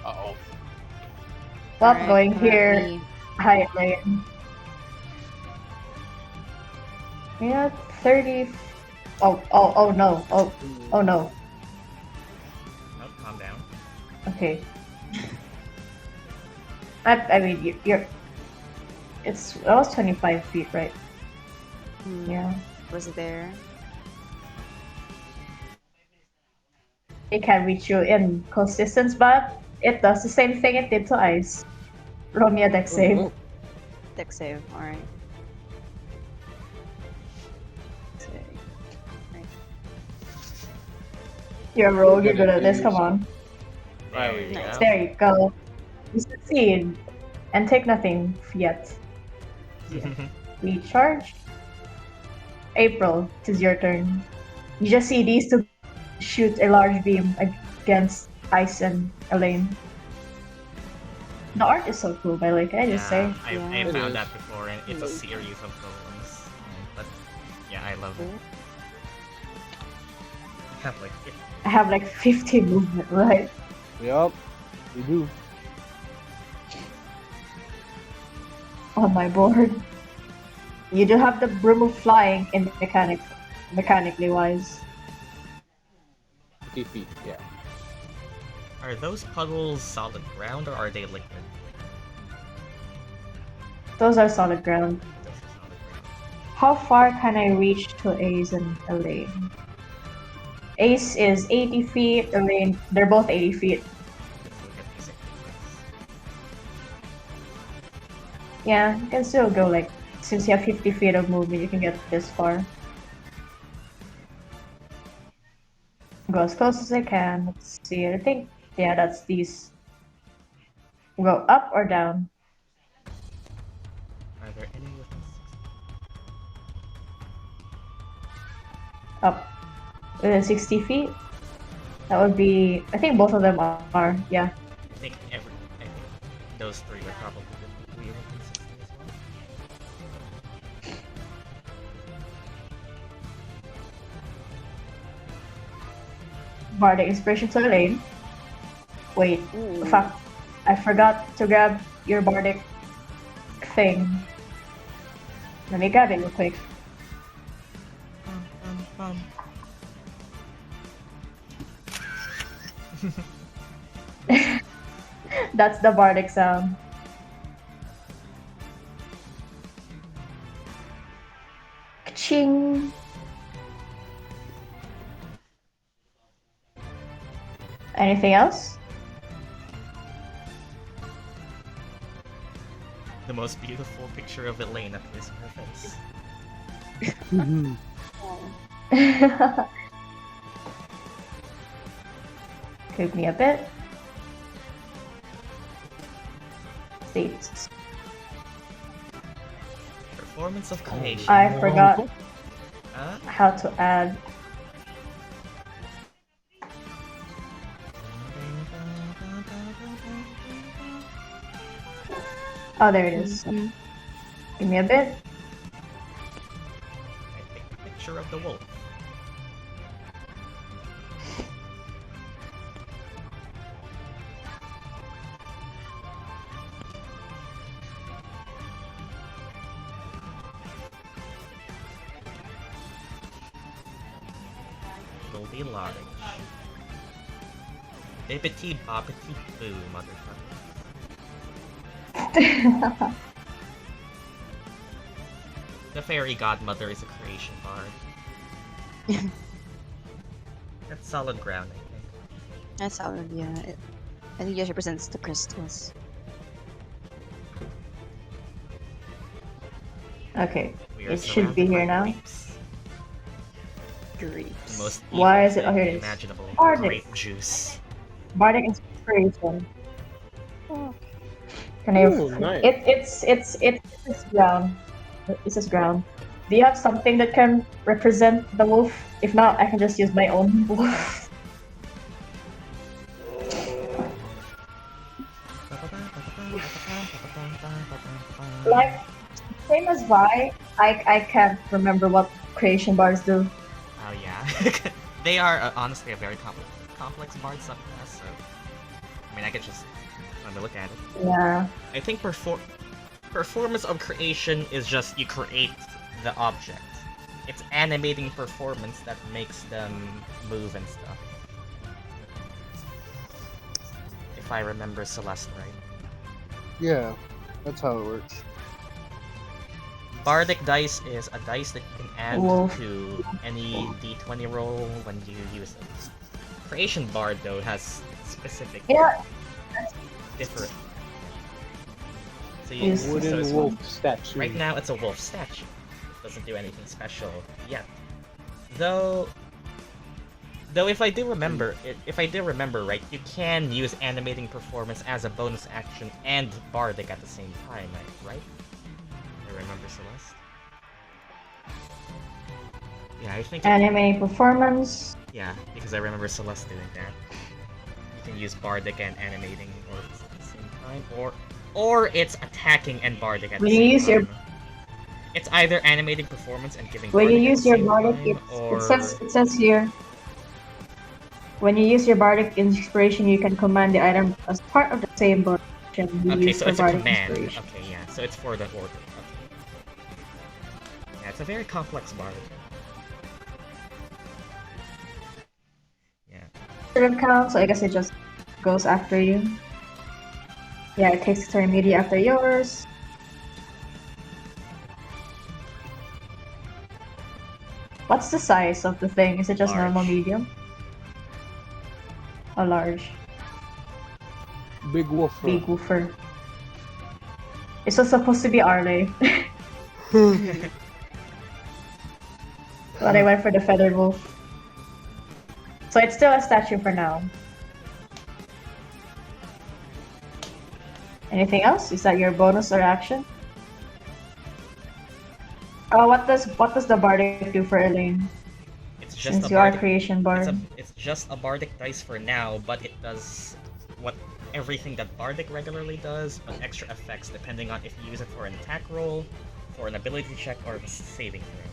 Uh-oh. Well, Alright, going here. currently- Hi, Elaine. Yeah, 30. Oh no. Oh no. Nope, calm down. Okay. I mean, you're. It's almost 25 feet, right? Yeah. Was there? It can reach you in close distance, but it does the same thing it did to Aize. Roll me a dex save. Dex save. Alright. You're a rogue, you're good at this, come on. There you Nice. go. There you go. You succeed. And take nothing yet. Recharge. April, it is your turn. You just see these two shoot a large beam against Aize and Elaine. The art is so cool, by the way, can I just say? I Yeah. found that before, and it's a series of golems. But yeah, I love it. I have like I have like 50 movement, right? Yup. You do. On my board. You do have the broom of flying in mechanically wise. 50 feet, yeah. Are those puddles solid ground or are they liquid? Those are solid ground. Those are solid ground. How far can I reach to Aize and Elaine? Aize is 80 feet, Elaine, they're both 80 feet. Let's look at music. Yeah, you can still go like, since you have 50 feet of movement, you can get this far. Go as close as I can. Let's see, I think, yeah, that's these. Go up or down? Are there any within 6? Up. Within 60 feet? That would be, I think both of them are, yeah. I think those three are probably within 60 as well. Bardic Inspiration to Elaine. Wait, fuck. I forgot to grab your Bardic thing. Let me grab it real quick. That's the Bardic sound. Ka-ching! Anything else? The most beautiful picture of Elaine appears on her face. Give me a bit. States. Performance of creation. I forgot Huh? how to add. Oh, there it is. Give me a bit. I take a picture of the wolf. It'll be large. Bibbity bobbity boo, motherfucker. The fairy godmother is a creation bard. That's solid ground, I think. That's solid, yeah. I think it represents the crystals. Okay, We are it should be surrounded here by now. grapes. The Grapes. most Why evil is it? Oh, thing here it is. imaginable. Bardic. Grape juice. Bardic Inspiration. Can I? Ooh, nice. It's ground. This is ground. Do you have something that can represent the wolf? If not, I can just use my own wolf. Like, same as Vi, I can't remember what creation bars do. Oh yeah. They are honestly a very complex bard subclass, so I mean I could just let me look at it. Yeah. I think performance of creation is just you create the object. It's animating performance that makes them move and stuff. If I remember Celeste right. Yeah, that's how it works. Bardic dice is a dice that you can add Wolf. to any d20 roll when you use it. Creation Bard though has specific Yeah. different. So you Yes. so Wooden it's- wolf statue. Right now it's a wolf statue. It doesn't do anything special yet. Though if I do remember right, you can use animating performance as a bonus action and bardic at the same time, right? I remember Celeste. Yeah, I think Anime performance. yeah, because I remember Celeste doing that. You can use bardic and animating or at the same time, or it's attacking and bardic at the When you same use your- time. It's either animating performance and giving When you bardic at use the your same bardic, time, it says here. When you use your bardic inspiration, you can command the item as part of the same bonus action you Okay, use so for it's a bardic command. inspiration. Okay, yeah, so it's for the order. Okay. Yeah, it's a very complex bard. Yeah. Turn count, so I guess it just goes after you. Yeah, it takes a turn immediately after yours. What's the size of the thing? Is it just normal Large. medium? Or large? Big wolf. Big woofer. It's was supposed to be Arle. But I went for the feathered wolf. So it's still a statue for now. Anything else? Is that your bonus or action? Oh, what does the bardic do for Elaine? It's just Since a you are bardic. creation bard. It's just a bardic dice for now, but it does what everything that bardic regularly does, but extra effects depending on if you use it for an attack roll, for an ability check, or a saving throw.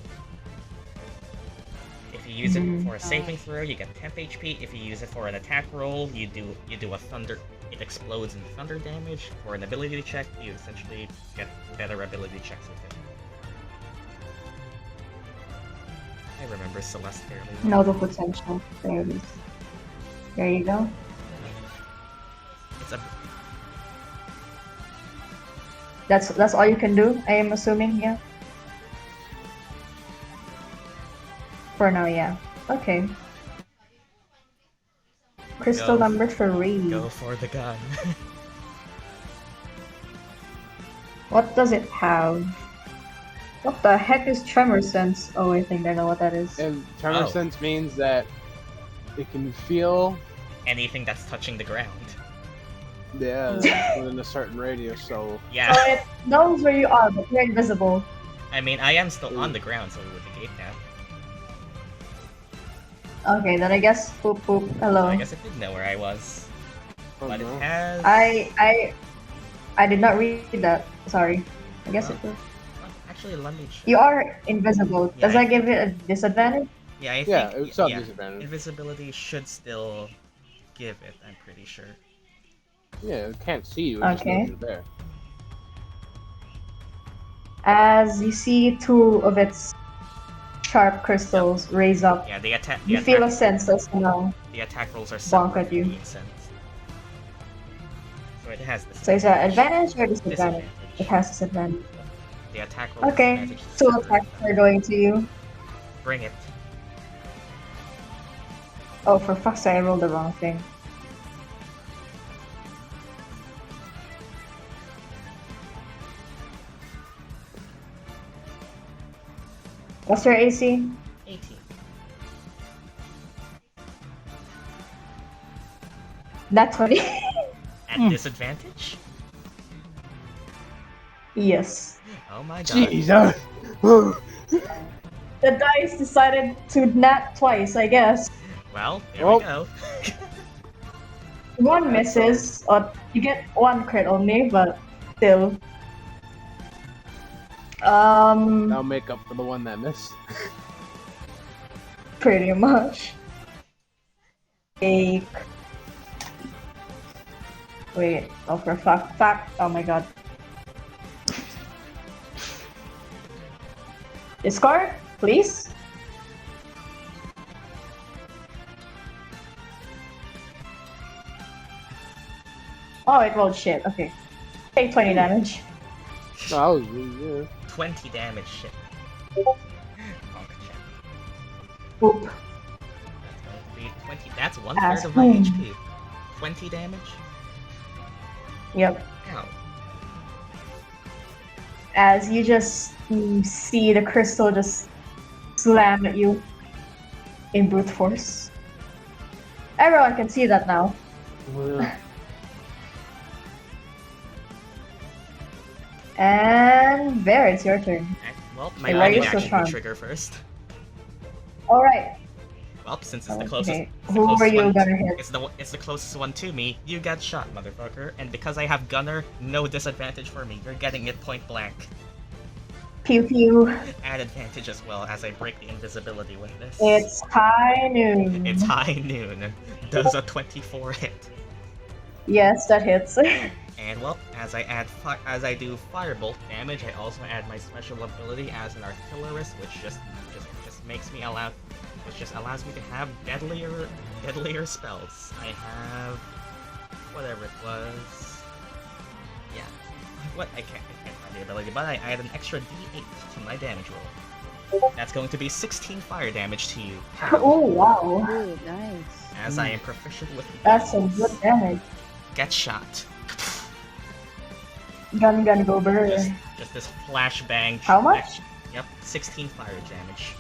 If you use it for a saving throw, you get temp HP. If you use it for an attack roll, you do a thunder. It explodes in thunder damage. For an ability check, you essentially get better ability checks with it. I remember Celeste fairly well. Know the potential. There it is. There you go. It's a That's all you can do, I am assuming, yeah. For now, yeah. Okay. Crystal Go. number 3. go for the gun. What does it have? What the heck is Tremor Sense? Oh, I think I know what that is. And tremor Oh. sense means that it can feel, Anything that's touching the ground. within a certain radius. So Yeah. So it knows where you are, but you're invisible. I mean, I am still on the ground, so we would negate that. Okay, then I guess poop poop. Hello. I guess it did know where I was. oh But no. it has... I did not read that. Sorry. I guess Oh. it was. Oh, actually, let me check. You are invisible. Yeah, Does that give it a disadvantage? Yeah, I think... Yeah, it's not yeah, disadvantage. invisibility should still give it, I'm pretty sure. Yeah, it can't see you. It just Okay. knows you're there. As you see 2 of its sharp crystals raise up, Yeah, the attack... you feel a sense that's gonna. The attack rolls are bonk separate at you. from being sent. So it has this. So is that advantage or disadvantage? Disadvantage. It has disadvantage. The attack roll Okay, disadvantage is 2 separate. attacks are going to you. Bring it. Oh, for fuck's sake, I rolled the wrong thing. What's your AC? 18. Not 20. At disadvantage? Yes. Oh my god. Jesus. The dice decided to nat twice, I guess. Well, there Oh. we go. One misses, or you get 1 crit only, but still. That'll make up for the one that missed. Pretty much. Take. Wait, oh for fact, oh my god. Discard, please. Oh, it rolled shit, okay. Take 20 damage. No, I was really good. 20 damage shit. Honk check. Oop. That's going to be 20. That's one Ass third of my boom. HP. 20 damage? Yep. Ow. As you just see the crystal just slam at you in brute force. Everyone can see that now. And there, it's your turn. Well, my Hey, why are body you so action charmed? will trigger first. Alright. Well, since it's the closest, Okay. it's the Who were closest you one, gonna hit? it's the closest one to me. You got shot, motherfucker. And because I have gunner, no disadvantage for me. You're getting it point blank. Pew pew. Add advantage as well as I break the invisibility with this. It's high noon. It's high noon. Does a 24 hit? Yes, that hits. And well, as I do firebolt damage, I also add my special ability as an artillerist, which just allows me to have deadlier spells. I have whatever it was. Yeah. What I can't find the ability, but I add an extra D8 to my damage roll. That's going to be 16 fire damage to you. Oh wow, Ooh, nice. As I am proficient with that's some guns. good damage. Get shot. Gun go burr. Just this flashbang. How much? Yep, 16 fire damage.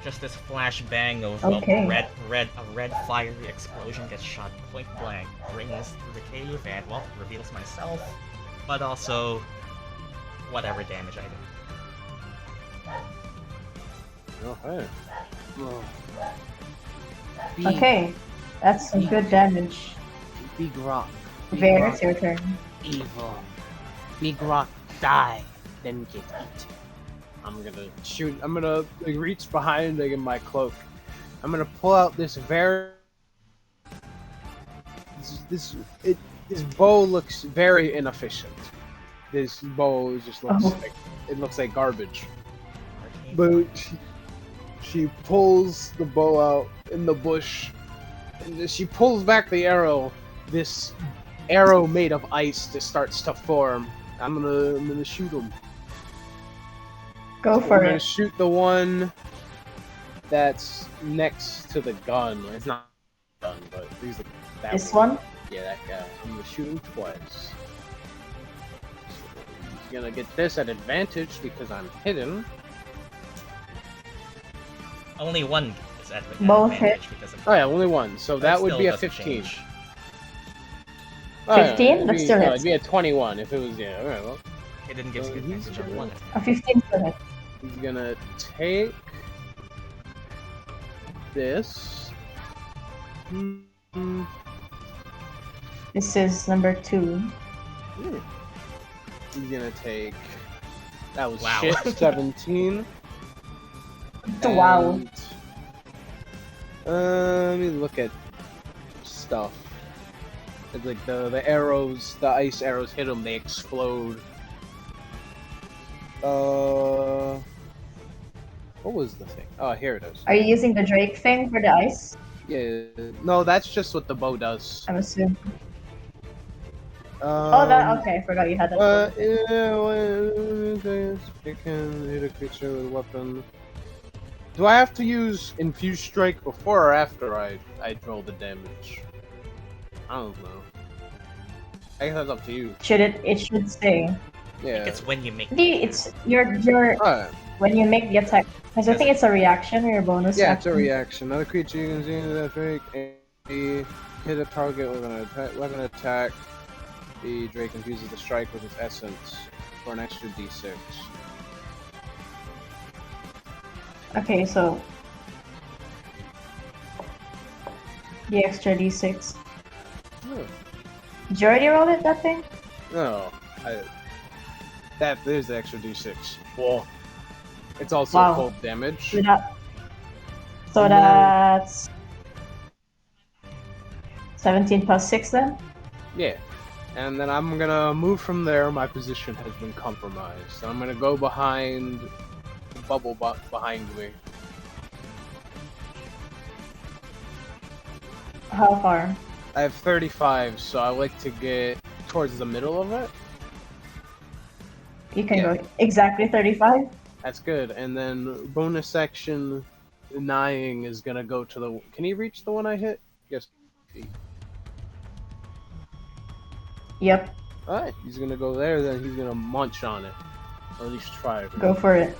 Just this flashbang of Okay. a red fiery explosion gets shot point blank, rings through the cave, and well, reveals myself, but also whatever damage I do. Okay. Okay, that's some good damage. Big rock. Big Veir, rock, it's your turn. evil. Big rock, die. Then get eaten. I'm gonna shoot. I'm gonna like, reach behind like in my cloak. I'm gonna pull out this very. This bow looks very inefficient. This bow just looks like it looks like garbage. But she pulls the bow out in the bush, and as she pulls back the arrow, this arrow made of ice just starts to form. I'm gonna shoot him. Go for I'm gonna it. shoot the one that's next to the gun. It's not a gun, but he's that This one? Yeah, that guy. I'm gonna shoot him twice. He's gonna get this at advantage because I'm hidden. Only one is at Both advantage because of Oh yeah, only one. So that would still be a doesn't 15. change. Oh, yeah, 15? it'd That be- still no, hits. it'd be a 21 if it was alright, well. It didn't give you advantage on one. A 15 for hit. He's gonna take this. This is number 2. He's gonna take. That was Wow. shit. 17. Wow. And, let me look at stuff. It's like the arrows, the ice arrows hit them, they explode. What was the thing? Oh, here it is. Are you using the Drake thing for the ice? Yeah, no, that's just what the bow does. I'm assuming. Oh, that okay. I forgot you had that. You can hit a creature with a weapon. Do I have to use Infused Strike before or after I roll the damage? I don't know. I guess that's up to you. Should it? It should say. Yeah. It's when you make It's your Alright. when you make the attack. Because I think it's a reaction or a bonus. Yeah, it's a action. reaction. Another creature you can see in that Drake. Hit a target with an weapon attack. The Drake infuses the strike with its essence for an extra d6. Okay, so the extra d6. Oh. Did you already roll it? That thing? No, there's the extra d6. Whoa. It's also Wow. cold damage. So that. So And then- that's 17 plus 6 then. Yeah. And then I'm gonna move from there. My position has been compromised. So I'm gonna go behind the bubble behind me. How far? I have 35, so I like to get towards the middle of it. You can Yeah. go exactly 35. That's good. And then bonus action denying is gonna go to the. Can he reach the one I hit? Yes. Yep. Alright, he's gonna go there. Then he's gonna munch on it, or at least try. Go for it.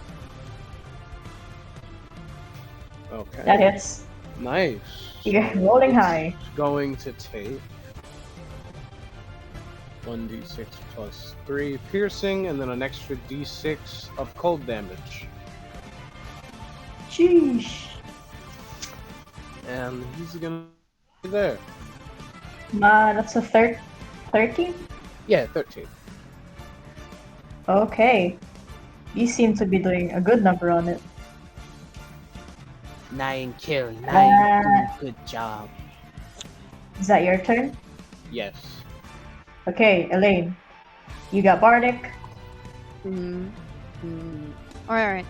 Okay. That hits. Nice. You're rolling It's high. Going to take 1d6 plus 3 piercing, and then an extra d6 of cold damage. Sheesh. And he's gonna be there. That's a 13? Yeah, 13. Okay. You seem to be doing a good number on it. 9 kill, 9 do good job. Is that your turn? Yes. Okay, Elaine. You got Bardic. Alright.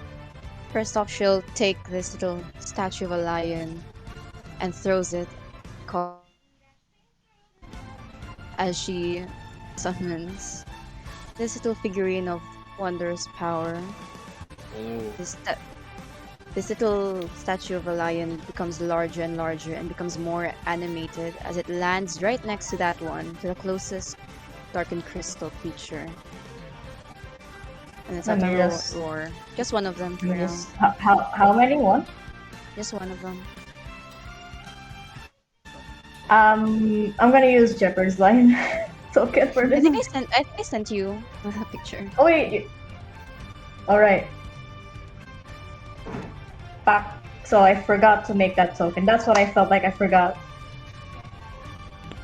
First off, she'll take this little statue of a lion and throws it as she summons this little figurine of wondrous power. Ooh. This little statue of a lion becomes larger and larger and becomes more animated as it lands right next to that one, to the closest darkened crystal creature. And it's Let at me a just- roar. Just one of them for now. Yes. How many? One? Just one of them. I'm gonna use Jeopard's line token for I this. think I sent you a picture. Oh wait. Alright. Back. So I forgot to make that token. That's what I felt like I forgot.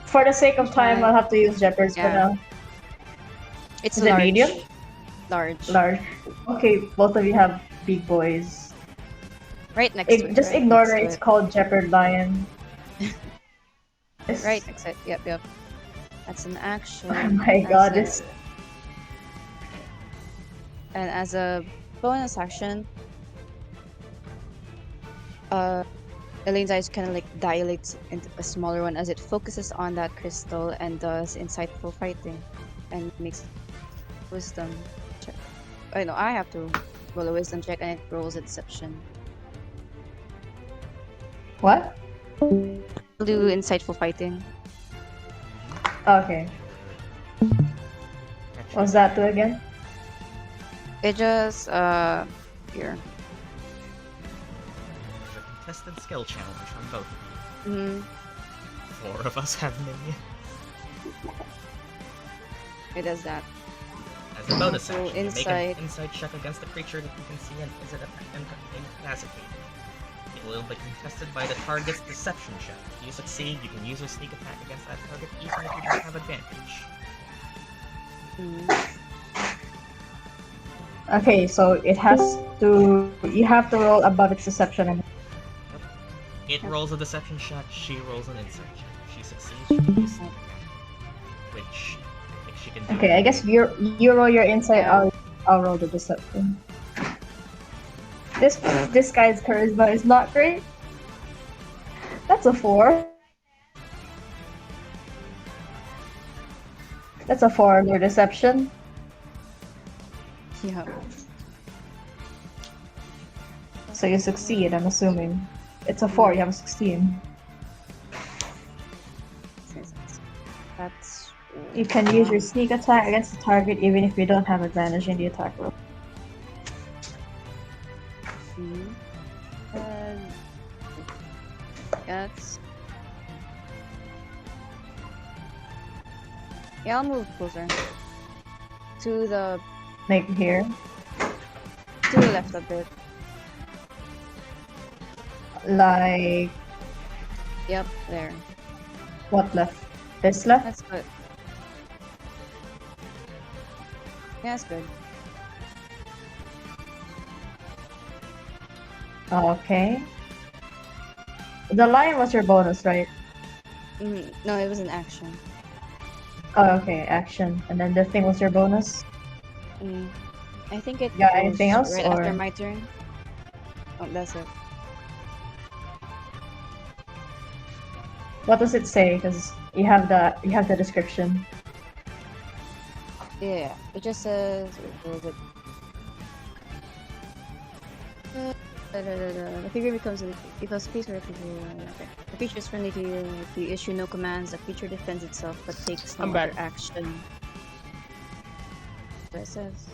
For the sake of time, I'll have to use Jeopard's for Yeah. now. It's Is it large. medium? Large. Large. Okay, both of you have big boys. Right next to it. Just right ignore next that to it's it. called Jeopard Lion. Right next to it. Yep. That's an action. Oh my As god, a- this. And as a bonus action, Elaine's eyes kind of like dilates into a smaller one as it focuses on that crystal and does insightful fighting and makes wisdom check. I know I have to roll a wisdom check and it rolls a deception. What? I'll do insightful fighting. Okay. What's that do again? It just here. There's a contested skill challenge from both of Mm-hmm. you. 4 of us have minions. It does that. As a bonus So action, you make insight- an insight check against the creature that you can see and is it incapacitated. It will be contested by the target's deception check. If you succeed, you can use your sneak attack against that target even if you don't have advantage. Mm. Okay, so it has to. You have to roll above its deception. And It rolls a deception check, she rolls an insight check. If she succeeds, she can use sneak attack. Which, if she can do okay, I guess you roll your insight. Yeah. I'll roll the deception. This guy's charisma is not great. That's a 4. That's a 4 on your deception. Yeah. So you succeed, I'm assuming. It's a 4, you have a 16. That's. You can use your sneak attack against the target even if you don't have advantage in the attack roll. Mhm. And that's. Yeah, I'll move closer to the Like here. left a bit. Like, Yep, there. what left? This left? That's good. Yeah, that's good. Okay. The lion was your bonus, right? No, it was an action. Oh, okay, action. And then the thing was your bonus? I think it Yeah, goes anything else, right or- after my turn. Oh, that's it. What does it say? Because you have the description. Yeah, it just says. What was it? The figure becomes a space where people. Okay. The creature is friendly to you. If you issue no commands, the creature defends itself but takes no I'm other back. action. What it says.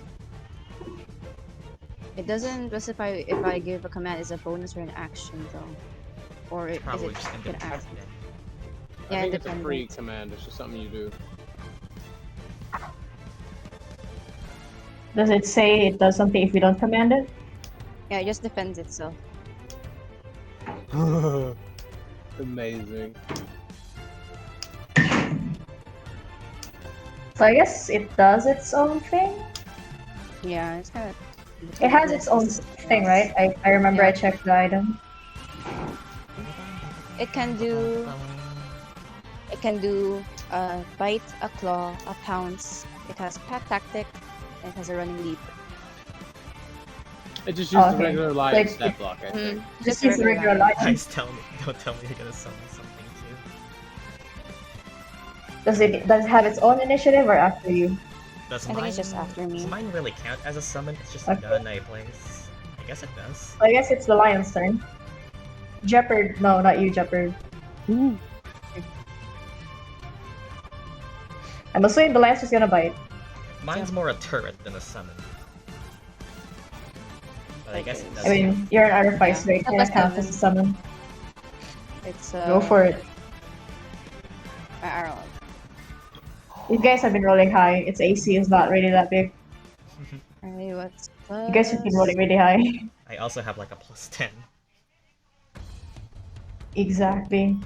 It doesn't specify if I give a command is a bonus or an action though, or is Probably it just an independent. action? I Yeah, think it's a independent. free command. It's just something you do. Does it say it does something if you don't command it? Yeah, it just defends itself. Amazing. So I guess it does its own thing? Yeah, it's kind of. It has its own thing, right? I remember I Yeah. checked the item. It can do. It can do a bite, a claw, a pounce. It has pack tactic, and it has a running leap. It just uses Okay. regular lion Like, stat block, I think. Just use regular line. lion. Guys, don't tell me you're gonna summon something too. Does it have its own initiative or after you? Does I think it's just after me. Does mine really count as a summon? It's just Okay. a gun I place. I guess it does. I guess it's the lion's turn. Jeopard. No, not you, Jeopard. I'm assuming the lion's just gonna bite. Mine's more a turret than a summon. But I guess it does. I mean, you're an artificer, it Yeah. kinda counts as a summon. It's Go for it. my arrow. You guys have been rolling high. Its AC is not really that big. Alright, what's You guys have been rolling really high. I also have like a +10. Exactly.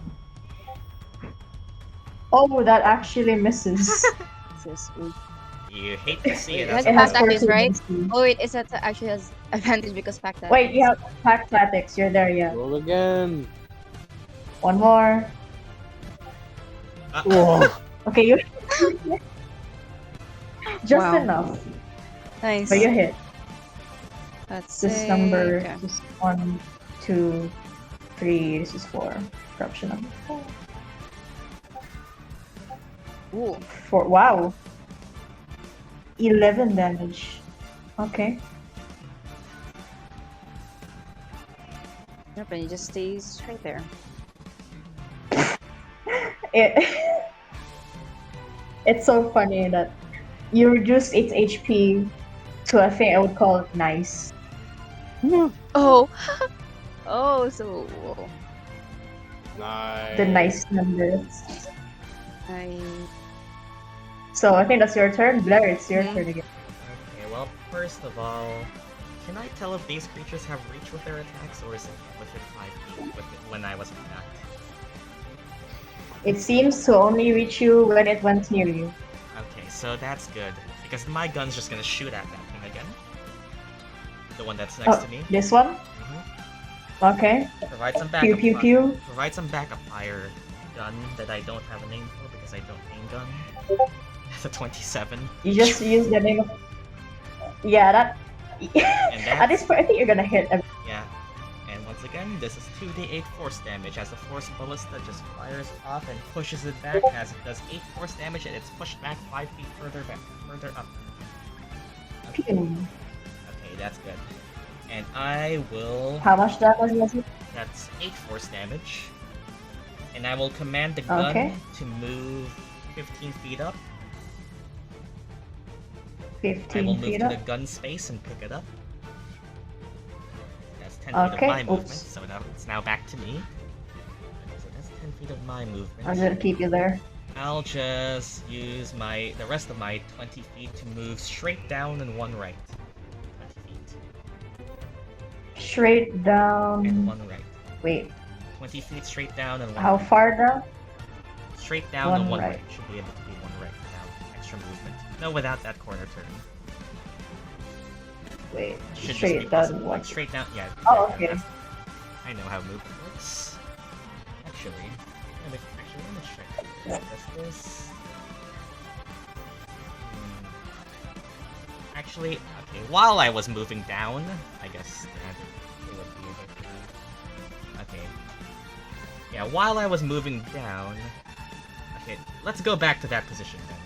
Oh, that actually misses. You hate to see it. It has as a It has Pact tactics, 14 right? AC. Oh wait, is that actually has advantage because Pact tactics? Wait, you have pack tactics. You're there yet. Roll again. One more. Whoa. Okay, you. Just Wow. enough. Nice. But you hit. That's This sick. number. Okay. This is 1, 2, 3. This is 4. Corruption number 4. Ooh. 4. Wow. 11 damage. Okay. Nope, and it just stays right there. It. It's so funny that you reduce its HP to a thing I would call nice. Oh. Oh, so whoa. Nice. The nice numbers. I So I think that's your turn. Blair, it's your Mhm. turn again. Okay, well, first of all, can I tell if these creatures have reach with their attacks, or is it within 5 feet when I was attacked? It seems to only reach you when it went near you. Okay, so that's good, because my gun's just gonna shoot at that thing again. The one that's next to me. This one? Mhm. Okay. Provide some Pew backup. pew pew. Provide some backup fire gun that I don't have a name for because I don't aim gun. That's a 27. You just use the name of. Yeah, that. And At this point, I think you're gonna hit. Yeah. And once again, this is 2d8 force damage as the force ballista just fires off and pushes it back. As it does 8 force damage, and it's pushed back 5 feet further up. Okay, Pew. okay, that's good. And I will. How much damage was it? That's 8 force damage. And I will command the gun Okay. to move 15 feet up. I 15 will move feet to up. the gun space and pick it up. That's 10 feet Okay, of my movement, oops. so now it's now back to me. So that's 10 feet of my movement. I'm gonna keep you there. I'll just use the rest of my 20 feet to move straight down and one right. 20 feet. Straight And down. one right. Wait, 20 feet straight down and one how right. far down? Straight down One and one right. right. Should be able to be one right without extra movement. No, without that corner turn. Wait, Should just straight be down. possible. One. Like straight down, yeah. Oh, yeah, okay. that's- I know how movement works. Actually, let me check. This. Actually, okay. While I was moving down, I guess that it would be able to. Okay. Yeah, while I was moving down. Okay, let's go back to that position then.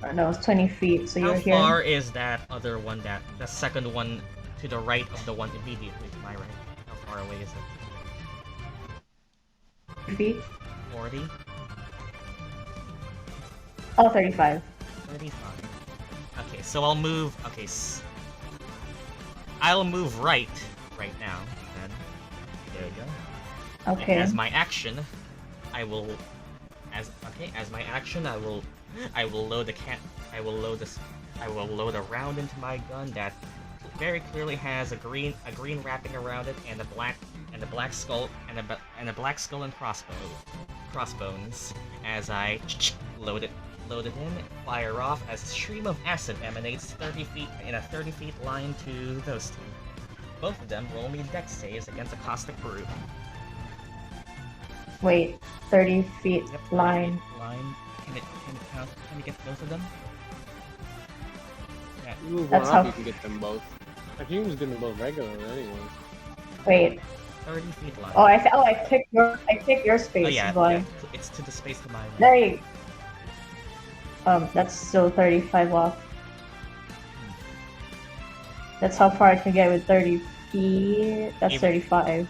Actually, No, it's 20 feet, so how you're here. far is that other one? The second one to the right of the one immediately to my right? How far away is it? Feet? 40? Oh, 35. 35. Okay, so I'll move. Okay, I'll move right now. Then there we go. Okay. And as my action, I will. As my action, I will load a round into my gun that very clearly has a green wrapping around it and a black skull and crossbones. As I load it in, fire off as a stream of acid emanates 30 feet in a 30 feet line to those two. Both of them roll me dex saves against a caustic brew. Wait, 30 feet Yep, line. Line. Can it count? Can we get both of them? Yeah. You move That's one up, how- you can get them both. I think he was getting them both regular anyway. Wait. 30 feet line. Oh, I picked your space. Oh, yeah, Why? yeah, it's to the space to my right. There you. That's still 35 off. That's how far I can get with 30 feet. That's Even- 35.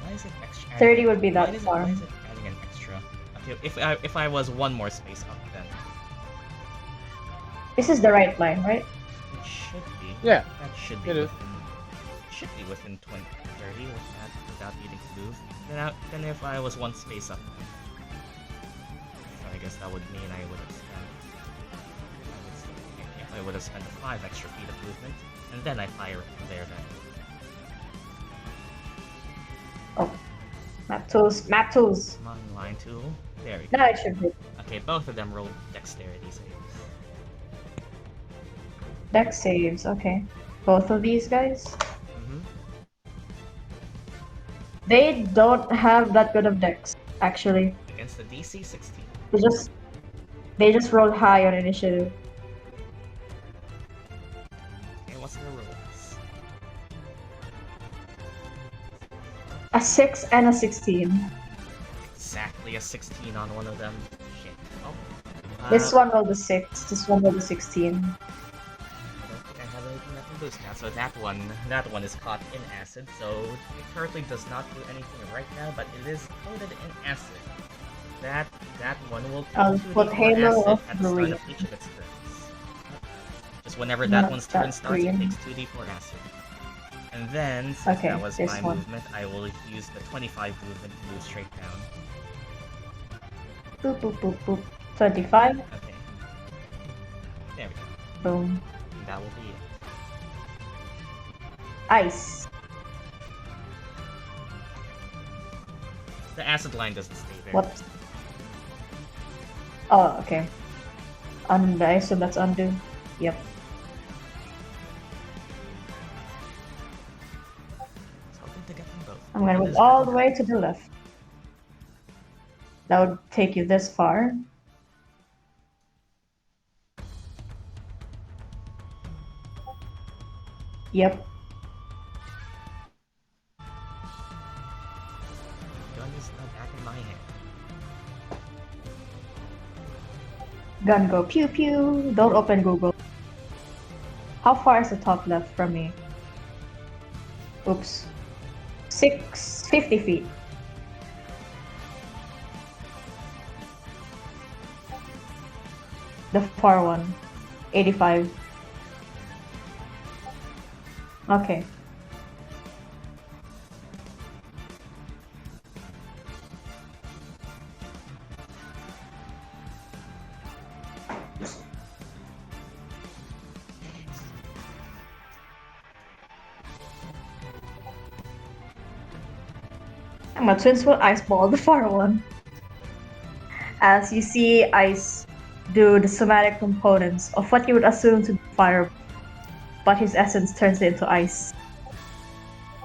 Why is it extra? 30 would be that why far. Why is it adding an extra? Okay, if I was one more space up, then This is the right line, right? it should be. Yeah, That should be it is. Should be within 20, 30 with that without needing to move. Then if I was one space up, so I guess that would mean I would have spent. I would have spent 5 extra feet of movement, and then I fire it from there. Then. Oh. Map tools. Map tools. Come on, line tool. There we go. Now it should be. Okay, both of them roll dexterity saves. Dex saves, okay. Both of these guys? Mm-hmm. They don't have that good of dex, actually. Against the DC 16. They just roll high on initiative. Okay, what's their rolls? A 6 and a 16. Exactly a 16 on one of them. Shit. Oh. This one rolled a 6, this one rolled a 16. I don't think I have anything that can boost that. So that one is caught in acid. So it currently does not do anything right now, but it is coated in acid. That one will I'll take 2d put for Halo acid of at the start Green. of each of its turns. Just whenever that Not one's that turn starts, it green. takes 2d for acid. And then, since Okay, that was this my one. movement, I will use the 25 movement to move straight down. Boop, boop, boop, boop. 25. Okay. There we go. Boom. And that will be it. Ice. The acid line doesn't stay there. What? Oh, okay. I assume that's undo. Yep. I was hoping to get them both. I'm gonna It move is all right the now. way to the left. That would take you this far. Yep. Gun is now back in my hand. Gun go pew pew. Don't open Google. How far is the top left from me? Oops. 50 feet. The far one. 85. Okay. I'm gonna twin sword ice ball the far one. As you see ice do the somatic components of what you would assume to be fire, but his essence turns it into ice.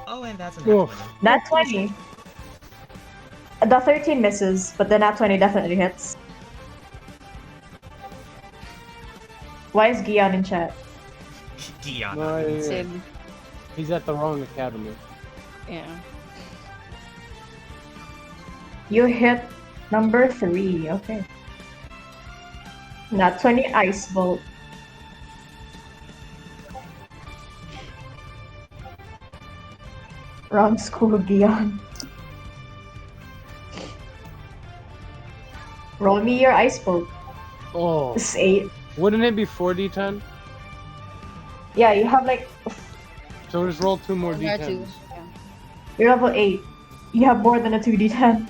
Oh, and that's an Oof. one. Nat 20. The 13 misses, but the Nat 20 definitely hits. Why is Gion in chat? Gion. No, yeah. Sid. He's at the wrong academy. Yeah. You hit number 3, okay. Nat 20 ice bolt. Wrong school, Gion. Roll me your ice bolt. Oh, It's 8. wouldn't it be 4d10? Yeah, you have like So just roll 2 more There are two. d10s. Yeah. you're level 8. You have more than a 2d10.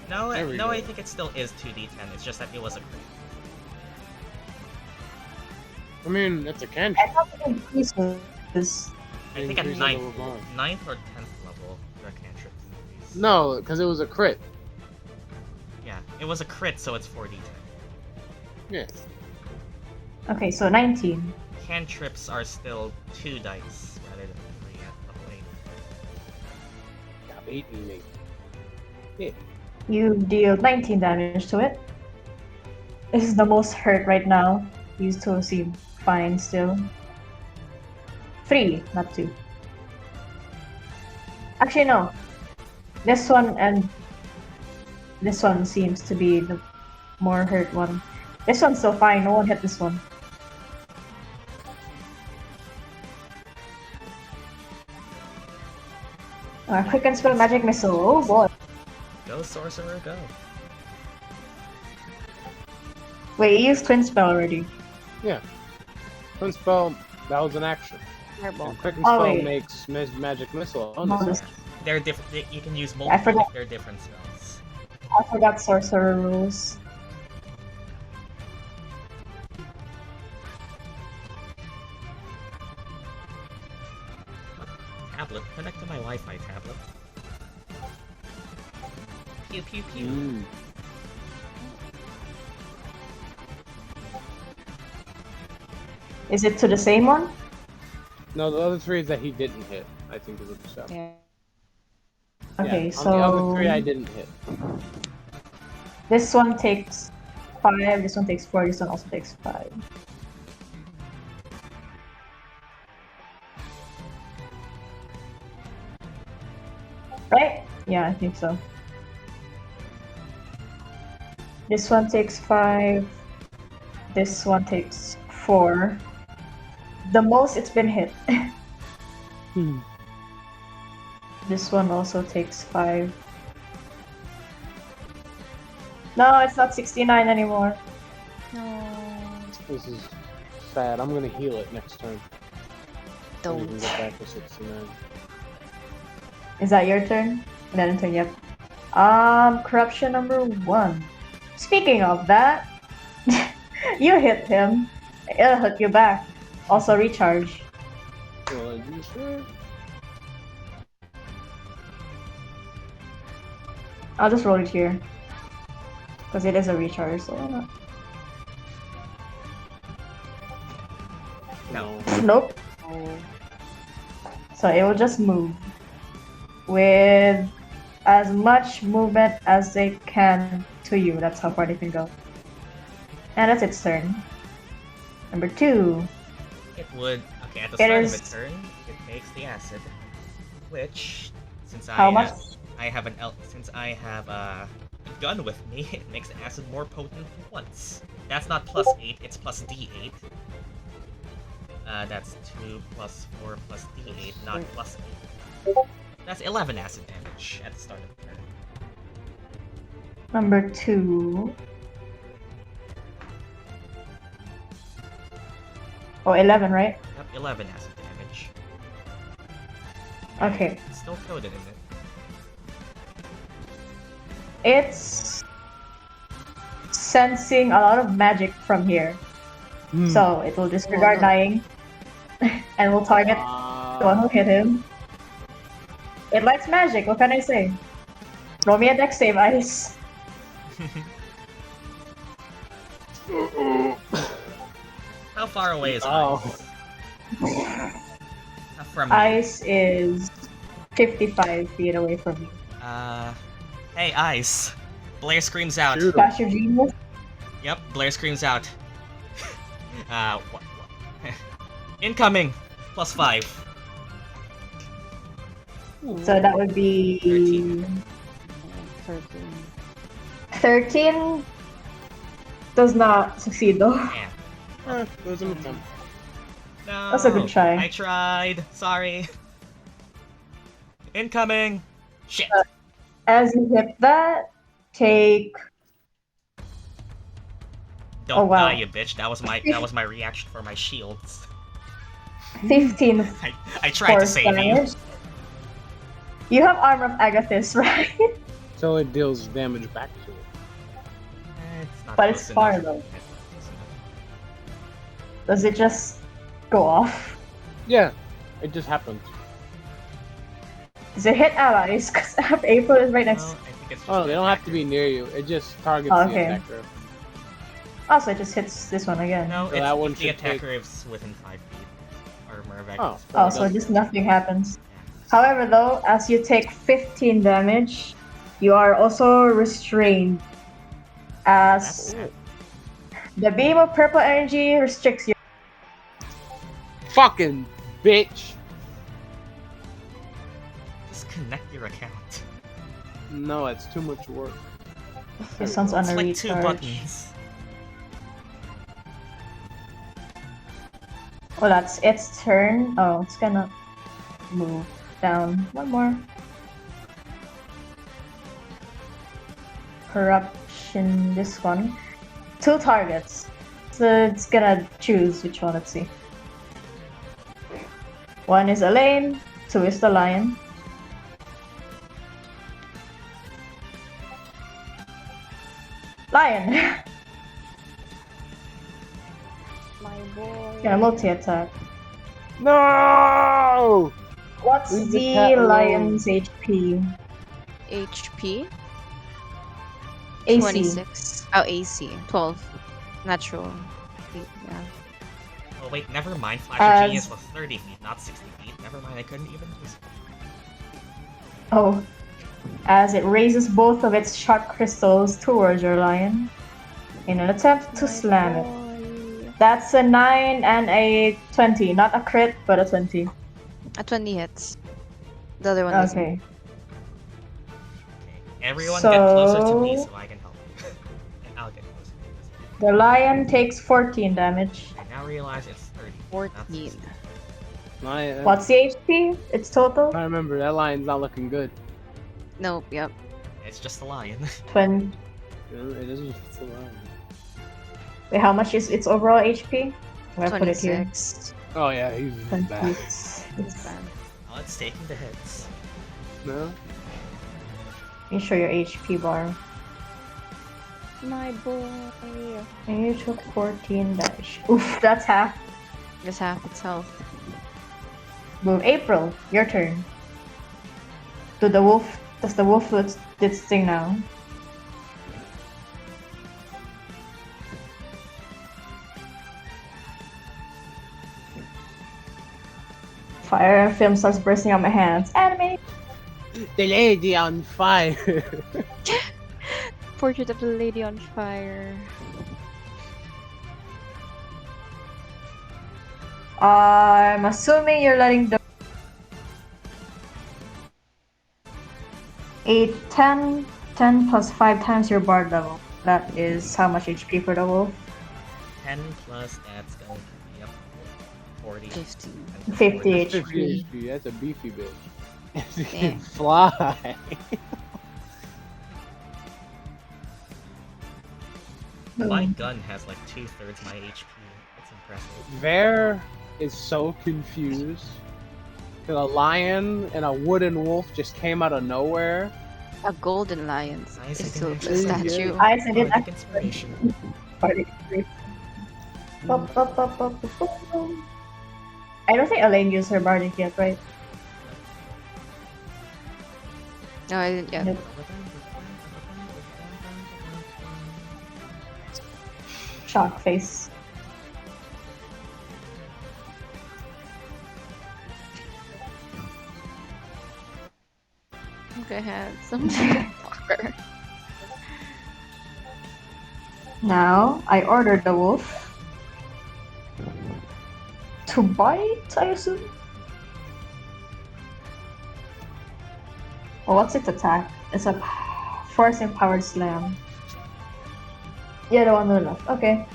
No, There we no, go. I think it still is 2d10. It's just that it was a crit. I mean, that's a I cantrip. thought it increases. I think at Increase the level of bond. 9th or 10th level, your cantrip increase. No, because it was a crit. Yeah, it was a crit, so it's 4d10. Yeah. Okay, so 19. Cantrips are still 2 dice rather than 3 at level 8. Got 8 and 8. You deal 19 damage to it. This is the most hurt right now. These two seem fine still. 3, not 2. Actually, no. This one and this one seems to be the more hurt one. This one's still fine. No one hit this one. Quick and spell magic missile. Oh boy. Go, Sorcerer, go. Wait, you used twin spell already. Yeah. Twin spell, that was an action. Fireball. And quick and Oh, spell wait. makes magic missile. Bonus. They're different. You can use I multiple forgot. if they're different spells. I forgot sorcerer rules. Tablet. Connect to my Wi-Fi tablet. Pew pew pew. Mm. Is it to the same one? No, the other 3 is that he didn't hit, I think is what you said. Yeah. Okay, Yeah, so on the other 3 I didn't hit. this one takes 5, this one takes 4, this one also takes 5. Right? Yeah, I think so. This one takes 5. This one takes 4. The most it's been hit. Hmm. This one also takes 5. No, it's not 69 anymore. No. This is sad. I'm gonna heal it next turn. So we can Don't. get back to 69. Is that your turn? Then turn, yep. Corruption number 1. Speaking of that, you hit him. It'll hit you back. Also recharge. Well, are you sure? I'll just roll it here. Because it is a recharge, so why not? No. Nope. Oh. So it will just move. With as much movement as they can to you. That's how far they can go. And that's its turn. Number 2. It would. Okay, at the It start is- of its turn, it takes the acid, which, since How much? I have a gun with me, it makes the acid more potent once. That's not plus 8, it's plus D8. That's 2 plus 4 plus D8, not plus 8. That's 11 acid damage at the start of the turn. Number 2. Oh, 11, right? Yep, 11 acid damage. Okay. It's still coded, is it? It's sensing a lot of magic from here. So it will disregard no. dying and will target the one who hit him. It likes magic, what can I say? Roll me a dex save, Ice. How far away is Oh. Ice? From me? Ice is 55 feet away from you. Hey, Ice. Blair screams out. Shoot him. That's your genius? Yep, Blair screams out. Incoming! Plus 5. So that would be 13. 13 does not succeed though. Yeah. It was an attempt. No. That's a good try. I tried. Sorry. Incoming! Shit. As you hit that, take Don't oh, wow. die, you bitch. That was my reaction for my shields. 15 I tried to force save you. damage. You have Armor of Agathis, right? So it deals damage back to it. It's not But close it's far, enough. though. It's not close enough. Does it just go off? Yeah, it just happened. Does it hit allies? Because April is right next. No, I think it's just Oh, the they don't have to attacker. be near you. It just targets Oh, the okay. attacker. Also, it just hits this one again. No, So it's that one the should take- attacker is within 5 feet. Armor of Oh, Agathis. Oh, so just nothing happens. However, though, as you take 15 damage, you are also restrained. That's As sad. the beam of purple energy restricts you. Fucking bitch! Disconnect your account. No, it's too much work. This one's on It's a like 2 recharge. buttons. Well, that's its turn. Oh, it's gonna move down one more. corruption. This one. 2 targets. So it's gonna choose which one. Let's see. 1 is Elaine. 2 is the lion. Lion. My boy. Gonna multi-attack. No! What's Leave the the cat alone. lion's HP? HP AC. 26. Oh, AC 12. Natural. Yeah. Oh wait, never mind. Flash of Genius As- was 30 feet, not 60 feet. Never mind, I couldn't even use it. Oh. As it raises both of its sharp crystals towards your lion in an attempt to slam it. That's a 9 and a 20. Not a crit, but a 20. A 20 hits. The other one doesn't. Okay. Okay, everyone get closer to me So- so I can help. And I'll get closer. The lion takes 14 damage. I now realize it's 30. 14. What's the HP? Its total? I remember that lion's not looking good. Nope, yep. It's just a lion. 20. It is just a lion. Wait, how much is its overall HP? I'm gonna put it here. 26. Oh yeah, he's bad. 26. It's bad. Oh, it's taking the hits. No? Let me show your HP bar. My boy. And you took 14 damage. Oof, that's half. Just half its health. Move April, your turn. Does the wolf do its thing now? Fire and film starts bursting out my hands. Anime! The lady on fire! Portrait of the Lady on Fire. I'm assuming you're letting the... A 10 plus 5 times your bard level. That is how much HP for the wolf? 10 plus, that's going to be up 40. 50. and 50 40. 50 HP, that's a beefy bitch. She Yeah. can fly! My gun has like 2/3 my HP. It's impressive. Veir is so confused. 'Cause a lion and a wooden wolf just came out of nowhere. A golden lion Nice, is I still can a actually- statue. I said it Bardic inspiration. I don't think Elaine used her bardic yet, right? No, I didn't yet. Nope. Shock face. Okay, handsome fucker. Now, I ordered the wolf to bite, I assume? Well, what's its attack? It's a force empowered slam. Yeah, the one on the left. Okay.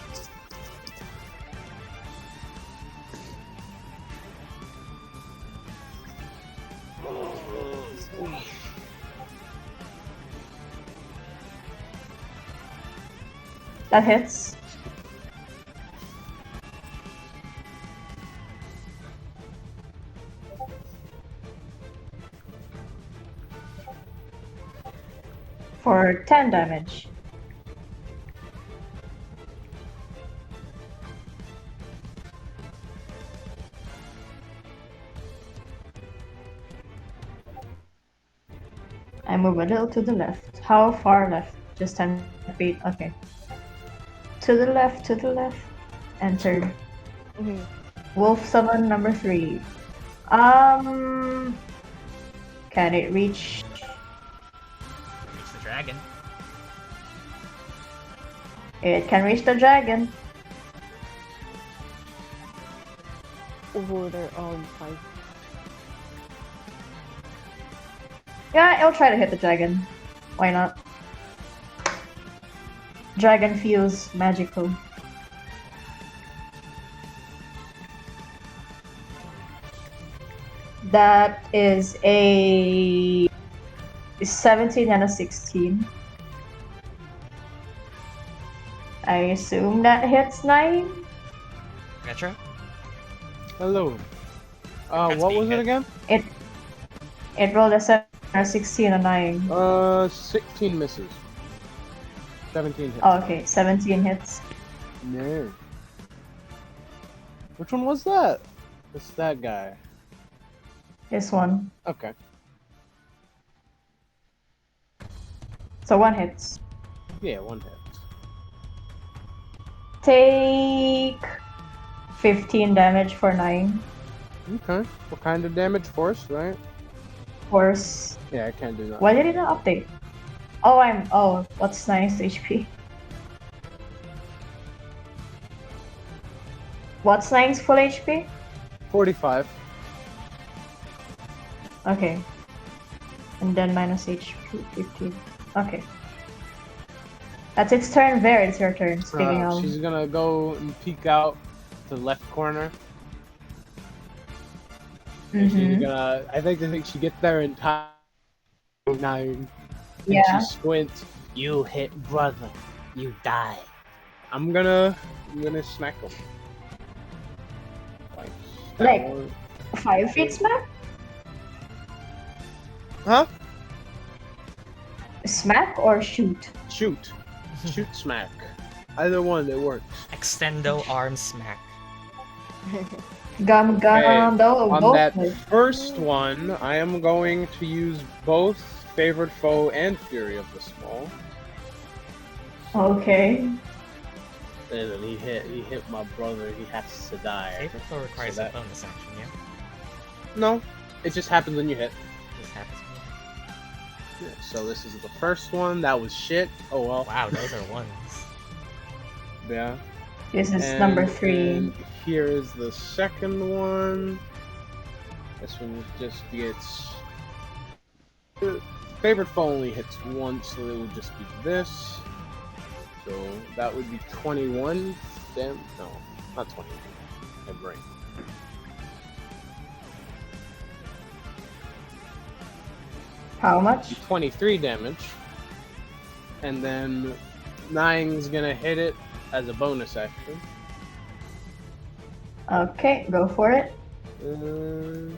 That hits. For 10 damage. I move a little to the left. How far left? Just 10 feet. Okay. To the left, enter. Wolf summon number 3. Can it reach? Reach the dragon. It can reach the dragon. Oh, they're all five. Yeah, it'll try to hit the dragon. Why not? Dragon feels magical. That is a 17 and a 16. I assume that hits 9. Retro? Hello. That's What being was it hit. again? It rolled a 7, a 16, a 9. 16 misses. 17 hits. Oh, okay, 17 hits. No. Which one was that? It's that guy. This one. Okay. So 1 hits. Yeah, 1 hit. Take 15 damage for 9. Okay. What kind of damage? Force, right? Force. Yeah, I can't do that. Why did it not update? Oh, what's 9's HP? What's 9's full HP? 45. Okay. And then minus HP 15. Okay. That's its turn. There, it's your turn. Speaking of. She's gonna go and peek out to the left corner. And she's gonna. I think she gets there in time. 9. And Yeah. she squints. You hit brother. You die. I'm gonna smack him. Like 5 feet smack? Huh? Smack or shoot? Shoot. Shoot smack. Either one, it works. Extendo arm smack. Gum Okay, though. On Both that ways. first one, I am going to use both Favored Foe and Fury of the Small. Okay. And then he hit my brother, he has to die. Favorite foe requires So that- a bonus action, yeah? No, it just happens when you hit. This happens. Yeah, so this is the first one, that was shit. Oh well. Wow, those are ones. Yeah. This is And number 3. then here is the second one. This one just gets... Favorite Foe only hits once, so it would just be this. So that would be 21 damage. No, not 21. My brain. How much? 23 damage. And then Nine's gonna hit it as a bonus action. Okay, go for it. Uh,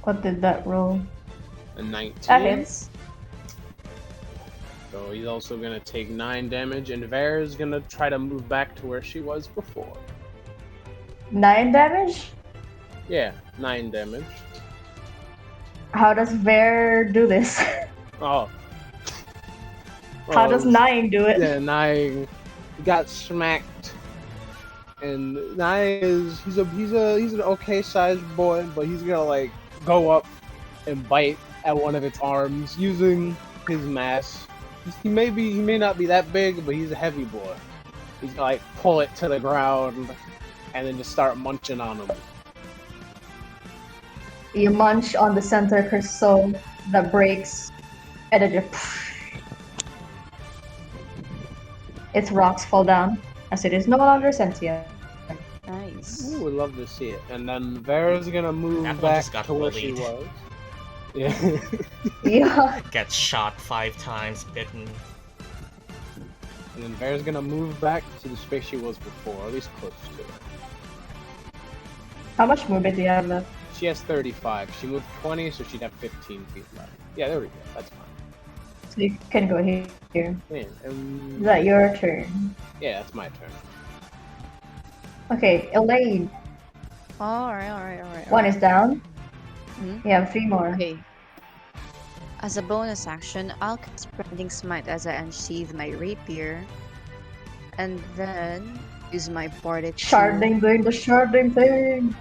What did that roll? a 19. That hits. So he's also gonna take 9 damage, and Veir's gonna try to move back to where she was before. 9 damage? Yeah, 9 damage. How does Veir do this? Oh. How does 9 do it? Yeah, Nine got smacked. And Nine is he's an okay sized boy, but he's gonna like go up and bite at one of its arms using his mass. He may not be that big, but he's a heavy boy. He's gonna like pull it to the ground and then just start munching on him. You munch on the center crystal that breaks, and then its rocks fall down as it is no longer sentient. Nice. Ooh, would love to see it. And then Vera's gonna move That one back just got to where she bullied. was. Yeah. Yeah. Gets shot 5 times, bitten. And then Vera's gonna move back to the space she was before, or at least close to it. How much movement do you have left? She has 35. She moved 20, so she'd have 15 feet left. Yeah, there we go. That's fine. So you can go here. Man, Is that your turn? yeah, that's my turn. Okay, Elaine. Alright. One is down. Mhm. You have 3 more. Okay. As a bonus action, I'll cast Branding Smite as I unsheath my rapier. And then use my bardic Shardling doing the shardling thing.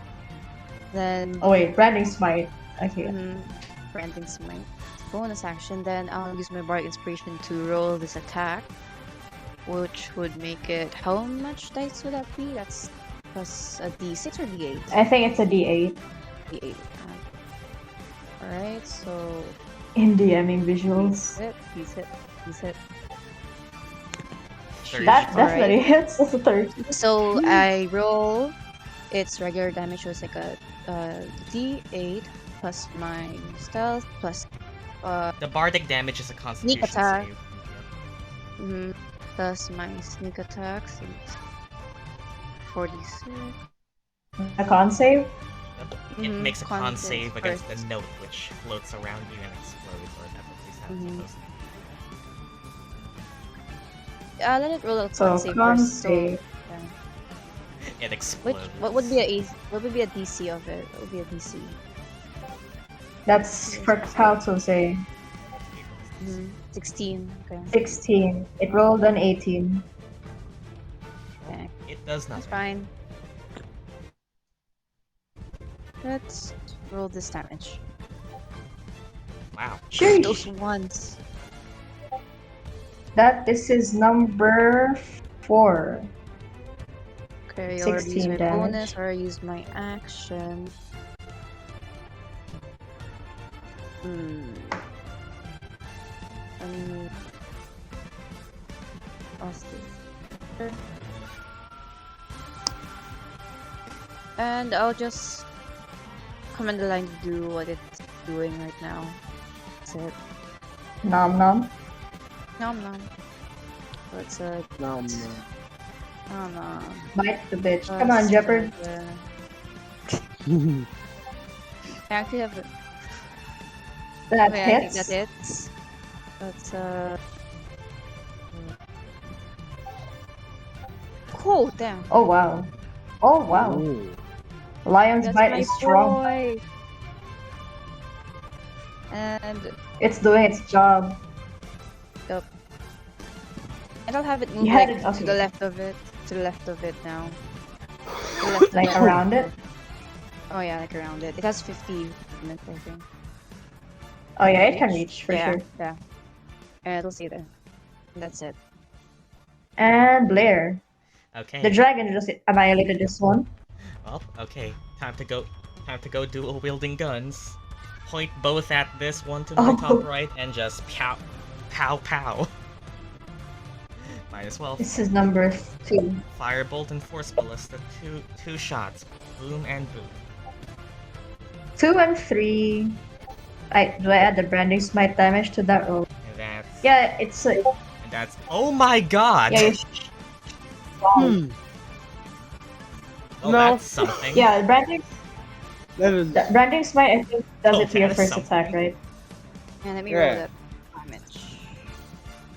Then Oh wait, branding smite. Okay. Branding Smite. Bonus action, then I'll use my bardic inspiration to roll this attack. Which would make it, how much dice would that be? That's plus a d6 or d8? I think it's a D8 d8. Alright, so in DMing visuals. use it. That Alright. definitely hits. That's a 30. So I roll its regular damage was like a d8 plus my stealth plus The bardic damage is a constitution attack. save. Plus my sneak attack, so it's 46. A con save? It makes a con save save against first. the note which floats around you and explodes, or that at least that's supposed to. Let it roll a con So save con first. save. It explodes. What would be a DC of it? What would be a DC? That's for Callixtos, eh? 16. Okay. 16. It rolled an 18. Okay. It does That's nothing. fine. Let's roll this damage. Wow. Those ones. This is number 4. Okay, I already used 16 my damage. bonus, or I used my action. And I'll just command the line to do what it's doing right now. That's it. Nom nom. Nom nom. Let's No, nom nom. Bite the bitch. Come on, Jeopard. I actually have. That Okay, I think hits. that hits. That's Cool, damn. Oh wow. Oh wow. Ooh. Lion's That's bite my is strong. boy. And It's doing its job. I'll have it move You had like it- to okay. the left of it. To the left of it now. To the left Like around it. Oh yeah, like around it. It has 50 movement, I think. Oh yeah, it can reach for yeah, sure. yeah. And it'll stay there. And that's it. And Blair. Okay. The dragon just annihilated this one. Well, okay. Time to go. Time to go dual wielding guns. Point both at this one to my Oh. top right and just pow, pow, pow. Might as well. This is number 2. Firebolt and Force Ballista. Two shots. Boom and boom. 2 and 3. Do I add the branding smite damage to that roll? And that's. Yeah, it's And that's. Oh my god! yeah. Hmm. Oh, No. that's something. Yeah, branding That branding smite I think does Oh, it to your that is first something. attack, right? And let me Yeah. roll that damage.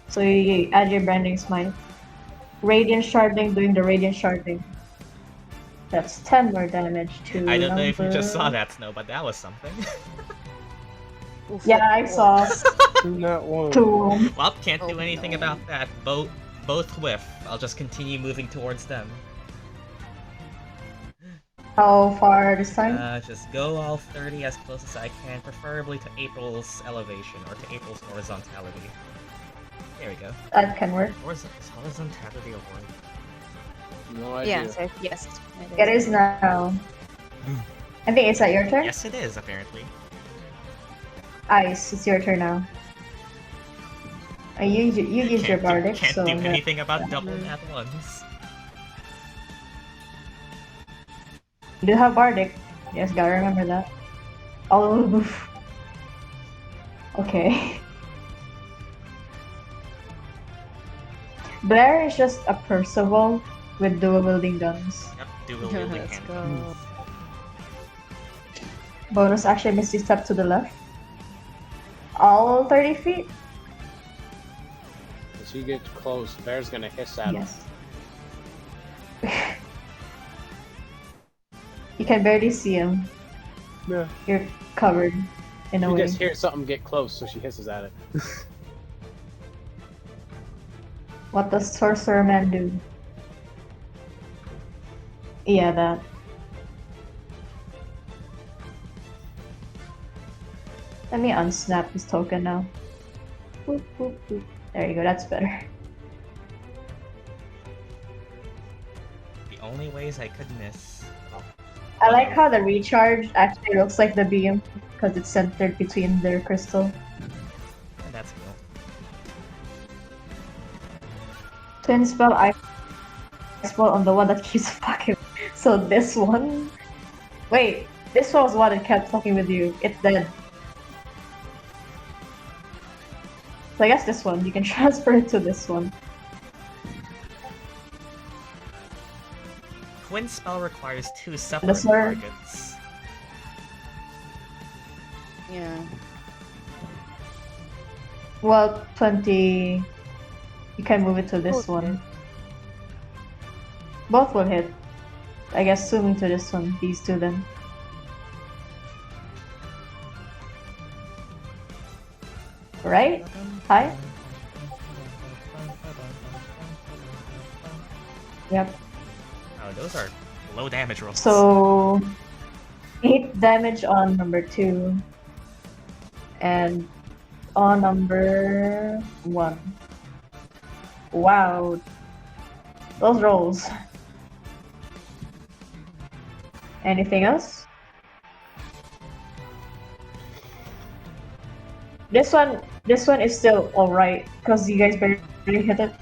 So you add your branding smite. Radiant Shardling doing the Radiant Shardling. That's 10 more damage to I don't know if you just saw number- that, Snow, but that was something. Oof. Yeah, I saw not one. 2. Well, can't do Oh, anything no. about that. Both whiff. I'll just continue moving towards them. How far this time? Just go all 30 as close as I can, preferably to April's elevation, or to April's horizontality. There we go. That can work. Or is horizontality a word? No idea. Yes. It is now. I think it's at your turn? Yes, it is, apparently. Ice, it's your turn now. You use your bardic, Can't so do that- anything about doubling at once. you do have bardic. Yes, gotta remember that. Oh, okay. Blair is just a Percival with dual wielding guns. Yep, dual wielding Let's go. handguns. Bonus action, Misty Step to the left. All 30 feet? As he gets close, Bear's gonna hiss at him. Yes. You can barely see him. Yeah. You're covered in a You way. just hear something get close, so she hisses at it. What does Sorcerer Man do? Yeah, that. Let me unsnap this token now. Boop, boop, boop. There you go, that's better. The only ways I could miss. Oh, I like how the recharge actually looks like the beam because it's centered between their crystal. and that's cool. Twin spell, I spell on the one that keeps fucking. So this one. Wait, this one was the one that kept fucking with you. It's dead. So I guess this one, you can transfer it to this one. Twin spell requires 2 separate This one? targets. Yeah. Well, 20. You can move it to this Both one. hit. Both will hit. I guess zooming to this one, these two then. Right? Hi? Yep. Oh, those are low damage rolls. So 8 damage on number 2 and on number 1. Wow. Those rolls. Anything else? This one is still alright because you guys barely hit it.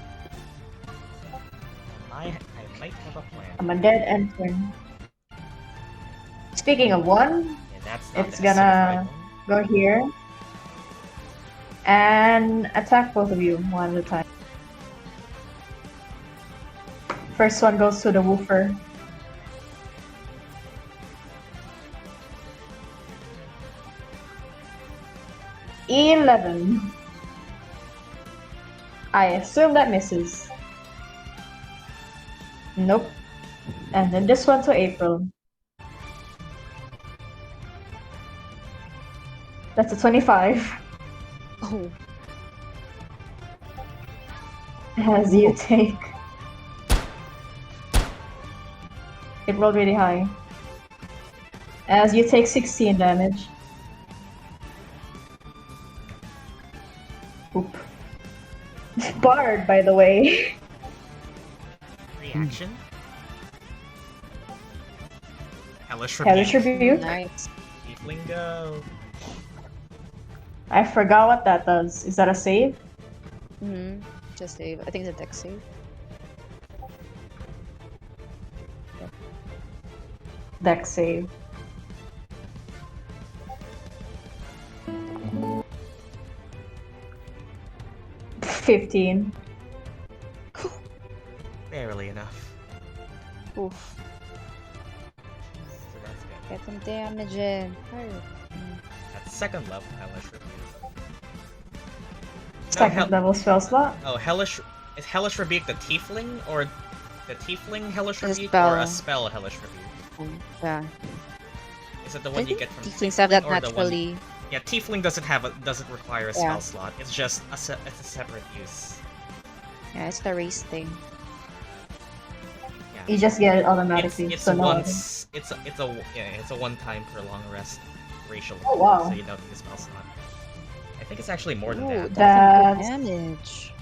I might have a plan. I'm a dead end twin. Speaking of 1, And that's not It's the gonna- acidified go here and attack both of you one at a time. First one goes to the woofer. $11. I assume that misses. Nope. And then this one to April. That's a 25. Oh. As you take. It rolled really high. As you take 16 damage. Oop. Barred, by the way. reaction. Hellish Hellish Rebuke. Rebuke. Nice. Tiefling go. I forgot what that does. Is that a save? Mm-hmm. Just save. I think it's a dex save. Dex save. $15. Barely enough. Oof. So that's good. Get some damage in. Hurry. At second level, Hellish Rebuke. Second level spell slot. Oh, is Hellish Rebuke the Tiefling or the Tiefling Hellish It's a Rebuke or a spell. spell Hellish Rebuke? Yeah. Is it the I one you think get from Tieflings have that or the one- naturally. Yeah, Tiefling doesn't require a Yeah. spell slot. It's just it's a separate use. Yeah, it's the race thing. Yeah. You just get it automatically. It's so no other. once it's a one time per long rest racial. Oh, wow. So you don't need a spell slot. I think it's actually more than Ooh, that. that's That's- some good damage.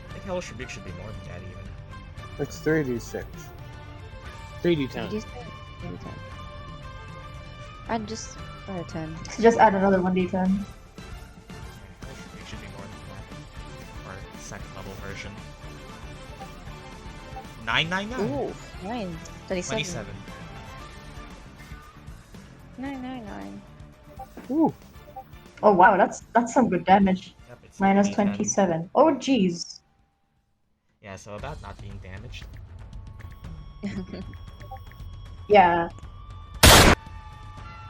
I think Hellish Rebuke should be more than that even. It's 3d6. 3d10. I'd just 10. So just add another 1d10. Hellish Rebuke should be more than that. Or second level version. 999. Ooh, 9. 27. 27. 999. Ooh. Oh wow, that's some good damage. Yep, it's Minus 3d10. 27. Oh jeez. Yeah, so about not being damaged. Yeah.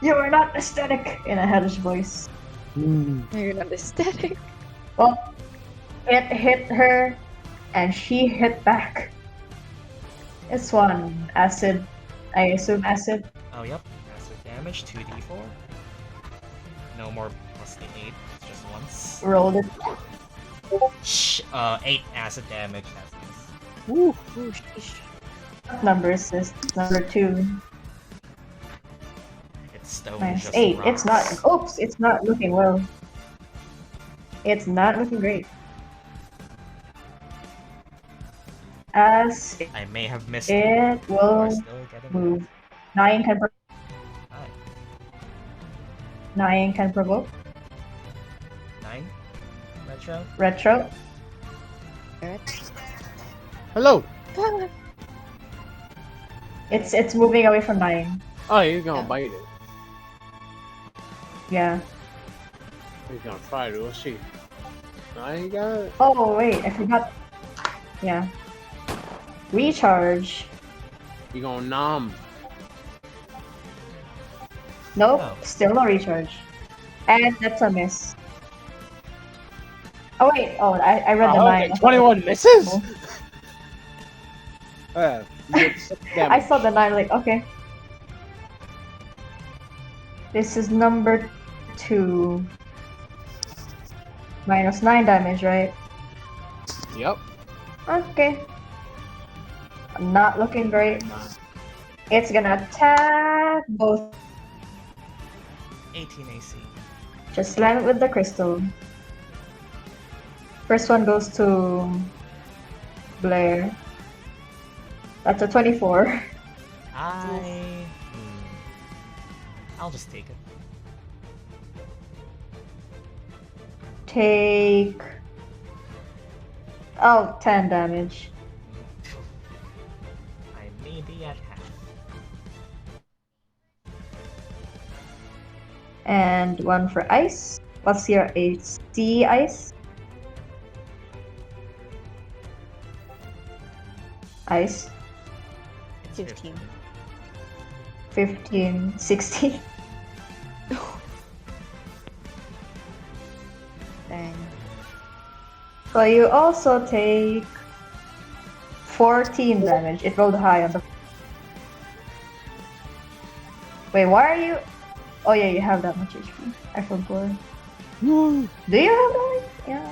You are not aesthetic in a hellish voice. You're not aesthetic. Well, it hit her, and she hit back. It's one acid. I assume acid. Oh, yep. Acid damage, 2d4. No more plus the 8, it's just once. Rolled it. 8 acid damage, that's nice. Ooh. Ooh, sheesh. Number is this. Number 2. It's stone Minus just 8. rocks. It's not. Oops, it's not looking well. It's not looking great. As I may have missed it We're will still getting move. 9 can Hi. 9 can provoke. 9. Retro. Retro. Hello. It's moving away from 9. Oh, he's gonna Yeah. bite it. Yeah. He's gonna try to. Let's see. I got. Oh wait, I forgot. Yeah. Recharge. You gonna nom? Nope, Oh. still no recharge. And that's a miss. Oh wait, I read the Oh, 9. okay, 21 misses. Oh. Yeah, you get 6 I damage. saw the 9, like, okay. This is number 2. Minus 9 damage, right? Yep. Okay. Not looking great. It's gonna attack both. 18 AC. Just slam it with the crystal. First one goes to Blair. That's a 24. I'll just take it. Take... Oh, 10 damage. I may be at half. And one for Ice. What's your AC, Ice? Ice. It's 15. 15, 16. Dang. So you also take 14 damage. It rolled high on the... Wait, why are you... Oh yeah, you have that much HP. I forgot. Do you have that? Yeah.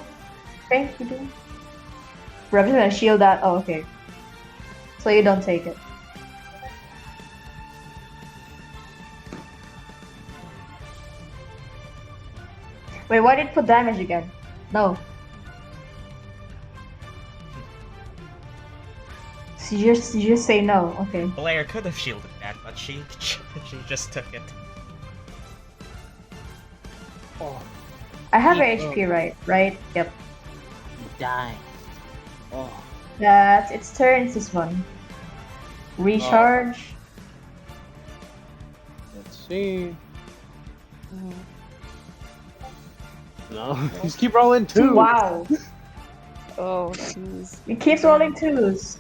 Okay, you do. We're just gonna shield that. Oh, okay. So you don't take it. Wait, why did it put damage again? No. So you just say no. Okay. Blair could have shielded that, but she just took it. Oh, I have your Yeah. HP right, right? Yep. Die. oh. That's its turn, this one. Recharge. Let's see. Mhm. No, just keep rolling 2. Wow. Oh, jeez. It keeps rolling 2s.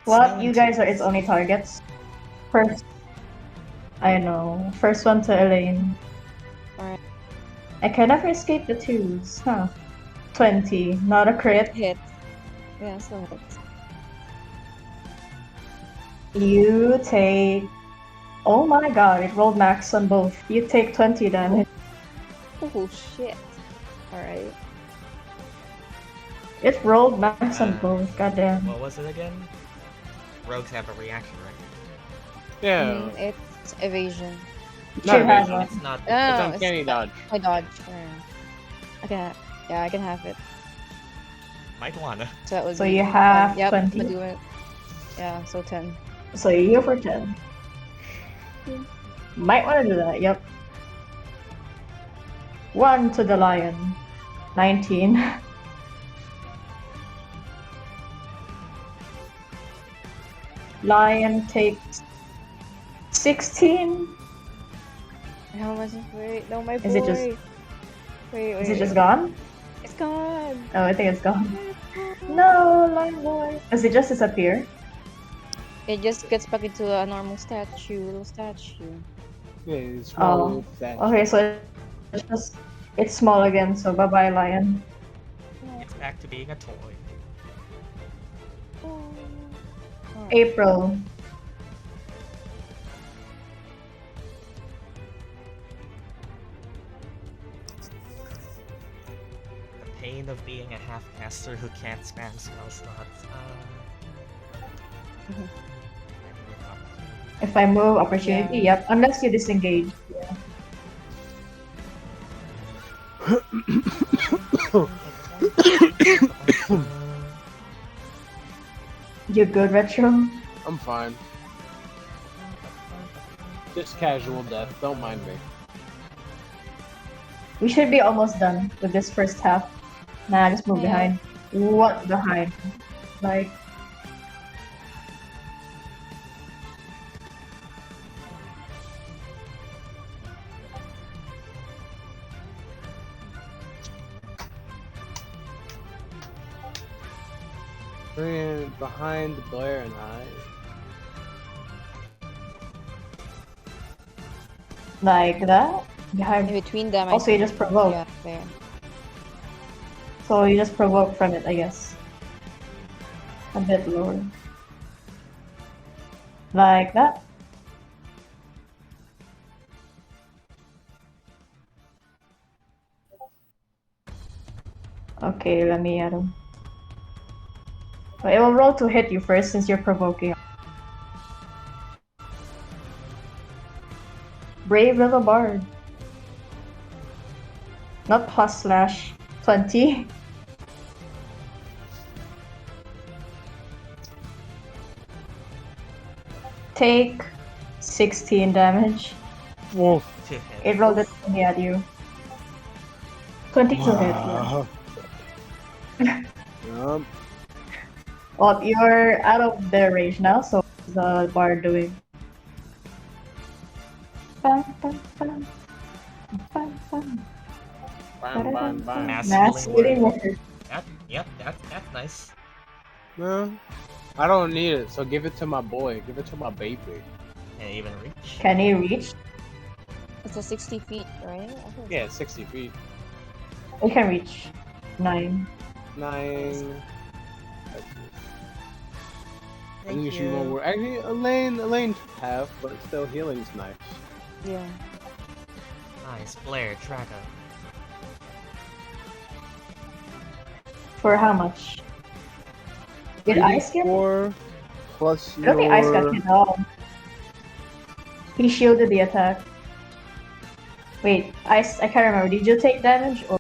What? You guys are its only targets. First. I know. First one to Elaine. Alright. I can never escape the 2s, huh? 20. Not a crit. Hit. Yeah, still hits. You take... Oh my god, it rolled max on both. You take 20 damage. Oh shit. Alright. It rolled max on both, goddamn. What was it again? Rogues have a reaction, right? Yeah. It's evasion. Not Should have evasion. one. It's not. No, It's no, uncanny dodge. I dodge. I can. Yeah, I can have it. Might wanna. So that was. So you have Yep, 20. I'm gonna do it. Yeah, so 10. So you heal for 10. Might want to do that, yep. 1 to the lion. 19. Lion takes 16. How much? Wait, no, my boy. Is it just- Wait. Is it just gone? It's gone. Oh, I think it's gone. No, lion boy. Does it just disappear? It just gets back into a normal little statue. Yeah, it's small. Okay, so it's small again, so bye bye lion. It's back to being a toy. April. The pain of being a half-caster who can't spam spell slots. If I move, opportunity, Yeah. yep. Unless you disengage. Yeah. You good, Retro? I'm fine. Just casual death. Don't mind me. We should be almost done with this first half. Nah, just move Yeah. behind. What behind? Like, behind Blair and I. Like that? In Behind. between them, Also, you just provoke. Yeah, there. So you just provoke from it, I guess. A bit lower. Like that. Okay, let me add them. But it will roll to hit you first since you're provoking. Brave little bard. Not plus slash 20. Take 16 damage. Whoa. To hit. It rolled it at you. 20 to hit, yeah. Yup. Well, you're out of their range now, so what's the bard doing? Bam, bam, bam. Bam, bam. Bam, bam, bam. Mass healing word. That's nice. No, I don't need it, so give it to my boy. Give it to my baby. Can't even reach. Can he reach? It's a 60 feet, right? I think Yeah, 60 feet. He can reach 9. 9. I think you Thank should more you. work. Actually, Elaine have, but still healing's nice. Yeah. Nice. Blair, Traga. For how much? Did Ice get? 4 plus I don't think Ice got hit at all. He shielded the attack. Wait, Ice, I can't remember. Did you take damage or?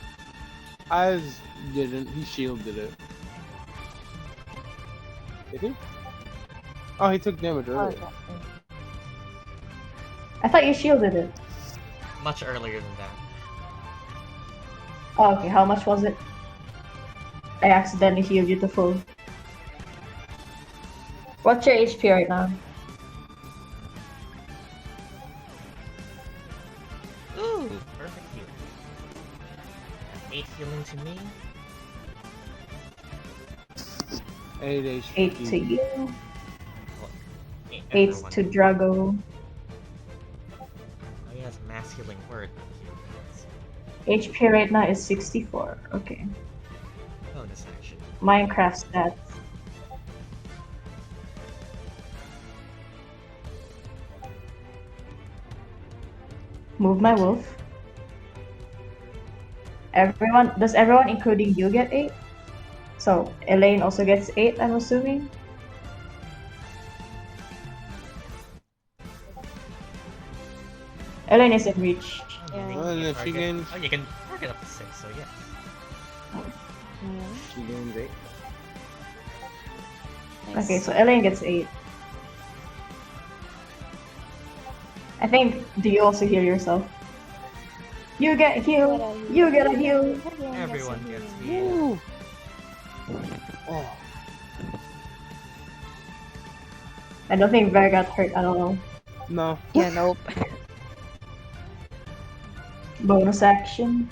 Aize didn't. He shielded it. Did he? Oh, he took damage Oh, earlier. okay. I thought you shielded it. Much earlier than that. Oh, okay. How much was it? I accidentally healed you to full. What's your HP right now? Ooh, perfect healing. 8 healing to me. 8 HP. 8 to you. Well, 8 everyone. to Drago. Oh, he has mass healing word. Heal. HP right now is 64. Okay. Bonus action. Minecraft stats. Move my wolf. Does everyone including you get 8? So Elaine also gets 8, I'm assuming. Elaine is in reach. Yeah. You Oh, can and if she target- gains- Oh, you can target up to 6, so yes. Mhm. She gains 8. Nice. Okay, so Elaine gets 8. I think, do you also heal yourself? You get healed! You get a heal! Everyone gets healed. Oh. I don't think Ver got hurt at all. No. Yeah, nope. Bonus action.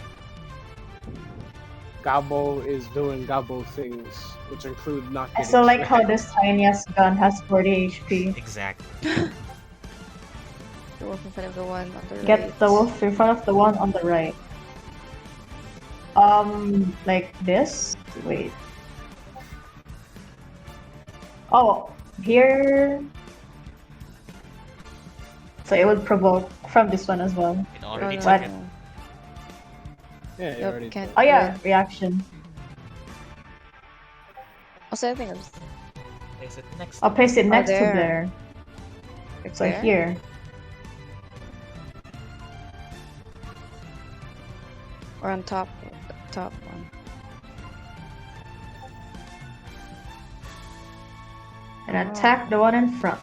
Gobbo is doing Gobbo things, which include not I getting still like how smacked. this tiniest gun has 40 HP. Exactly. The wolf in front of the one on the right. Get the wolf in front of the one on the right. Like this? Wait. Oh, here. So it would provoke from this one as well. It already no, took no. it. Yeah, you Nope, already can't. Oh yeah, reaction. Also, I think I'm Place it next I'll place it Oh, next to there. Blair. So there. here. Or on top one. And attack the one in front.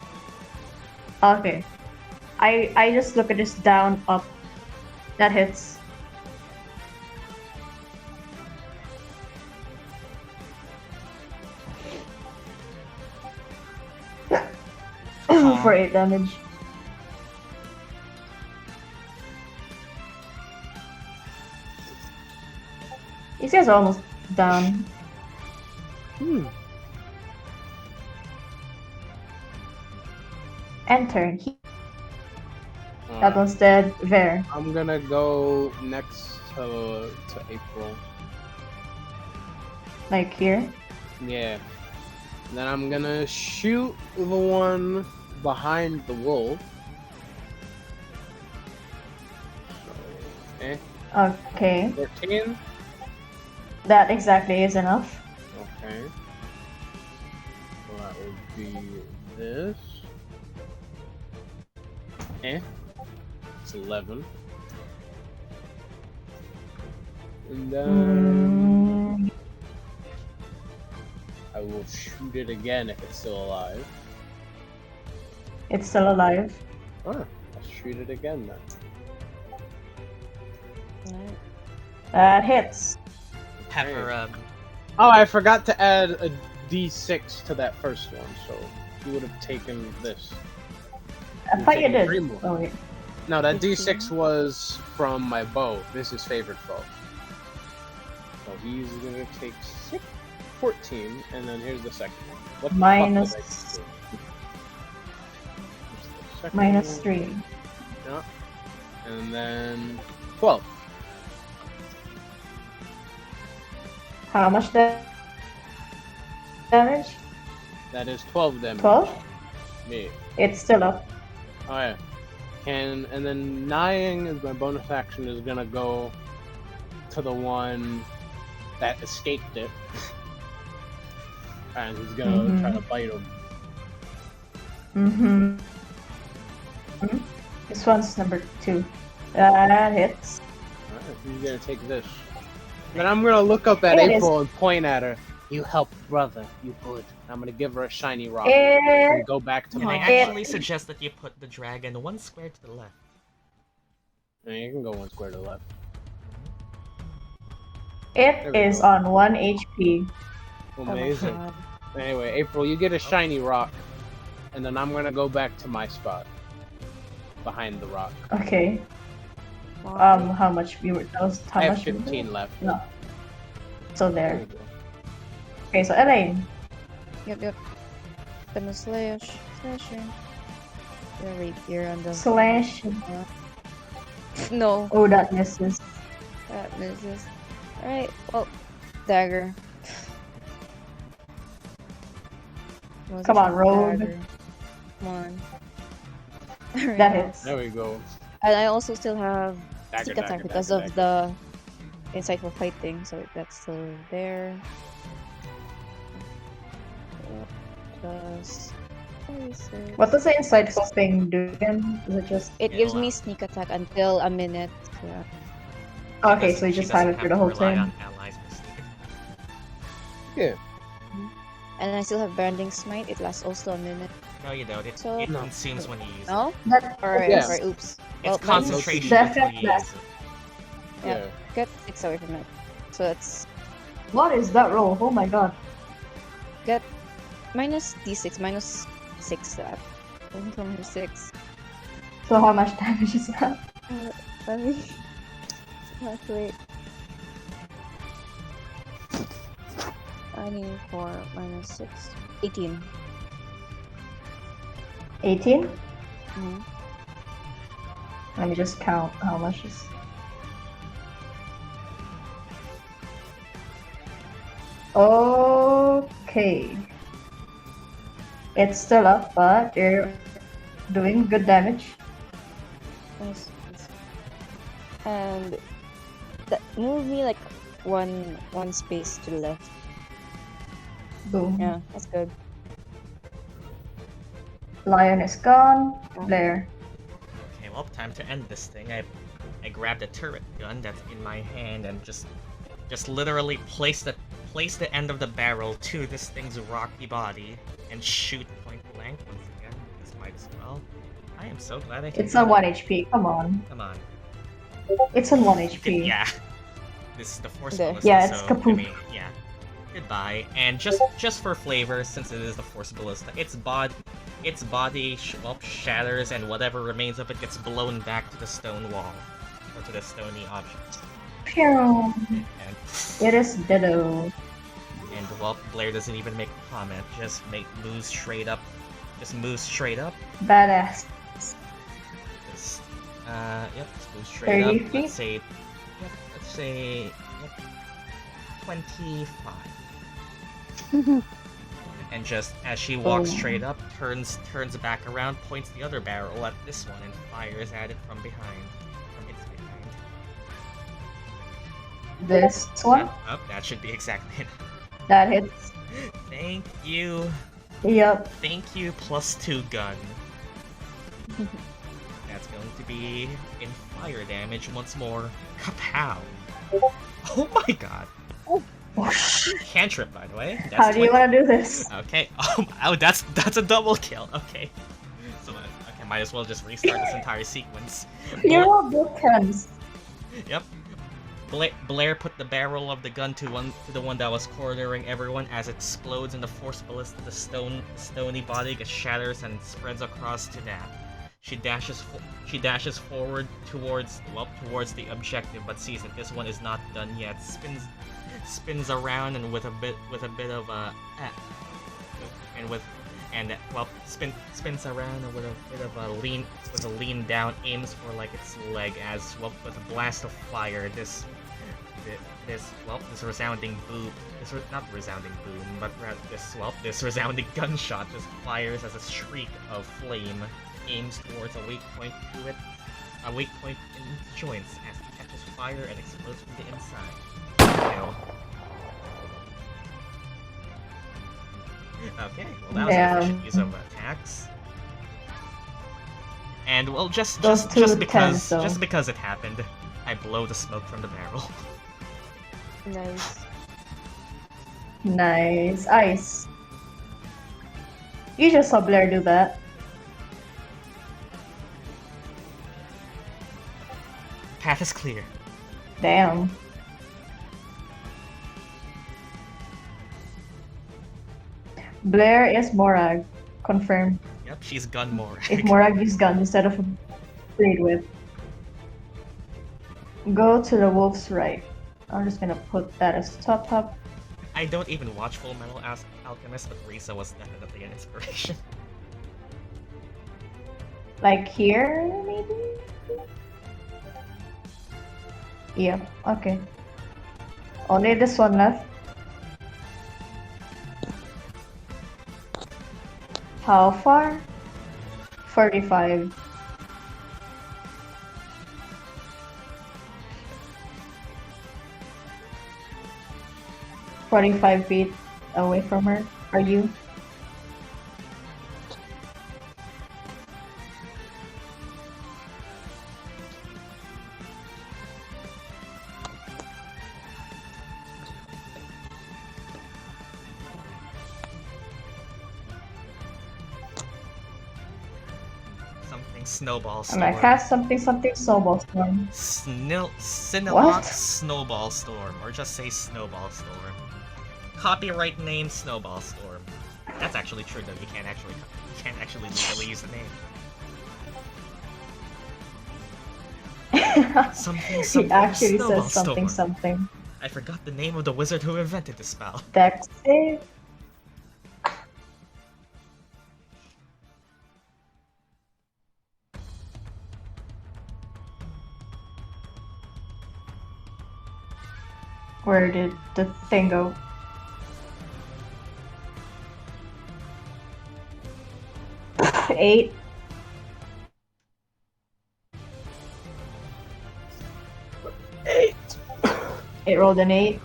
Okay. I just look at this down, up. That hits. For 8 damage. These guys are almost down. End turn. That Alright. one's dead. Ver. I'm gonna go next to April. Like here. Yeah. Then I'm gonna shoot the one behind the wolf. So, Okay. 14. That exactly is enough. Okay. So that would be this. It's 11. And then I will shoot it again if it's still alive. It's still alive. Oh, I'll shoot it again then. Alright. That hits. Pepper Oh, I forgot to add a d6 to that first one, so you would have taken this. I thought you taking 3 did. more. Oh wait. No, that d6 was from my bow. This is favorite bow. So he's gonna take 14, and then here's the second one. What the Minus- fuck did I do? Here's the second Minus one. 3. Yeah. And then 12. How much damage? That is 12 damage. 12? Yeah. It's still up. Oh yeah. And then Nying as my bonus action is gonna go to the one that escaped it. And he's gonna try to bite him. Mm-hmm. This one's number 2. That hits. Alright, he's gonna take this. Then I'm gonna look up at It is- April and point at her. You helped, brother. You good. I'm gonna give her a shiny rock. It, And go back to And my I It- actually suggest that you put the dragon 1 square to the left. Yeah, you can go 1 square to the left. it There we is go. on 1 HP. Amazing. Oh my god. Anyway, April, you get a shiny rock. And then I'm gonna go back to my spot. Behind the rock. Okay. Wow. How much we were? That was how I have much? we were- 15 left. No. So There there. you go. Okay, so Elaine. Yep. Gonna slashing. They're right here on the. Slash. No, Oh, that misses. that misses. Alright, well, dagger. Come on, rogue. Dagger. Come on. Alright. That hits. There we go. And I also still have Dagger, sneak dagger, attack because dagger, of dagger. the insightful fighting, so that's still there. Plus 46. What does the insightful thing do again? Is it just? It gives me It'll, sneak attack until a minute. Yeah. Okay, so you just have it for the whole rely turn. on allies for sneak attack. Yeah. And I still have branding smite. It lasts also a minute. No, you don't. It So- consumes when you use it. No? That Alright, Yes. sorry, oops. It's Well, concentration That's until you it. use it. Yeah. Yeah. Get 6 away from it. So that's What is that roll? Oh my god. minus d6, minus 6 that. From 6. So how much damage is that? Let me. Wait. I need 4 minus 6. 18. 18? Mhm. Let me just count how much is. Okay. It's still up, but you're doing good damage. Nice. And that move me like one space to the left. Boom. Yeah, that's good. Lion is gone. Blair. Okay, well, time to end this thing. I grabbed a turret gun that's in my hand and just literally place the end of the barrel to this thing's rocky body and shoot point blank once again. This might as well. I am so glad I can It's do on that. 1 HP. Come on. Come on. It's on 1 HP. Yeah. This is the force Okay. ballista, Yeah, it's so kaput. I mean, yeah. Goodbye. And just for flavor, since it is the force ballista, its body shatters, and whatever remains of it gets blown back to the stone wall or to the stony object. Pew. And It is Ditto. Blair doesn't even make a comment, just moves straight up Just move straight up. Badass. Just, just move straight 30 up. feet? Let's say 25. And just as she walks straight up, turns back around, points the other barrel at this one, and fires at it from behind. From its behind. This one? Oh, that should be exactly it. That hits. Thank you. Yep. Thank you, +2 gun. That's going to be in fire damage once more. Kapow! Oh my god. Cantrip, by the way. That's How do you want to do this? Okay. Oh, that's a double kill. Okay. So, okay, might as well just restart this entire sequence. You're all bookends. Yep. Blair put the barrel of the gun to the one that was cornering everyone as it explodes in the force ballista. The stony body gets shatters and spreads across to that. She dashes forward towards the objective, but sees that this one is not done yet. Spins around and spins around and with a bit of a lean down, aims for like its leg as well with a blast of fire. This resounding boom, not resounding boom, but rather this resounding gunshot just fires as a shriek of flame aims towards a weak point in its joints as it catches fire and explodes from the inside. Kill. Okay, well that was an efficient use of attacks. And well, just because it happened, I blow the smoke from the barrel. Nice. Nice. Ice. You just saw Blair do that. Path is clear. Damn. Blair is Morag. Confirmed. Yep, she's gun Morag. If Morag used gun instead of a blade whip. Go to the wolf's right. I'm just gonna put that as top. I don't even watch Full Metal Alchemist, but Risa was definitely an inspiration. Like here, maybe? Yeah, okay. Only this one left. How far? 45. feet away from her. Are you? Snowball Storm. I'm gonna cast something Snowball Storm. Cinnamox Snowball Storm, or just say Snowball Storm. Copyright name Snowball Storm. That's actually true though. You can't actually legally use the name. Something. He actually Snowball says something Storm. something. I forgot the name of the wizard who invented the spell. Dex save. Where did the thing go? Eight. It rolled an 8.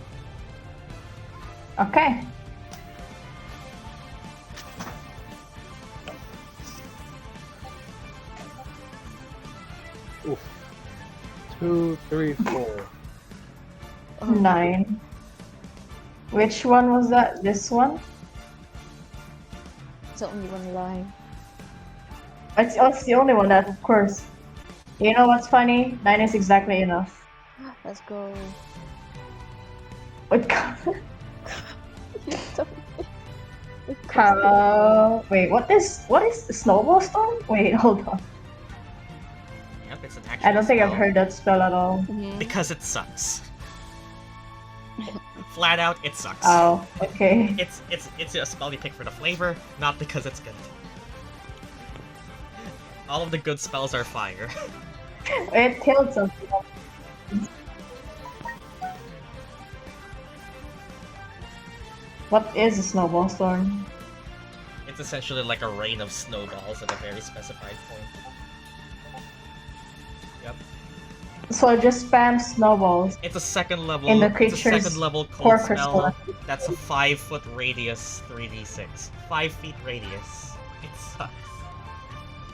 Okay. Oof. 2, 3, 4. 9. Which one was that? This one? It's only one line. It's the only one that, of course. You know what's funny? 9 is exactly enough. Let's go. What? Wait, what is the Snowball Storm? Wait, hold on. Yep, it's an actual I don't think I've spell. heard that spell at all. Because it sucks. Flat out, it sucks. Oh, okay. It's a spell you pick for the flavor, not because it's good. All of the good spells are fire. It killed something. What is a snowball storm? It's essentially like a rain of snowballs at a very specified point. Yep. So just spam snowballs. It's a second level. In the It's a creature's second level core cold crystal. spell. That's a 5-foot radius 3d6. 5 feet radius. It sucks.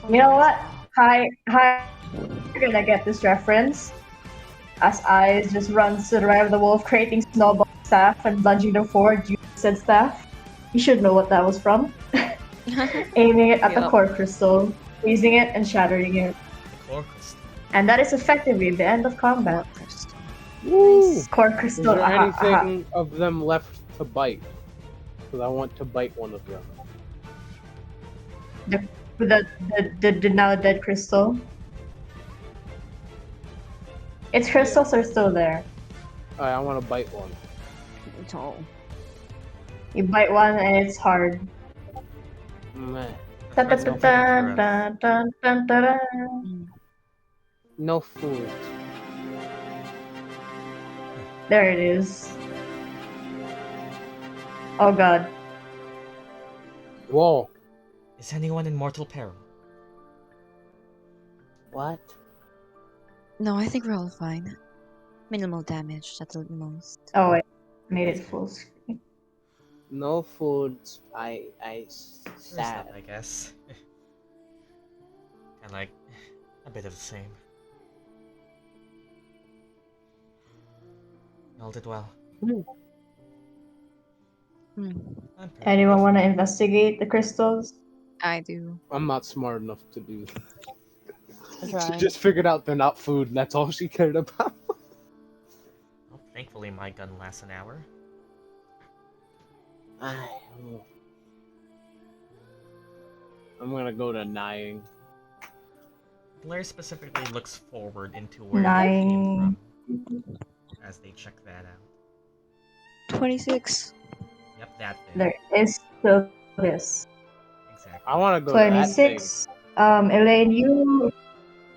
You know what? Hi, you're gonna get this reference. As Aize just runs to the right of the wolf, creating snowball staff and lunging them forward. You said staff. You should know what that was from. Aiming it at the Yep. core crystal, freezing it and shattering it. The core crystal. And that is effectively the end of combat. Woo! Core Is crystal. there aha, anything aha. of them left to bite? Because I want to bite one of them. The now dead crystal. Its crystals are still there. Alright, I want to bite one. Oh. You bite one and it's hard. Meh. Dun, That's dun, no dun, for us. dun, dun, dun, dun, dun. No food. There it is. Oh god. Whoa. Is anyone in mortal peril? What? No, I think we're all fine. Minimal damage at the most. Oh wait. Made it full screen. No food. I There's sad. that, I guess. And like, a bit of the same. All did well. Hmm. I'm pretty Anyone good. want to investigate the crystals? I do. I'm not smart enough to do that. That's She right. just figured out they're not food, and that's all she cared about. Well, thankfully my gun lasts an hour. I'm gonna go to Nying. Blair specifically looks forward into where they Nine. came from as they check that out. 26. Yep, that thing. There is still this. Exactly. I want to go to that thing. 26. Elaine,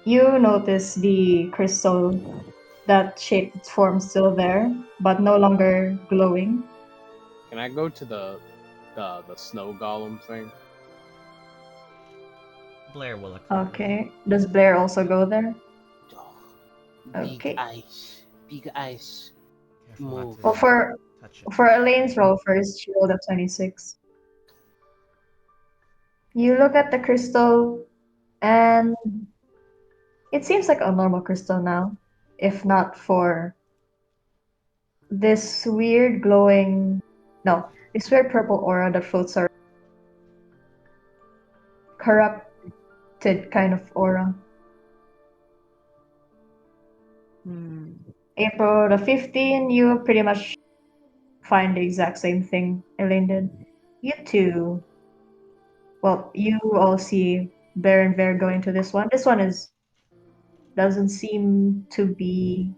you notice the crystal that shaped its form still there, but no longer glowing. Can I go to the snow golem thing? Blair will accompany. Okay. Does Blair also go there? Okay. Big eyes. Big eyes. Careful not Move. to Well, touch it. for Elaine's roll first, she rolled a 26. You look at the crystal, and it seems like a normal crystal now, if not for this weird glowing, no, this weird purple aura that floats around. Corrupted kind of aura. Hmm. April the 15th, you pretty much find the exact same thing Elaine did. You two, well, you all see Blair and Veir going to this one. This one doesn't seem to be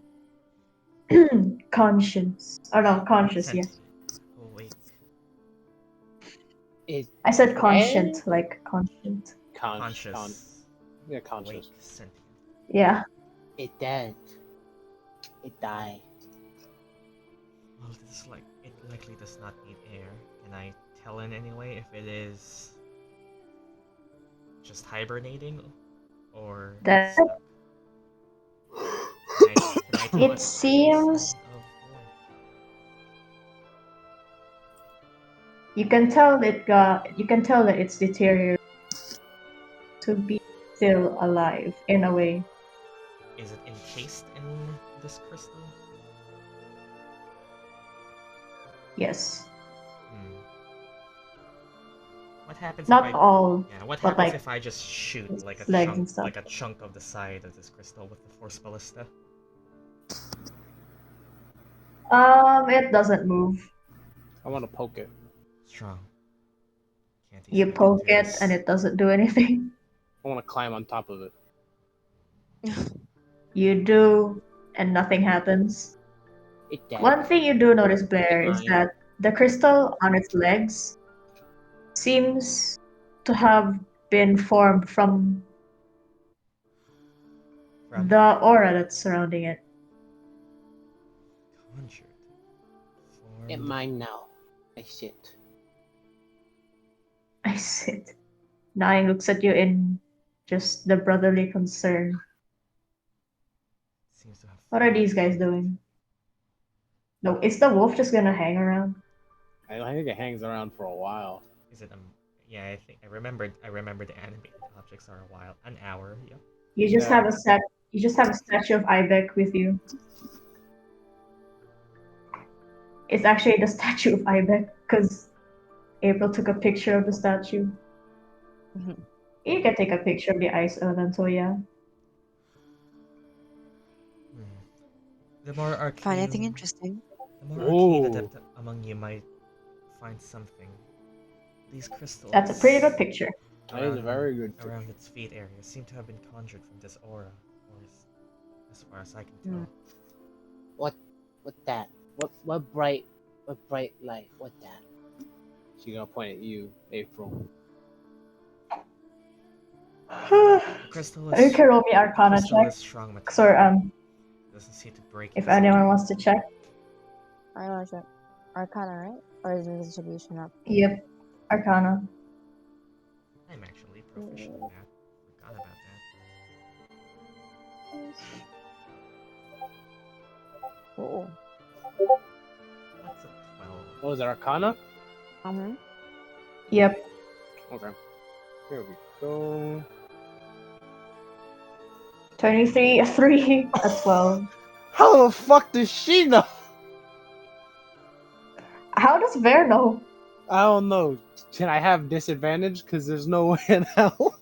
conscious. Oh no, conscious, yeah. Oh wait. It I said conscient, like conscient. Conscious. Yeah, conscious. Wait, sentient. Yeah. it dead. It died. Well, this is like, it likely does not need air. Can I tell in any way if it is just hibernating or That- stuck? Can I tell It seems of what? you can tell that it's deteriorated to be still alive in a way. Is it encased in this crystal? Yes. Hmm. What happens Not if I... all. Yeah, what but, happens like, if I just shoot like a legs chunk, and stuff. like a chunk of the side of this crystal with the Force Ballista? It doesn't move. I want to poke it. Strong. Can't You easily poke do it this. and it doesn't do anything. I want to climb on top of it. You do, and nothing happens. It dead. One thing you do notice, Blair, is Fine. that the crystal on its legs seems to have been formed from Around The aura that's surrounding it. conjured. Get Formed. mine now. I sit. I sit. Nine looks at you in just the brotherly concern. Seems to have. What are these guys doing? No, is the wolf just gonna hang around? I think it hangs around for a while. Is it yeah, I think I remembered the animated objects are a while. An hour, yeah. You just Yeah. have a set. You just have a statue of Ibeck with you. It's actually the statue of Ibeck because April took a picture of the statue. Mhm. You can take a picture of the ice elemental, yeah. Hmm. The more arcane Find anything interesting? the more arcane Ooh. adept among you might find something. These crystals That's a pretty good picture. That is a very good picture. around its feet area seem to have been conjured from this aura, or as far as I can tell. What that? What bright light? What that? She's gonna point at you, April. The crystal You is can roll me Arcana crystal check. is strong material. Sorry, Doesn't seem to break if easily. anyone wants to check. I know check. Arcana, right? Or is investigation up? Yep, Arcana. I'm actually proficient in that. Forgot about that. Oh. That's a 12. What was it, Arcana? Yep. Okay. Here we go. 23, a 3, a 12. How the fuck does she know? How does Ver know? I don't know. Can I have disadvantage? Because there's no way in hell.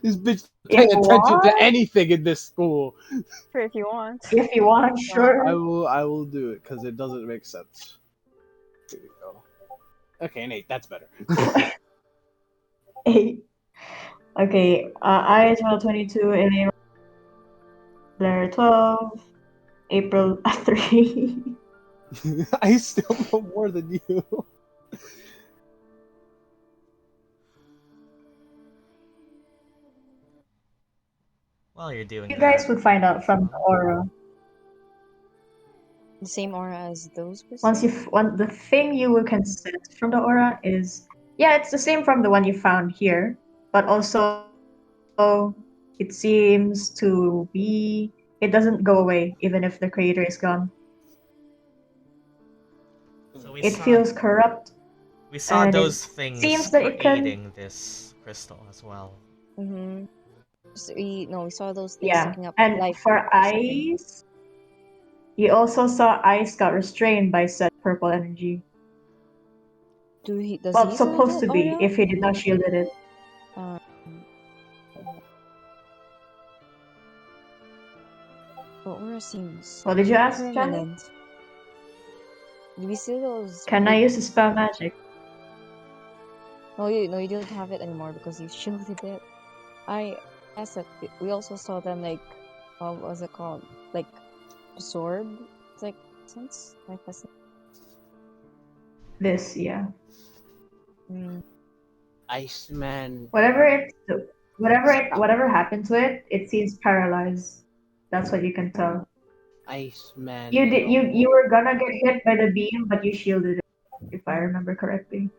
This bitch paying If attention to what? anything in this school. Sure, if you want. If you want, sure. I will do it because it doesn't make sense. Here we go. Okay, an 8. That's better. 8. Okay, I roll 22, Elaine, Blair 12, April 3. I still know more than you. While you're doing You that, guys would find out from the aura. The same aura as those Once crystals? the thing you can sense from the aura is, yeah, it's the same from the one you found here, but also it seems to be, it doesn't go away even if the creator is gone. so we It saw feels corrupt. and those it things seems that it can- creating this crystal as well. Mm-hmm. So we saw those things Yeah, sucking up and life. for or something. Aize, you also saw Aize got restrained by said purple energy. Does he Well, still supposed do to it? be, Oh, yeah? if he did not shielded it. But aura seems What did you ask, Johnny? permanent. Do we see those? Can I use the spell magic? No, you don't have it anymore because you shielded it. I asked that we also saw them like, what was it called? Like absorb. It's like sense. Like that's. This, yeah. Iceman. Whatever happened to it, it seems paralyzed. That's what you can tell. Iceman. You were gonna get hit by the beam, but you shielded it, if I remember correctly.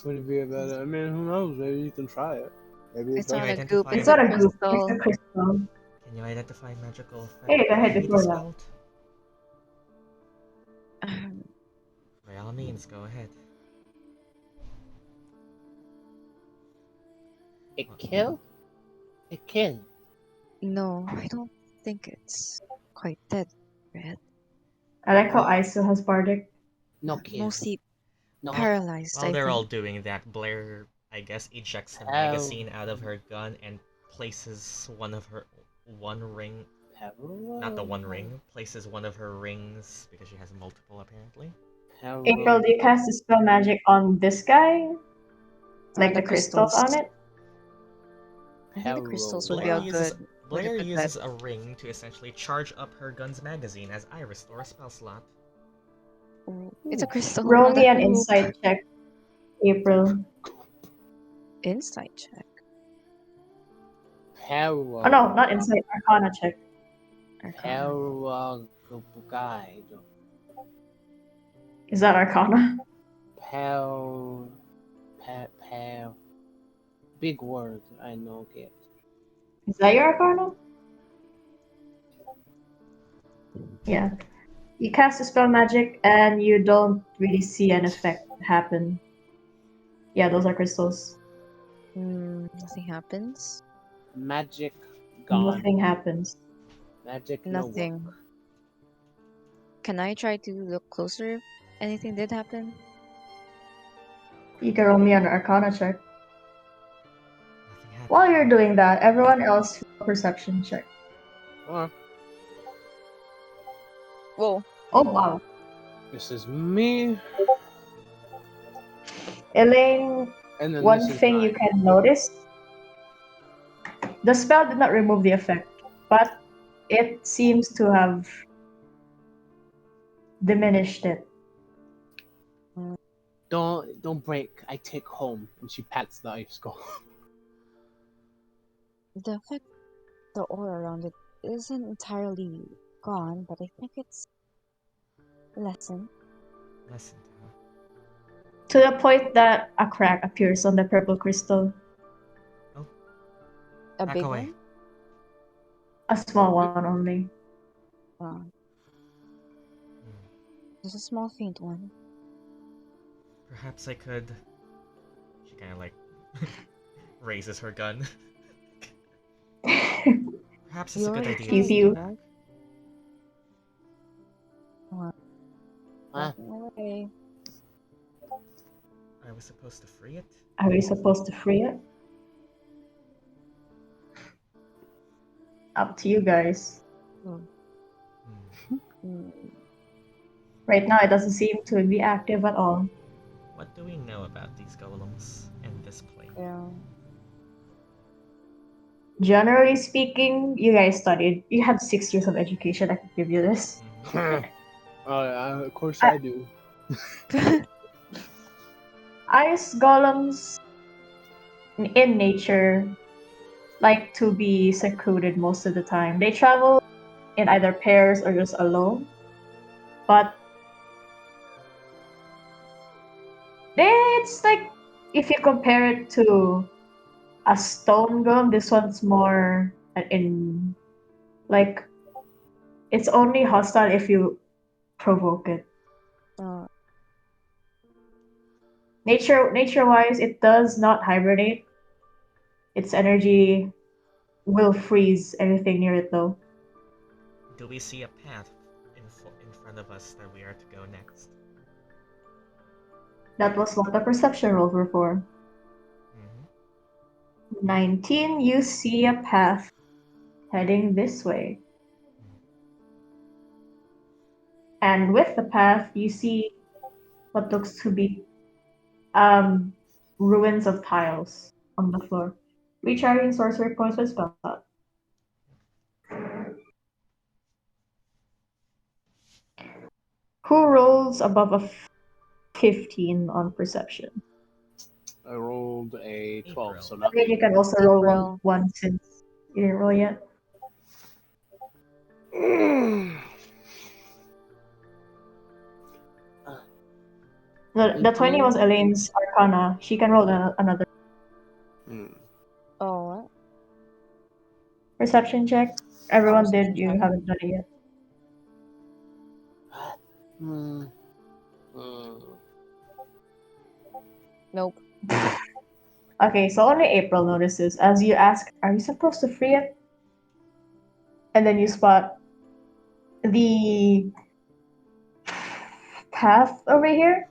Would it be about it? I mean, who knows? Maybe you can try it. Maybe It's does. not a identify goop. it? It's not a goop, crystal. it's a crystal. Can you identify magical effect? Hey, go ahead behind before the that. spell? By all means, go ahead. A kill? A kill. No, I don't think it's quite dead, Red. I like how Aize still has Bardic. No kill. Mostly No. paralyzed, While I they're think. all doing that, Blair, I guess, ejects a Oh. magazine out of her gun and places one ring, not the one ring, places one of her rings, because she has multiple apparently. April, do you cast the spell magic on this guy? Like the the crystals on it? I think the crystals would be Blair all uses, good. Blair Look at uses that. a ring to essentially charge up her gun's magazine as I restore a spell slot. It's a crystal. Roll not me a an goop. insight check, April. Insight check. Oh no, not insight. Arcana check. Arcana. Is that Arcana? Big word, I know it. Is that your Arcana? Yeah. You cast a spell magic and you don't really see an effect happen. Yeah, those are crystals. Nothing happens. Magic gone. Nothing happens. Magic Nothing. no Can I try to look closer if anything did happen? You can roll me an Arcana check. Nothing happened. While you're doing that, everyone else roll a perception check. work. Whoa. Oh wow. This is me, Elaine, and then one this is thing you mine. can notice, the spell did not remove the effect, but it seems to have diminished it. Don't break. I take home. And she pats the ice skull. The effect, the aura around it isn't entirely gone, but I think it's lessened. Lesson, huh? To the point that a crack appears on the purple crystal. A Back big away. one? A small one only. Uh, Hmm. there's a small faint one. Perhaps I could. She kind of like raises her gun. Perhaps it's a good You're idea. Pew to pew. stay back. Ah, Away. I was supposed to free it. Are we supposed to free it? Up to you guys. Hmm. Hmm. Right now, it doesn't seem to be active at all. What do we know about these golems and this plane? Yeah. Generally speaking, you guys studied. You have 6 years of education. I can give you this. Mhm. of course I do. Ice golems in nature like to be secluded most of the time. They travel in either pairs or just alone. But it's like if you compare it to a stone golem, this one's more in like it's only hostile if you provoke it. Uh, Nature wise, it does not hibernate. Its energy will freeze anything near it though. Do we see a path in front of us that we are to go next? That was what the perception rolls were for. Mm-hmm. 19, you see a path heading this way. And with the path, you see what looks to be ruins of tiles on the floor. Recharging sorcery points with spell slot. Who rolls above a 15 on perception? I rolled a 12, April. so not Okay, you can also roll April. one since you didn't roll yet. The 20 was Elaine's Arcana. She can roll another oh, what? perception check. Everyone Perception did, you check. haven't done it yet. Nope. Okay, so only April notices as you ask, are you supposed to free it? And then you spot the path over here.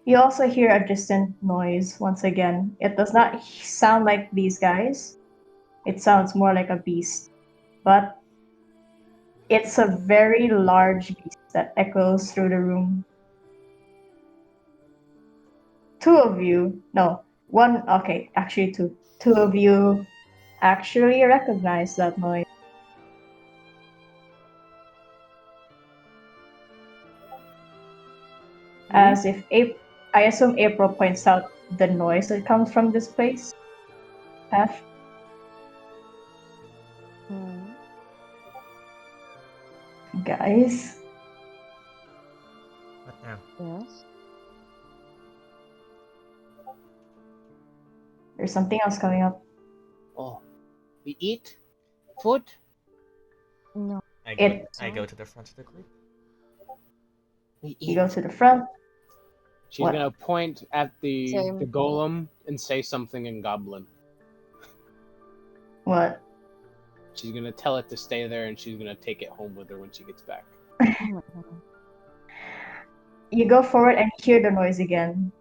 You also hear a distant noise once again. It does not sound like these guys. It sounds more like a beast. But it's a very large beast that echoes through the room. Two of you actually recognize that noise. As if I assume April points out the noise that comes from this place. Path. Guys, What now? Yes. there's something else coming up. Oh, we eat food. No. I go to the front of the group. We You eat. go to the front. She's What? gonna point at the Same. golem and say something in Goblin. What? She's gonna tell it to stay there, and she's gonna take it home with her when she gets back. Oh my god. You go forward and hear the noise again.